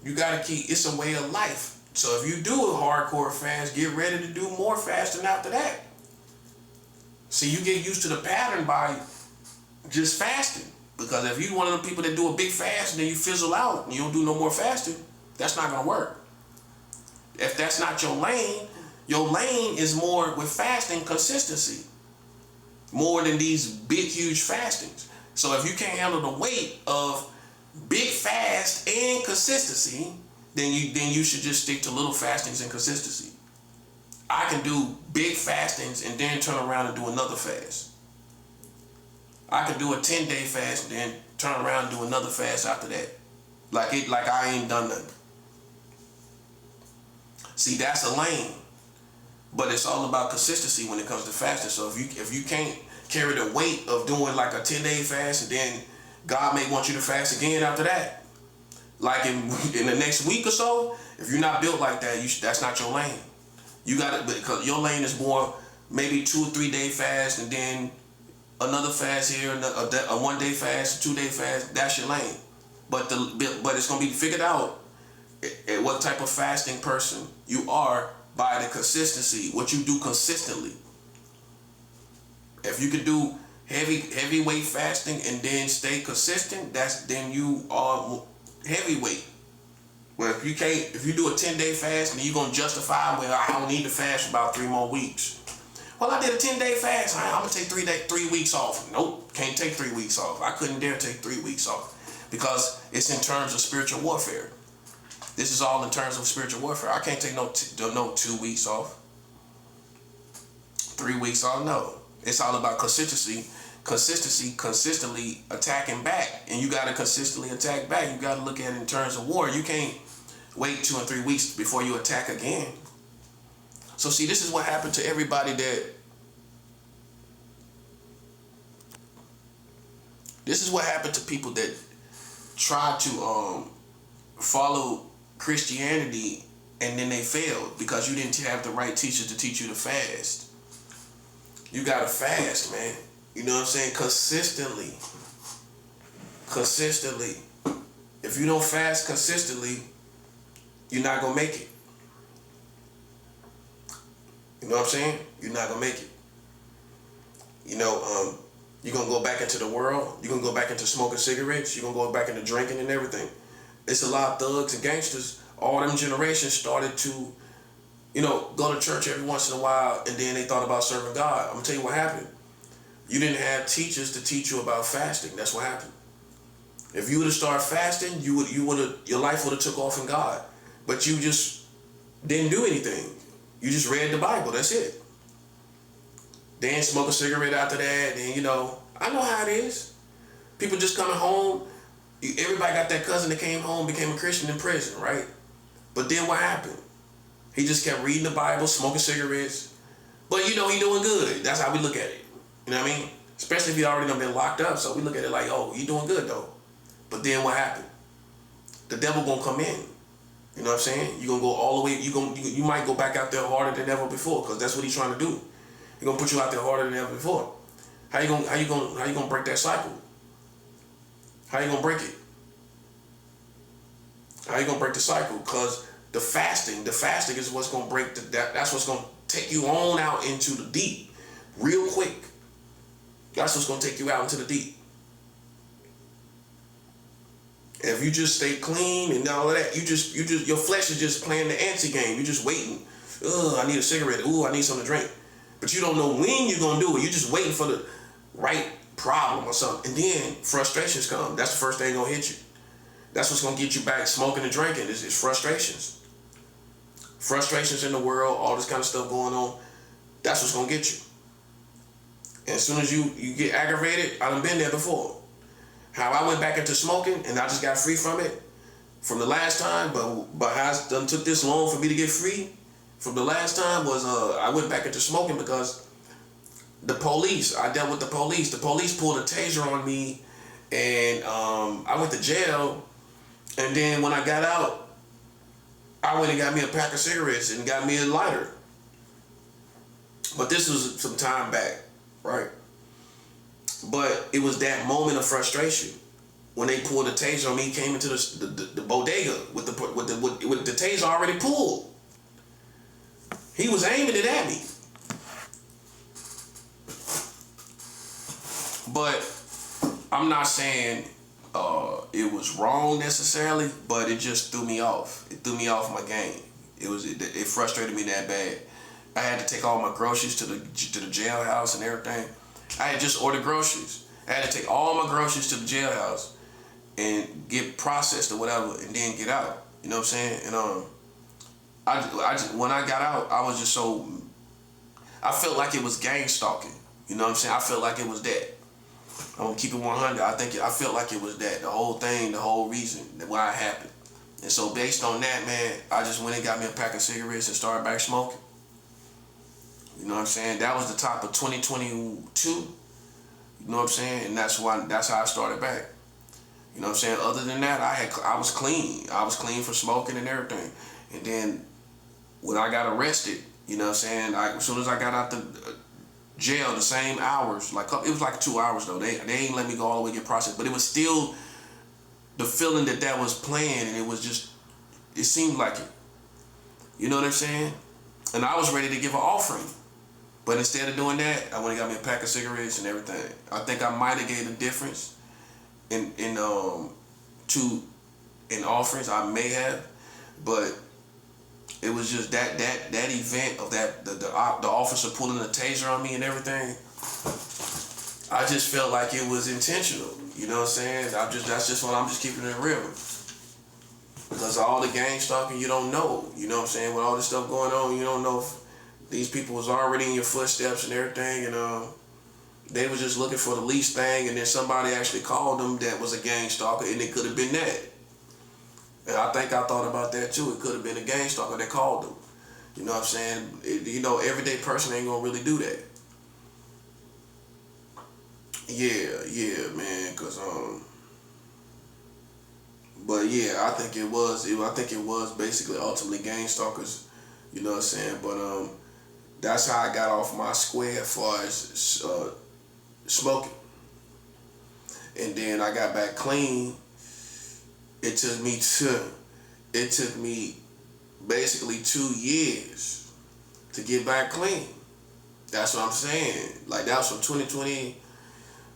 You got to keep, it's a way of life. So if you do a hardcore fast, get ready to do more fasting after that. See, you get used to the pattern by just fasting. Because if you're one of the people that do a big fast and then you fizzle out and you don't do no more fasting, that's not going to work. If that's not your lane is more with fasting consistency. More than these big, huge fastings. So if you can't handle the weight of big fast and consistency, then you should just stick to little fastings and consistency. I can do big fastings and then turn around and do another fast. I could do a 10-day fast and then turn around and do another fast after that. Like I ain't done nothing. See, that's a lane. But it's all about consistency when it comes to fasting. So if you can't carry the weight of doing like a 10-day fast, and then God may want you to fast again after that. Like in the next week or so, if you're not built like that, that's not your lane. You got it, because your lane is more maybe 2 or 3 day fast, and then another fast here, a 1 day fast, a 2 day fast. That's your lane. But it's gonna be figured out at what type of fasting person you are by the consistency, what you do consistently. If you could do heavyweight fasting and then stay consistent, then you are heavyweight. Well, if you do a 10-day fast and you're gonna justify, well, I don't need to fast for about 3 more weeks. Well, I did a 10-day fast. I'm gonna take 3 weeks off. Nope, can't take 3 weeks off. I couldn't dare take 3 weeks off because it's in terms of spiritual warfare. This is all in terms of spiritual warfare. I can't take no 2 weeks off, 3 weeks off. No, it's all about consistency, consistently attacking back, and you got to consistently attack back. You got to look at it in terms of war. You can't wait 2 and 3 weeks before you attack again. So see, this is what happened to everybody this is what happened to people that try to follow Christianity and then they failed because you didn't have the right teachers to teach you to fast. You gotta fast, man. You know what I'm saying? Consistently. If you don't fast consistently, you're not gonna make it. You know what I'm saying? You're not gonna make it. You know, you're gonna go back into the world. You're gonna go back into smoking cigarettes. You're gonna go back into drinking and everything. It's a lot of thugs and gangsters. All them generations started to, go to church every once in a while, and then they thought about serving God. I'm gonna tell you what happened. You didn't have teachers to teach you about fasting. That's what happened. If you would have started fasting, your life would have took off in God. But you just didn't do anything. You just read the Bible. That's it. Then smoke a cigarette after that. Then I know how it is. People just coming home. Everybody got that cousin that came home, became a Christian in prison, right? But then what happened? He just kept reading the Bible, smoking cigarettes. But he doing good. That's how we look at it. You know what I mean? Especially if he already done been locked up. So we look at it like, oh, you doing good though. But then what happened? The devil gonna come in. You know what I'm saying? You gonna go all the way. You might go back out there harder than ever before, because that's what he's trying to do. He gonna put you out there harder than ever before. How you gonna break that cycle? How you gonna break it? How you gonna break the cycle? Because the fasting is what's gonna break that's what's gonna take you on out into the deep real quick. That's what's gonna take you out into the deep. If you just stay clean and all of that, your flesh is just playing the anti game. You're just waiting. I need a cigarette. I need something to drink. But you don't know when you're gonna do it. You're just waiting for the right problem or something. And then frustrations come. That's the first thing gonna hit you. That's what's gonna get you back smoking and drinking is frustrations. Frustrations in the world, all this kind of stuff going on. That's what's gonna get you. And as soon as you get aggravated, I done been there before. How I went back into smoking and I just got free from it from the last time, but how it done took this long for me to get free from the last time was I went back into smoking because the police, I dealt with the police. The police pulled a taser on me and I went to jail, and then when I got out, I went and got me a pack of cigarettes and got me a lighter. But this was some time back, right? But it was that moment of frustration when they pulled the taser on me. Came into the bodega with the taser already pulled. He was aiming it at me. But I'm not saying it was wrong necessarily, but it just threw me off. It threw me off my game. It frustrated me that bad. I had to take all my groceries to the jailhouse and everything. I had just ordered groceries. I had to take all my groceries to the jailhouse and get processed or whatever, and then get out. You know what I'm saying? And when I got out, I was just I felt like it was gang stalking. You know what I'm saying? I felt like it was that. I'm gonna keep it 100. I felt like it was that, the whole thing, the whole reason why it happened. And so based on that, man, I just went and got me a pack of cigarettes and started back smoking. You know what I'm saying? That was the top of 2022. You know what I'm saying? And that's how I started back. You know what I'm saying? Other than that, I was clean. I was clean for smoking and everything. And then when I got arrested, you know what I'm saying? As soon as I got out the jail, the same hours, like it was like 2 hours though. They ain't let me go all the way get processed, but it was still the feeling that was playing, and it seemed like it. You know what I'm saying? And I was ready to give an offering. But instead of doing that, I went and got me a pack of cigarettes and everything. I think I might have gave a difference in offerings. I may have, but it was just that event of the officer pulling the taser on me and everything. I just felt like it was intentional. You know what I'm saying? I'm just keeping it real. Because all the gang stalking, you don't know. You know what I'm saying? With all this stuff going on, you don't know if these people was already in your footsteps and everything, and they was just looking for the least thing, and then somebody actually called them that was a gang stalker, and it could have been that. And I think I thought about that too. It could have been a gang stalker that called them. You know what I'm saying? Everyday person ain't gonna really do that. Yeah, man. But yeah, I think it was basically ultimately gang stalkers. You know what I'm saying? But that's how I got off my square as far as smoking. And then I got back clean. It took me basically 2 years to get back clean. That's what I'm saying. Like, that was from 2020,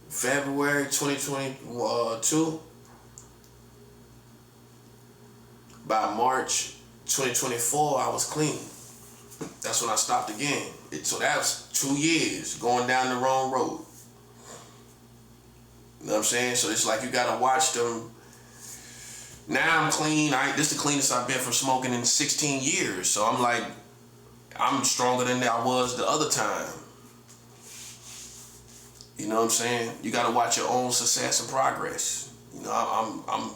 February 2022. By March 2024, I was clean. That's when I stopped again. So that was 2 years going down the wrong road. You know what I'm saying? So it's like you gotta watch them. Now I'm clean. This is the cleanest I've been from smoking in 16 years. So I'm like, I'm stronger than I was the other time. You know what I'm saying? You gotta watch your own success and progress. You know, I'm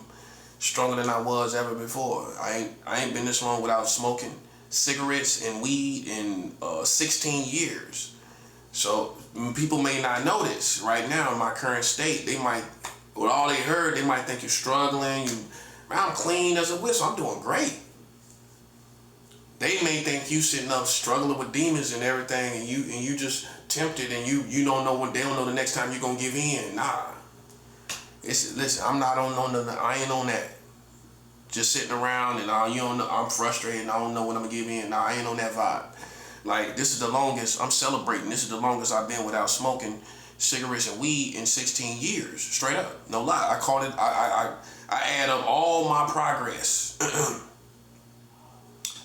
stronger than I was ever before. I ain't been this long without smoking cigarettes and weed in 16 years. So people may not know this right now in my current state. They might, with all they heard, they might think you're struggling. I'm clean as a whistle. I'm doing great. They may think you sitting up struggling with demons and everything, and you just tempted, and you don't know they don't know the next time you're gonna give in. Nah. Listen, I'm not on I ain't on that. Just sitting around and you don't know, I'm frustrated and I don't know when I'm gonna give in. Nah, I ain't on that vibe. Like, this is the longest I'm celebrating. This is the longest I've been without smoking cigarettes and weed in 16 years. Straight up. No lie. I called it, I add up all my progress.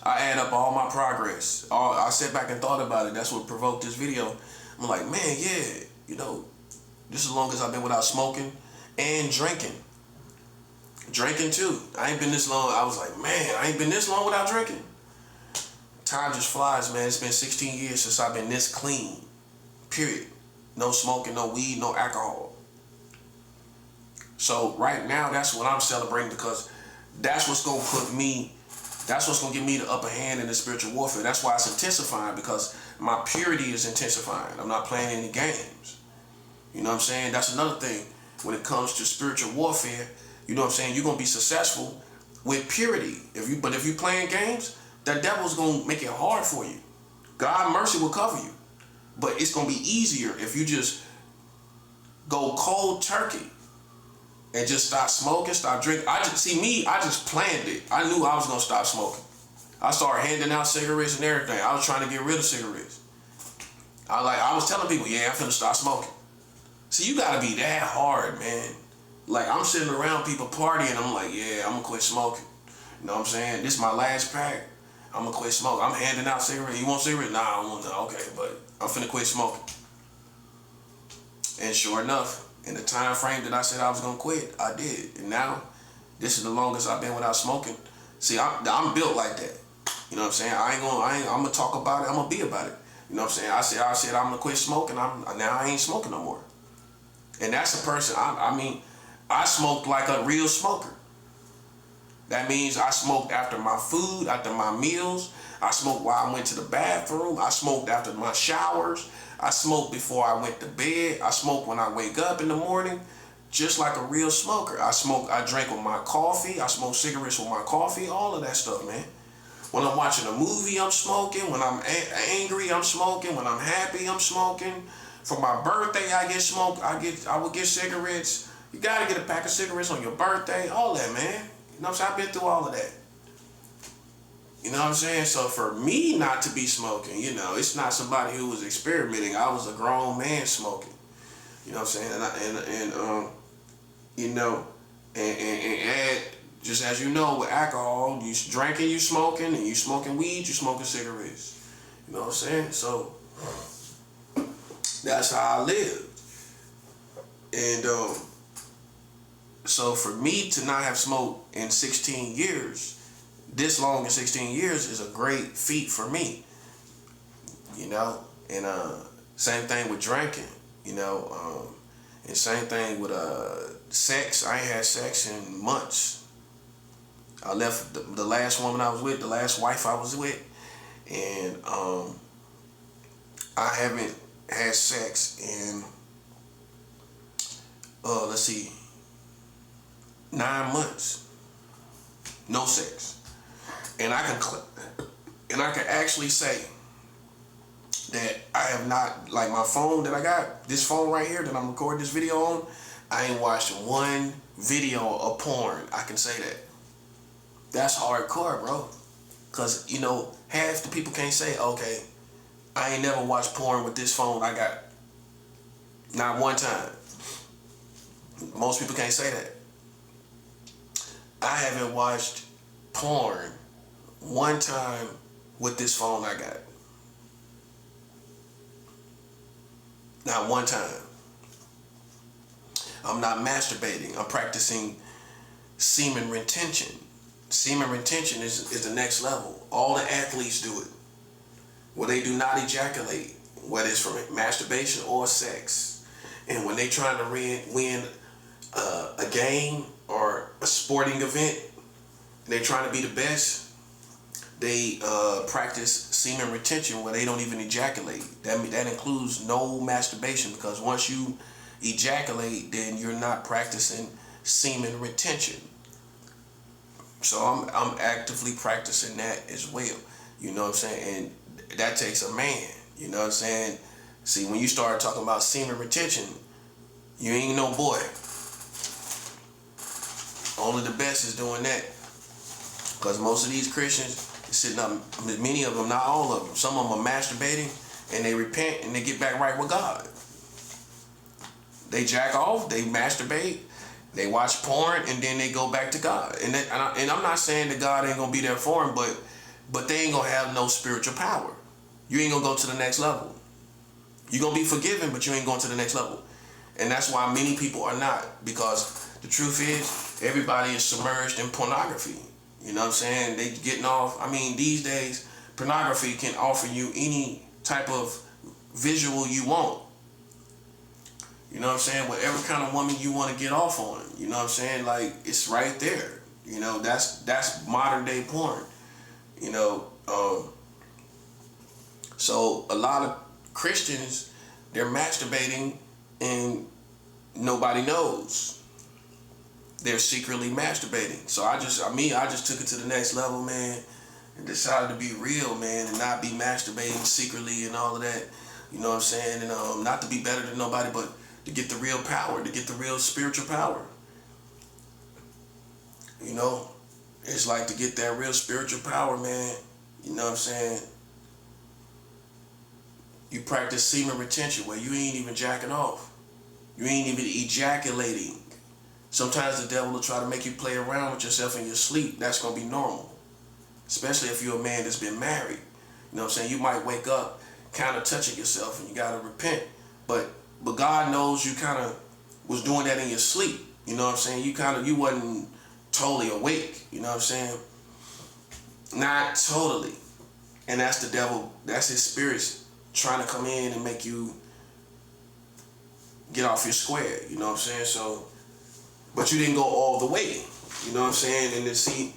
I add up all my progress. I sat back and thought about it. That's what provoked this video. I'm like, man, yeah, this is the longest I've been without smoking and drinking. Drinking too. I ain't been this long. I was like, man, I ain't been this long without drinking. Time just flies, man. It's been 16 years since I've been this clean. Period. No smoking, no weed, no alcohol. So right now, that's what I'm celebrating, because that's what's gonna give me the upper hand in the spiritual warfare. That's why it's intensifying, because my purity is intensifying. I'm not playing any games. You know what I'm saying? That's another thing. When it comes to spiritual warfare, you know what I'm saying? You're gonna be successful with purity. But if you playing games, the devil's gonna make it hard for you. God mercy will cover you, but it's gonna be easier if you just go cold turkey and just stop smoking, stop drinking. I just planned it. I knew I was gonna stop smoking. I started handing out cigarettes and everything. I was trying to get rid of cigarettes. I was telling people, yeah, I'm finna stop smoking. See, you gotta be that hard, man. Like, I'm sitting around people partying, I'm like, yeah, I'm gonna quit smoking. You know what I'm saying? This is my last pack. I'm gonna quit smoking. I'm handing out cigarettes. You want cigarettes? Nah, I don't want none. Okay, but I'm finna quit smoking. And sure enough, in the time frame that I said I was gonna quit, I did. And now, this is the longest I've been without smoking. See, I'm built like that. You know what I'm saying? I'm gonna talk about it. I'm gonna be about it. You know what I'm saying? I said I'm gonna quit smoking. Now I ain't smoking no more. And that's a person, I mean, I smoked like a real smoker. That means I smoked after my food, after my meals. I smoked while I went to the bathroom. I smoked after my showers. I smoked before I went to bed. I smoked when I wake up in the morning, just like a real smoker. I drank with my coffee. I smoke cigarettes with my coffee, all of that stuff, man. When I'm watching a movie, I'm smoking. When I'm angry, I'm smoking. When I'm happy, I'm smoking. For my birthday, I get smoked. I would get cigarettes. You gotta get a pack of cigarettes on your birthday. All that, man. You know what I'm saying? I've been through all of that. You know what I'm saying? So for me not to be smoking, you know, it's not somebody who was experimenting. I was a grown man smoking. You know what I'm saying? You know, and add, just as you know, with alcohol, you drinking, you smoking, and you smoking weed, you smoking cigarettes. You know what I'm saying? So that's how I lived. And so for me to not have smoked in 16 years, this long in 16 years, is a great feat for me. You know? And same thing with drinking, you know, and same thing with sex. I ain't had sex in months. I left the last woman I was with, the last wife I was with, and I haven't had sex in, let's see, 9 months. No sex. And I can actually say that I have not, like my phone that I got, this phone right here that I'm recording this video on, I ain't watched one video of porn. I can say that. That's hardcore, bro. Cause you know, half the people can't say, okay, I ain't never watched porn with this phone I got. Not one time. Most people can't say that. I haven't watched porn one time with this phone I got. Not one time. I'm not masturbating. I'm practicing semen retention. Semen retention is the next level. All the athletes do it. Where they do not ejaculate, whether it's from masturbation or sex. And when they trying to win a game or a sporting event, and they trying to be the best, they practice semen retention where they don't even ejaculate. That includes no masturbation, because once you ejaculate, then you're not practicing semen retention. So I'm actively practicing that as well. You know what I'm saying? And that takes a man. You know what I'm saying? See, when you start talking about semen retention, you ain't no boy. Only the best is doing that. Because most of these Christians sitting up, many of them, not all of them, some of them are masturbating and they repent and they get back right with God. They jack off, they masturbate, they watch porn, and then they go back to God. And I'm not saying that God ain't gonna be there for them, but they ain't gonna have no spiritual power. You ain't gonna go to the next level. You're gonna be forgiven, but you ain't going to the next level. And that's why many people are not, because the truth is, everybody is submerged in pornography. You know what I'm saying? They getting off. I mean, these days, pornography can offer you any type of visual you want. You know what I'm saying? Whatever kind of woman you want to get off on. You know what I'm saying? Like, it's right there. You know, that's modern day porn. You know, so a lot of Christians, they're masturbating and nobody knows. They're secretly masturbating. So I just took it to the next level, man, and decided to be real, man, and not be masturbating secretly and all of that. You know what I'm saying? And not to be better than nobody, but to get the real power, to get the real spiritual power. You know, it's like to get that real spiritual power, man. You know what I'm saying? You practice semen retention where you ain't even jacking off. You ain't even ejaculating. Sometimes the devil will try to make you play around with yourself in your sleep. That's going to be normal. Especially if you're a man that's been married. You know what I'm saying? You might wake up kind of touching yourself and you got to repent. But God knows you kind of was doing that in your sleep. You know what I'm saying? You wasn't totally awake. You know what I'm saying? Not totally. And that's the devil. That's his spirits trying to come in and make you get off your square. You know what I'm saying? So, but you didn't go all the way. You know what I'm saying? And then see,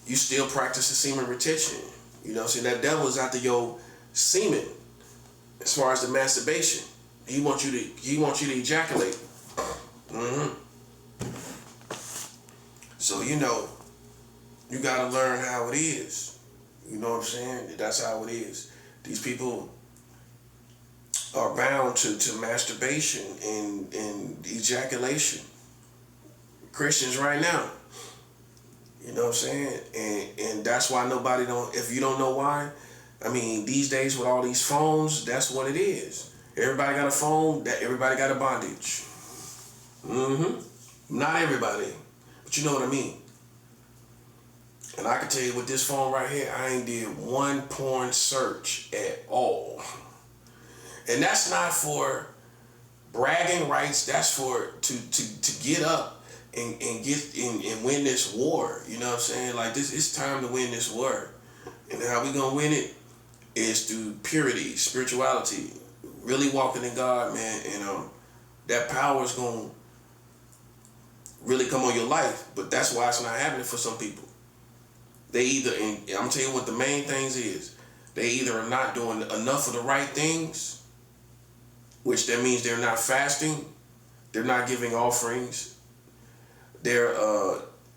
you still practice the semen retention. You know what I'm saying? That devil is after your semen as far as the masturbation. He wants you to ejaculate. Mm-hmm. So, you know, you got to learn how it is. You know what I'm saying? That's how it is. These people are bound to masturbation and ejaculation. Christians right now. You know what I'm saying? And that's why nobody don't, if you don't know why, I mean, these days with all these phones, that's what it is. Everybody got a phone, that everybody got a bondage. Mm-hmm. Not everybody, but you know what I mean. And I can tell you with this phone right here, I ain't did one porn search at all. And that's not for bragging rights, that's for to get up and get and win this war. You know what I'm saying? Like this, it's time to win this war. And how we gonna win it is through purity, spirituality, really walking in God, man. And that power is gonna really come on your life. But that's why it's not happening for some people. They either, and I'm telling you what the main things is, they either are not doing enough of the right things, which that means they're not fasting, they're not giving offerings. They're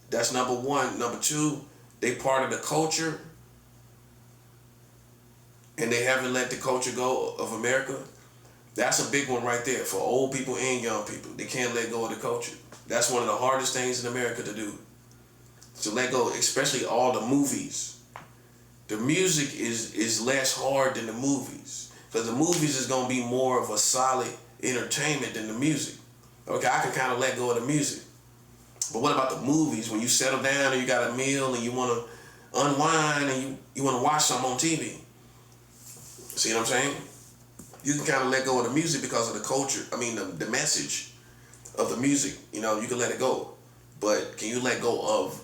that's number one. Number two, they part of the culture, and they haven't let the culture go of America. That's a big one right there for old people and young people. They can't let go of the culture. That's one of the hardest things in America to do. To let go, especially all the movies. The music is less hard than the movies. Because the movies is going to be more of a solid entertainment than the music. Okay, I can kind of let go of the music. But what about the movies? When you settle down and you got a meal and you want to unwind and you want to watch something on TV. See what I'm saying? You can kind of let go of the music because of the culture. I mean, the message of the music. You know, you can let it go. But can you let go of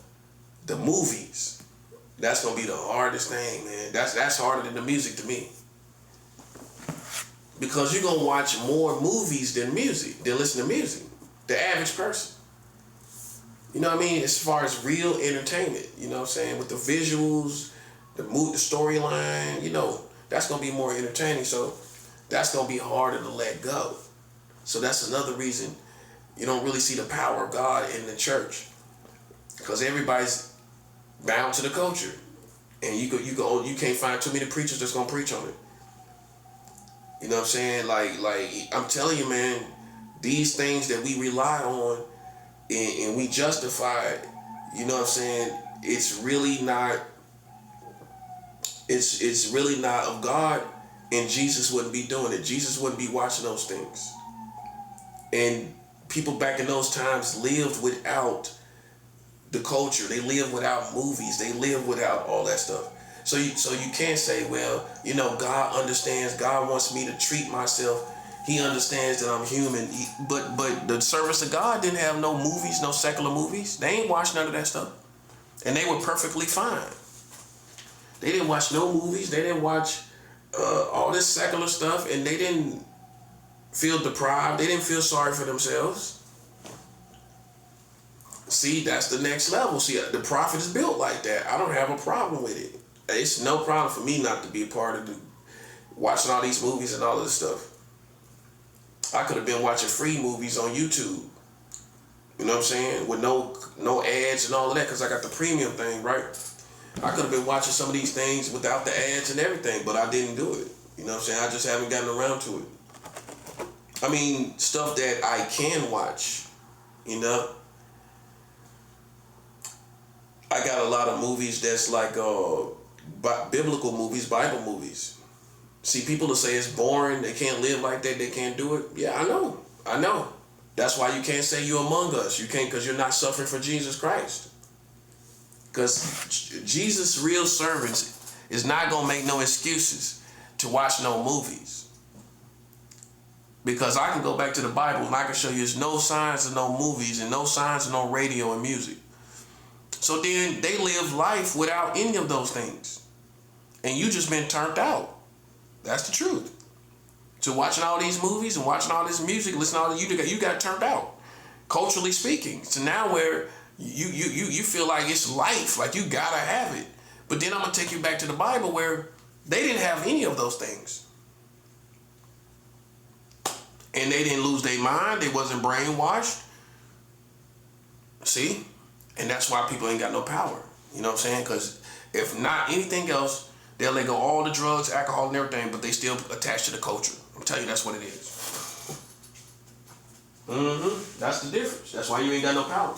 the movies? That's gonna be the hardest thing, man. That's harder than the music to me. Because you're gonna watch more movies than listen to music. The average person. You know what I mean? As far as real entertainment, you know what I'm saying? With the visuals, the storyline, you know, that's gonna be more entertaining. So that's gonna be harder to let go. So that's another reason you don't really see the power of God in the church. Because everybody's bound to the culture, and you can't find too many preachers that's gonna preach on it. You know what I'm saying? Like I'm telling you, man, these things that we rely on and we justify, you know what I'm saying? It's really not of God, and Jesus wouldn't be doing it. Jesus wouldn't be watching those things. And people back in those times lived without the culture. They live without movies. They live without all that stuff. So you can't say, well, you know, God understands. God wants me to treat myself. He understands that I'm human. But the service of God didn't have no movies, no secular movies. They ain't watched none of that stuff. And they were perfectly fine. They didn't watch no movies. They didn't watch all this secular stuff. And they didn't feel deprived. They didn't feel sorry for themselves. See, that's the next level. See, the prophet is built like that. I don't have a problem with it. It's no problem for me not to be a part of watching all these movies and all of this stuff. I could have been watching free movies on YouTube. You know what I'm saying? With no ads and all of that, because I got the premium thing, right? I could have been watching some of these things without the ads and everything, but I didn't do it. You know what I'm saying? I just haven't gotten around to it. I mean, stuff that I can watch, you know? I got a lot of movies that's like biblical movies, Bible movies. See, people will say it's boring, they can't live like that, they can't do it. Yeah, I know. That's why you can't say you're among us. You can't, because you're not suffering for Jesus Christ. Because Jesus' real servants is not going to make no excuses to watch no movies. Because I can go back to the Bible and I can show you there's no signs of no movies and no signs of no radio and music. So then they live life without any of those things. And you just been turned out. That's the truth. to watching all these movies and watching all this music, listening to all that. You got turned out, culturally speaking. So now where you feel like it's life, like you gotta have it. But then I'm gonna take you back to the Bible where they didn't have any of those things. And they didn't lose their mind. They wasn't brainwashed. See? And that's why people ain't got no power. You know what I'm saying? Because if not anything else, they'll let go all the drugs, alcohol, and everything, but they still attached to the culture. I'm telling you, that's what it is. That's the difference. That's why you ain't got no power.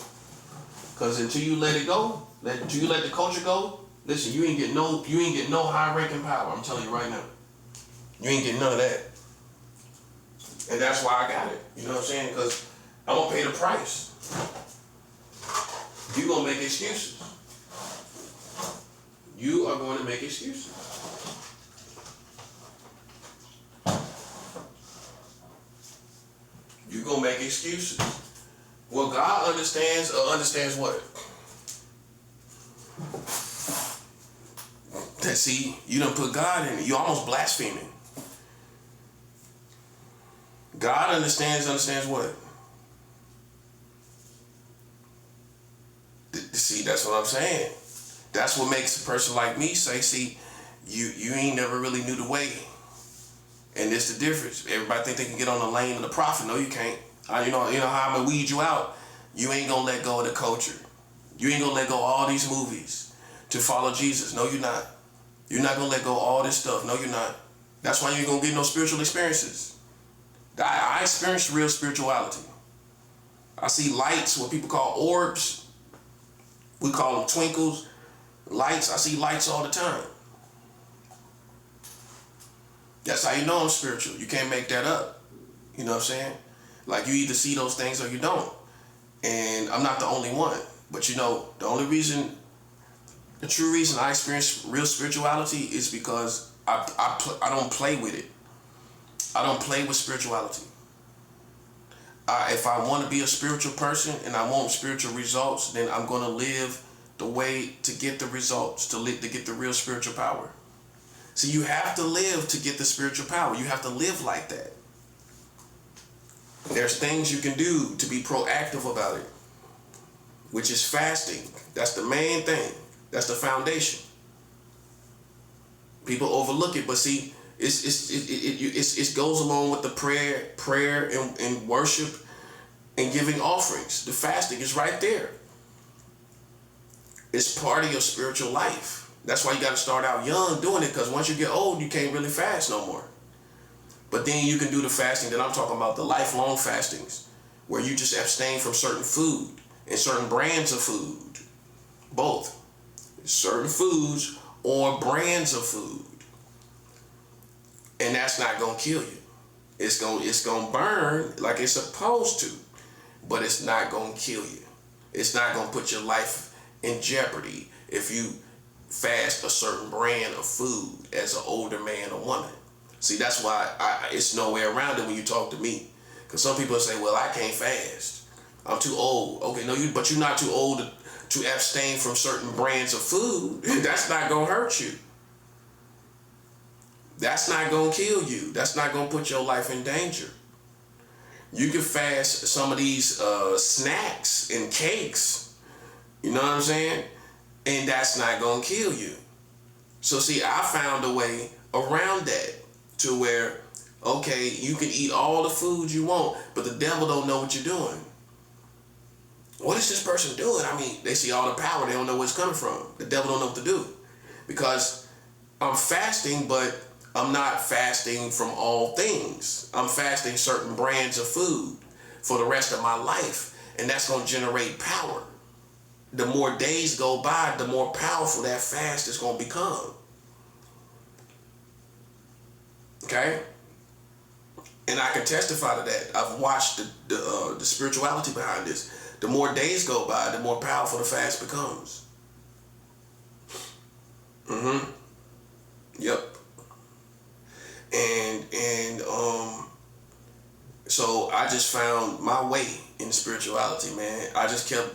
Because until you let it go, until you let the culture go, listen, you ain't get no high-ranking power. I'm telling you right now. You ain't getting none of that. And that's why I got it. You know what I'm saying? Because I'm going to pay the price. You're going to make excuses. You are going to make excuses. You're going to make excuses. Well, God understands what? That, see, you done put God in it. You almost blaspheming. God understands what? See, that's what I'm saying. That's what makes a person like me say, see, you ain't never really knew the way. And this the difference. Everybody think they can get on the lane of the prophet. No, you can't. You know how I'm gonna weed you out. You ain't gonna let go of the culture. You ain't gonna let go of all these movies to follow Jesus. No, you're not. You're not gonna let go of all this stuff. No, you're not. That's why you ain't gonna get no spiritual experiences. I experienced real spirituality. I see lights, what people call orbs. We call them twinkles. Lights, I see lights all the time. That's how you know I'm spiritual. You can't make that up. You know what I'm saying? Like, you either see those things or you don't. And I'm not the only one. But you know, the true reason I experience real spirituality is because I don't play with it. I don't play with spirituality. If I want to be a spiritual person and I want spiritual results, then I'm going to live the way to get the results, to get the real spiritual power. See, you have to live to get the spiritual power. You have to live like that. There's things you can do to be proactive about it, which is fasting. That's the main thing. That's the foundation. People overlook it, but see, it goes along with the prayer and worship and giving offerings. The fasting is right there. It's part of your spiritual life. That's why you got to start out young doing it, because once you get old, you can't really fast no more. But then you can do the fasting that I'm talking about, the lifelong fastings, where you just abstain from certain food and certain brands of food. Both. Certain foods or brands of food. And that's not going to kill you. It's going to burn like it's supposed to, but it's not going to kill you. It's not going to put your life in jeopardy if you fast a certain brand of food as an older man or woman. See, that's why it's no way around it when you talk to me. Because some people say, well, I can't fast. I'm too old. Okay, no, but you're not too old to abstain from certain brands of food. That's not going to hurt you. That's not going to kill you. That's not going to put your life in danger. You can fast some of these snacks and cakes. You know what I'm saying? And that's not going to kill you. So see, I found a way around that to where, okay, you can eat all the food you want, but the devil don't know what you're doing. What is this person doing? I mean, they see all the power. They don't know where it's coming from. The devil don't know what to do. Because I'm fasting, but I'm not fasting from all things. I'm fasting certain brands of food for the rest of my life. And that's going to generate power. The more days go by, the more powerful that fast is going to become. Okay? And I can testify to that. I've watched the spirituality behind this. The more days go by, the more powerful the fast becomes. Yep. And so I just found my way in spirituality, man. I just kept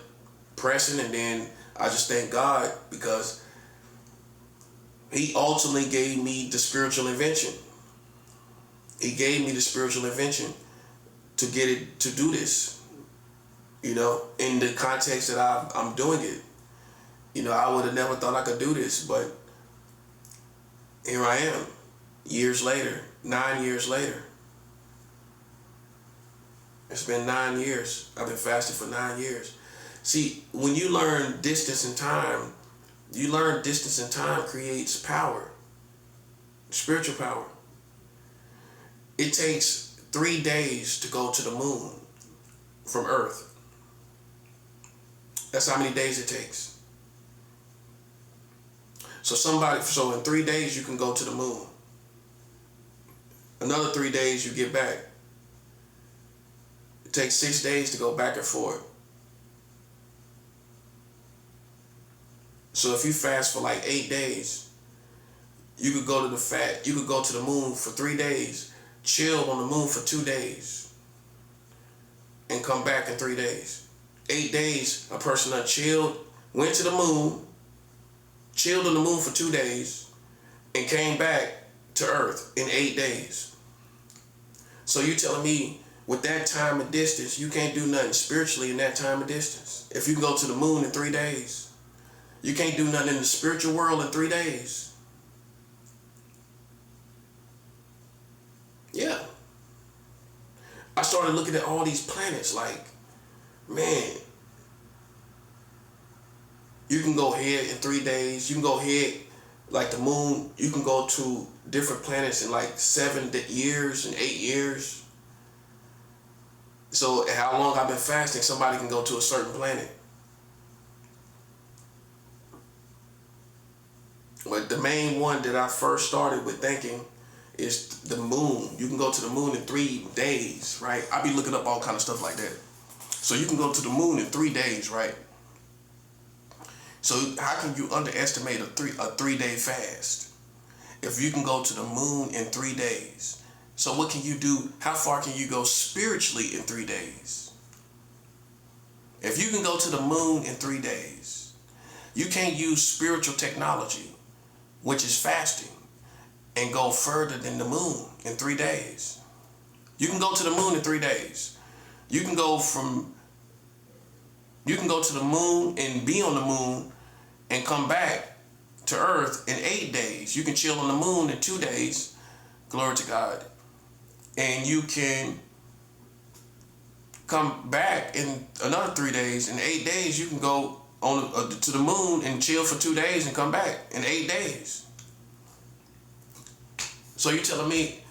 pressing, and then I just thank God because He ultimately gave me the spiritual invention. He gave me the spiritual invention to get it, to do this, you know, in the context that I'm doing it. You know, I would have never thought I could do this, but here I am, years later, 9 years later. It's been 9 years. I've been fasting for 9 years. See, when you learn distance and time, you learn distance and time creates power, spiritual power. It takes 3 days to go to the moon from Earth. That's how many days it takes. So in 3 days you can go to the moon. Another 3 days you get back. It takes 6 days to go back and forth. So if you fast for like 8 days, you could go to the moon for 3 days, chill on the moon for 2 days, and come back in 3 days. 8 days, a person that chilled, went to the moon, chilled on the moon for 2 days, and came back to Earth in 8 days. So you telling me with that time and distance, you can't do nothing spiritually in that time and distance? If you can go to the moon in 3 days, you can't do nothing in the spiritual world in 3 days. Yeah. I started looking at all these planets like, man, you can go ahead in 3 days. You can go ahead, like the moon, you can go to different planets in like 7 years and 8 years. So how long I've been fasting, somebody can go to a certain planet. But the main one that I first started with thinking is the moon. You can go to the moon in 3 days, right? I be looking up all kind of stuff like that. So you can go to the moon in 3 days, right? So how can you underestimate a 3-day fast? If you can go to the moon in 3 days. So what can you do? How far can you go spiritually in 3 days? If you can go to the moon in 3 days, you can't use spiritual technology, which is fasting, and go further than the moon in 3 days. You can go to the moon in 3 days. You can go to the moon and be on the moon and come back to Earth in 8 days. You can chill on the moon in 2 days. Glory to God. And you can come back in another 3 days. In 8 days, you can go on to the moon and chill for 2 days and come back in 8 days. So you telling me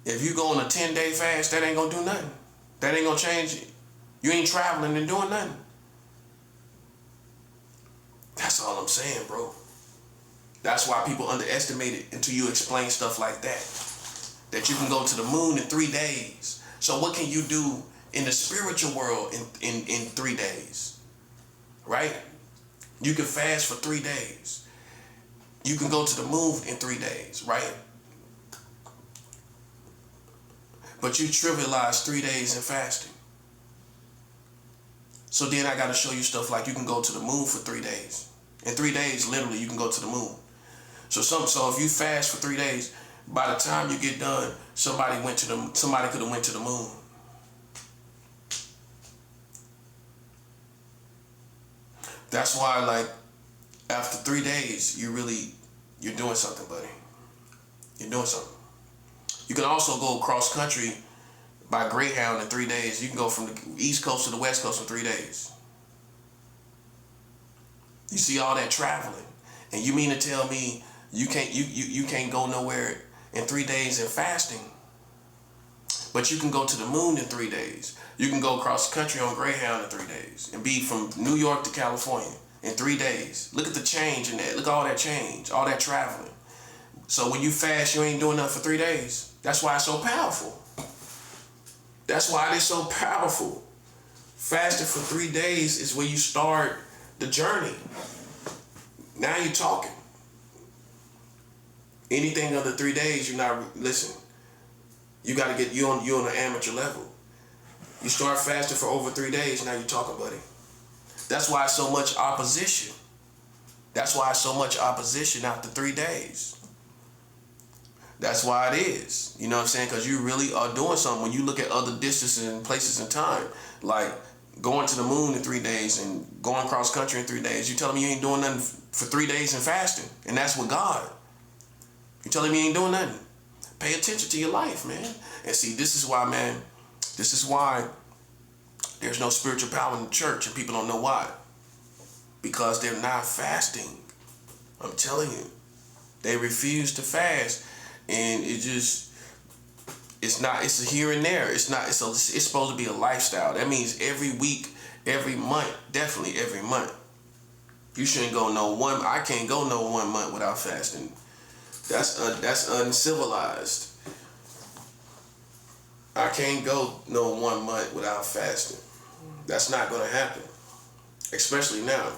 if you go on a 10-day fast, that ain't gonna do nothing? That ain't gonna change it? You ain't traveling and doing nothing? That's all I'm saying, bro. That's why people underestimate it until you explain stuff like that. That you can go to the moon in 3 days. So what can you do in the spiritual world in 3 days? Right? You can fast for 3 days. You can go to the moon in 3 days, right? But you trivialize 3 days in fasting. So then I got to show you stuff like you can go to the moon for 3 days. In 3 days, literally, you can go to the moon. So if you fast for 3 days, by the time you get done, somebody could have went to the moon. That's why, like, after 3 days, you're doing something, buddy. You're doing something. You can also go cross country by Greyhound in 3 days. You can go from the East Coast to the West Coast in 3 days. You see all that traveling, and you mean to tell me you can't go nowhere in 3 days in fasting? But you can go to the moon in 3 days. You can go across the country on Greyhound in 3 days and be from New York to California in 3 days. Look at the change in that. Look at all that change, all that traveling. So when you fast, you ain't doing nothing for 3 days. That's why it's so powerful. That's why it is so powerful. Fasting for 3 days is where you start the journey. Now you're talking. Anything under 3 days, you're not, listen, you got to get, you're on an amateur level. You start fasting for over 3 days, now you're talking, buddy. That's why so much opposition. That's why so much opposition after 3 days. That's why it is. You know what I'm saying? Because you really are doing something. When you look at other distances and places in time, like going to the moon in 3 days and going cross country in 3 days, you telling me you ain't doing nothing for 3 days and fasting, and that's with God. You telling me you ain't doing nothing? Pay attention to your life, man. And see, this is why, man. This is why there's no spiritual power in the church, and people don't know why. Because they're not fasting. I'm telling you, they refuse to fast. And it's a here and there. It's supposed to be a lifestyle. That means every week, every month, definitely every month. You shouldn't go I can't go no 1 month without fasting. That's uncivilized. I can't go no 1 month without fasting. That's not gonna happen. Especially now.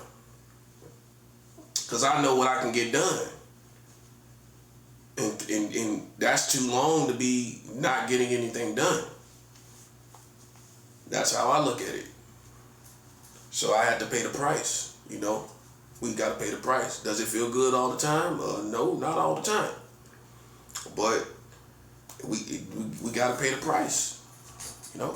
Cause I know what I can get done. And that's too long to be not getting anything done. That's how I look at it. So I had to pay the price, you know. We got to pay the price. Does it feel good all the time? No, not all the time. But we got to pay the price, you know.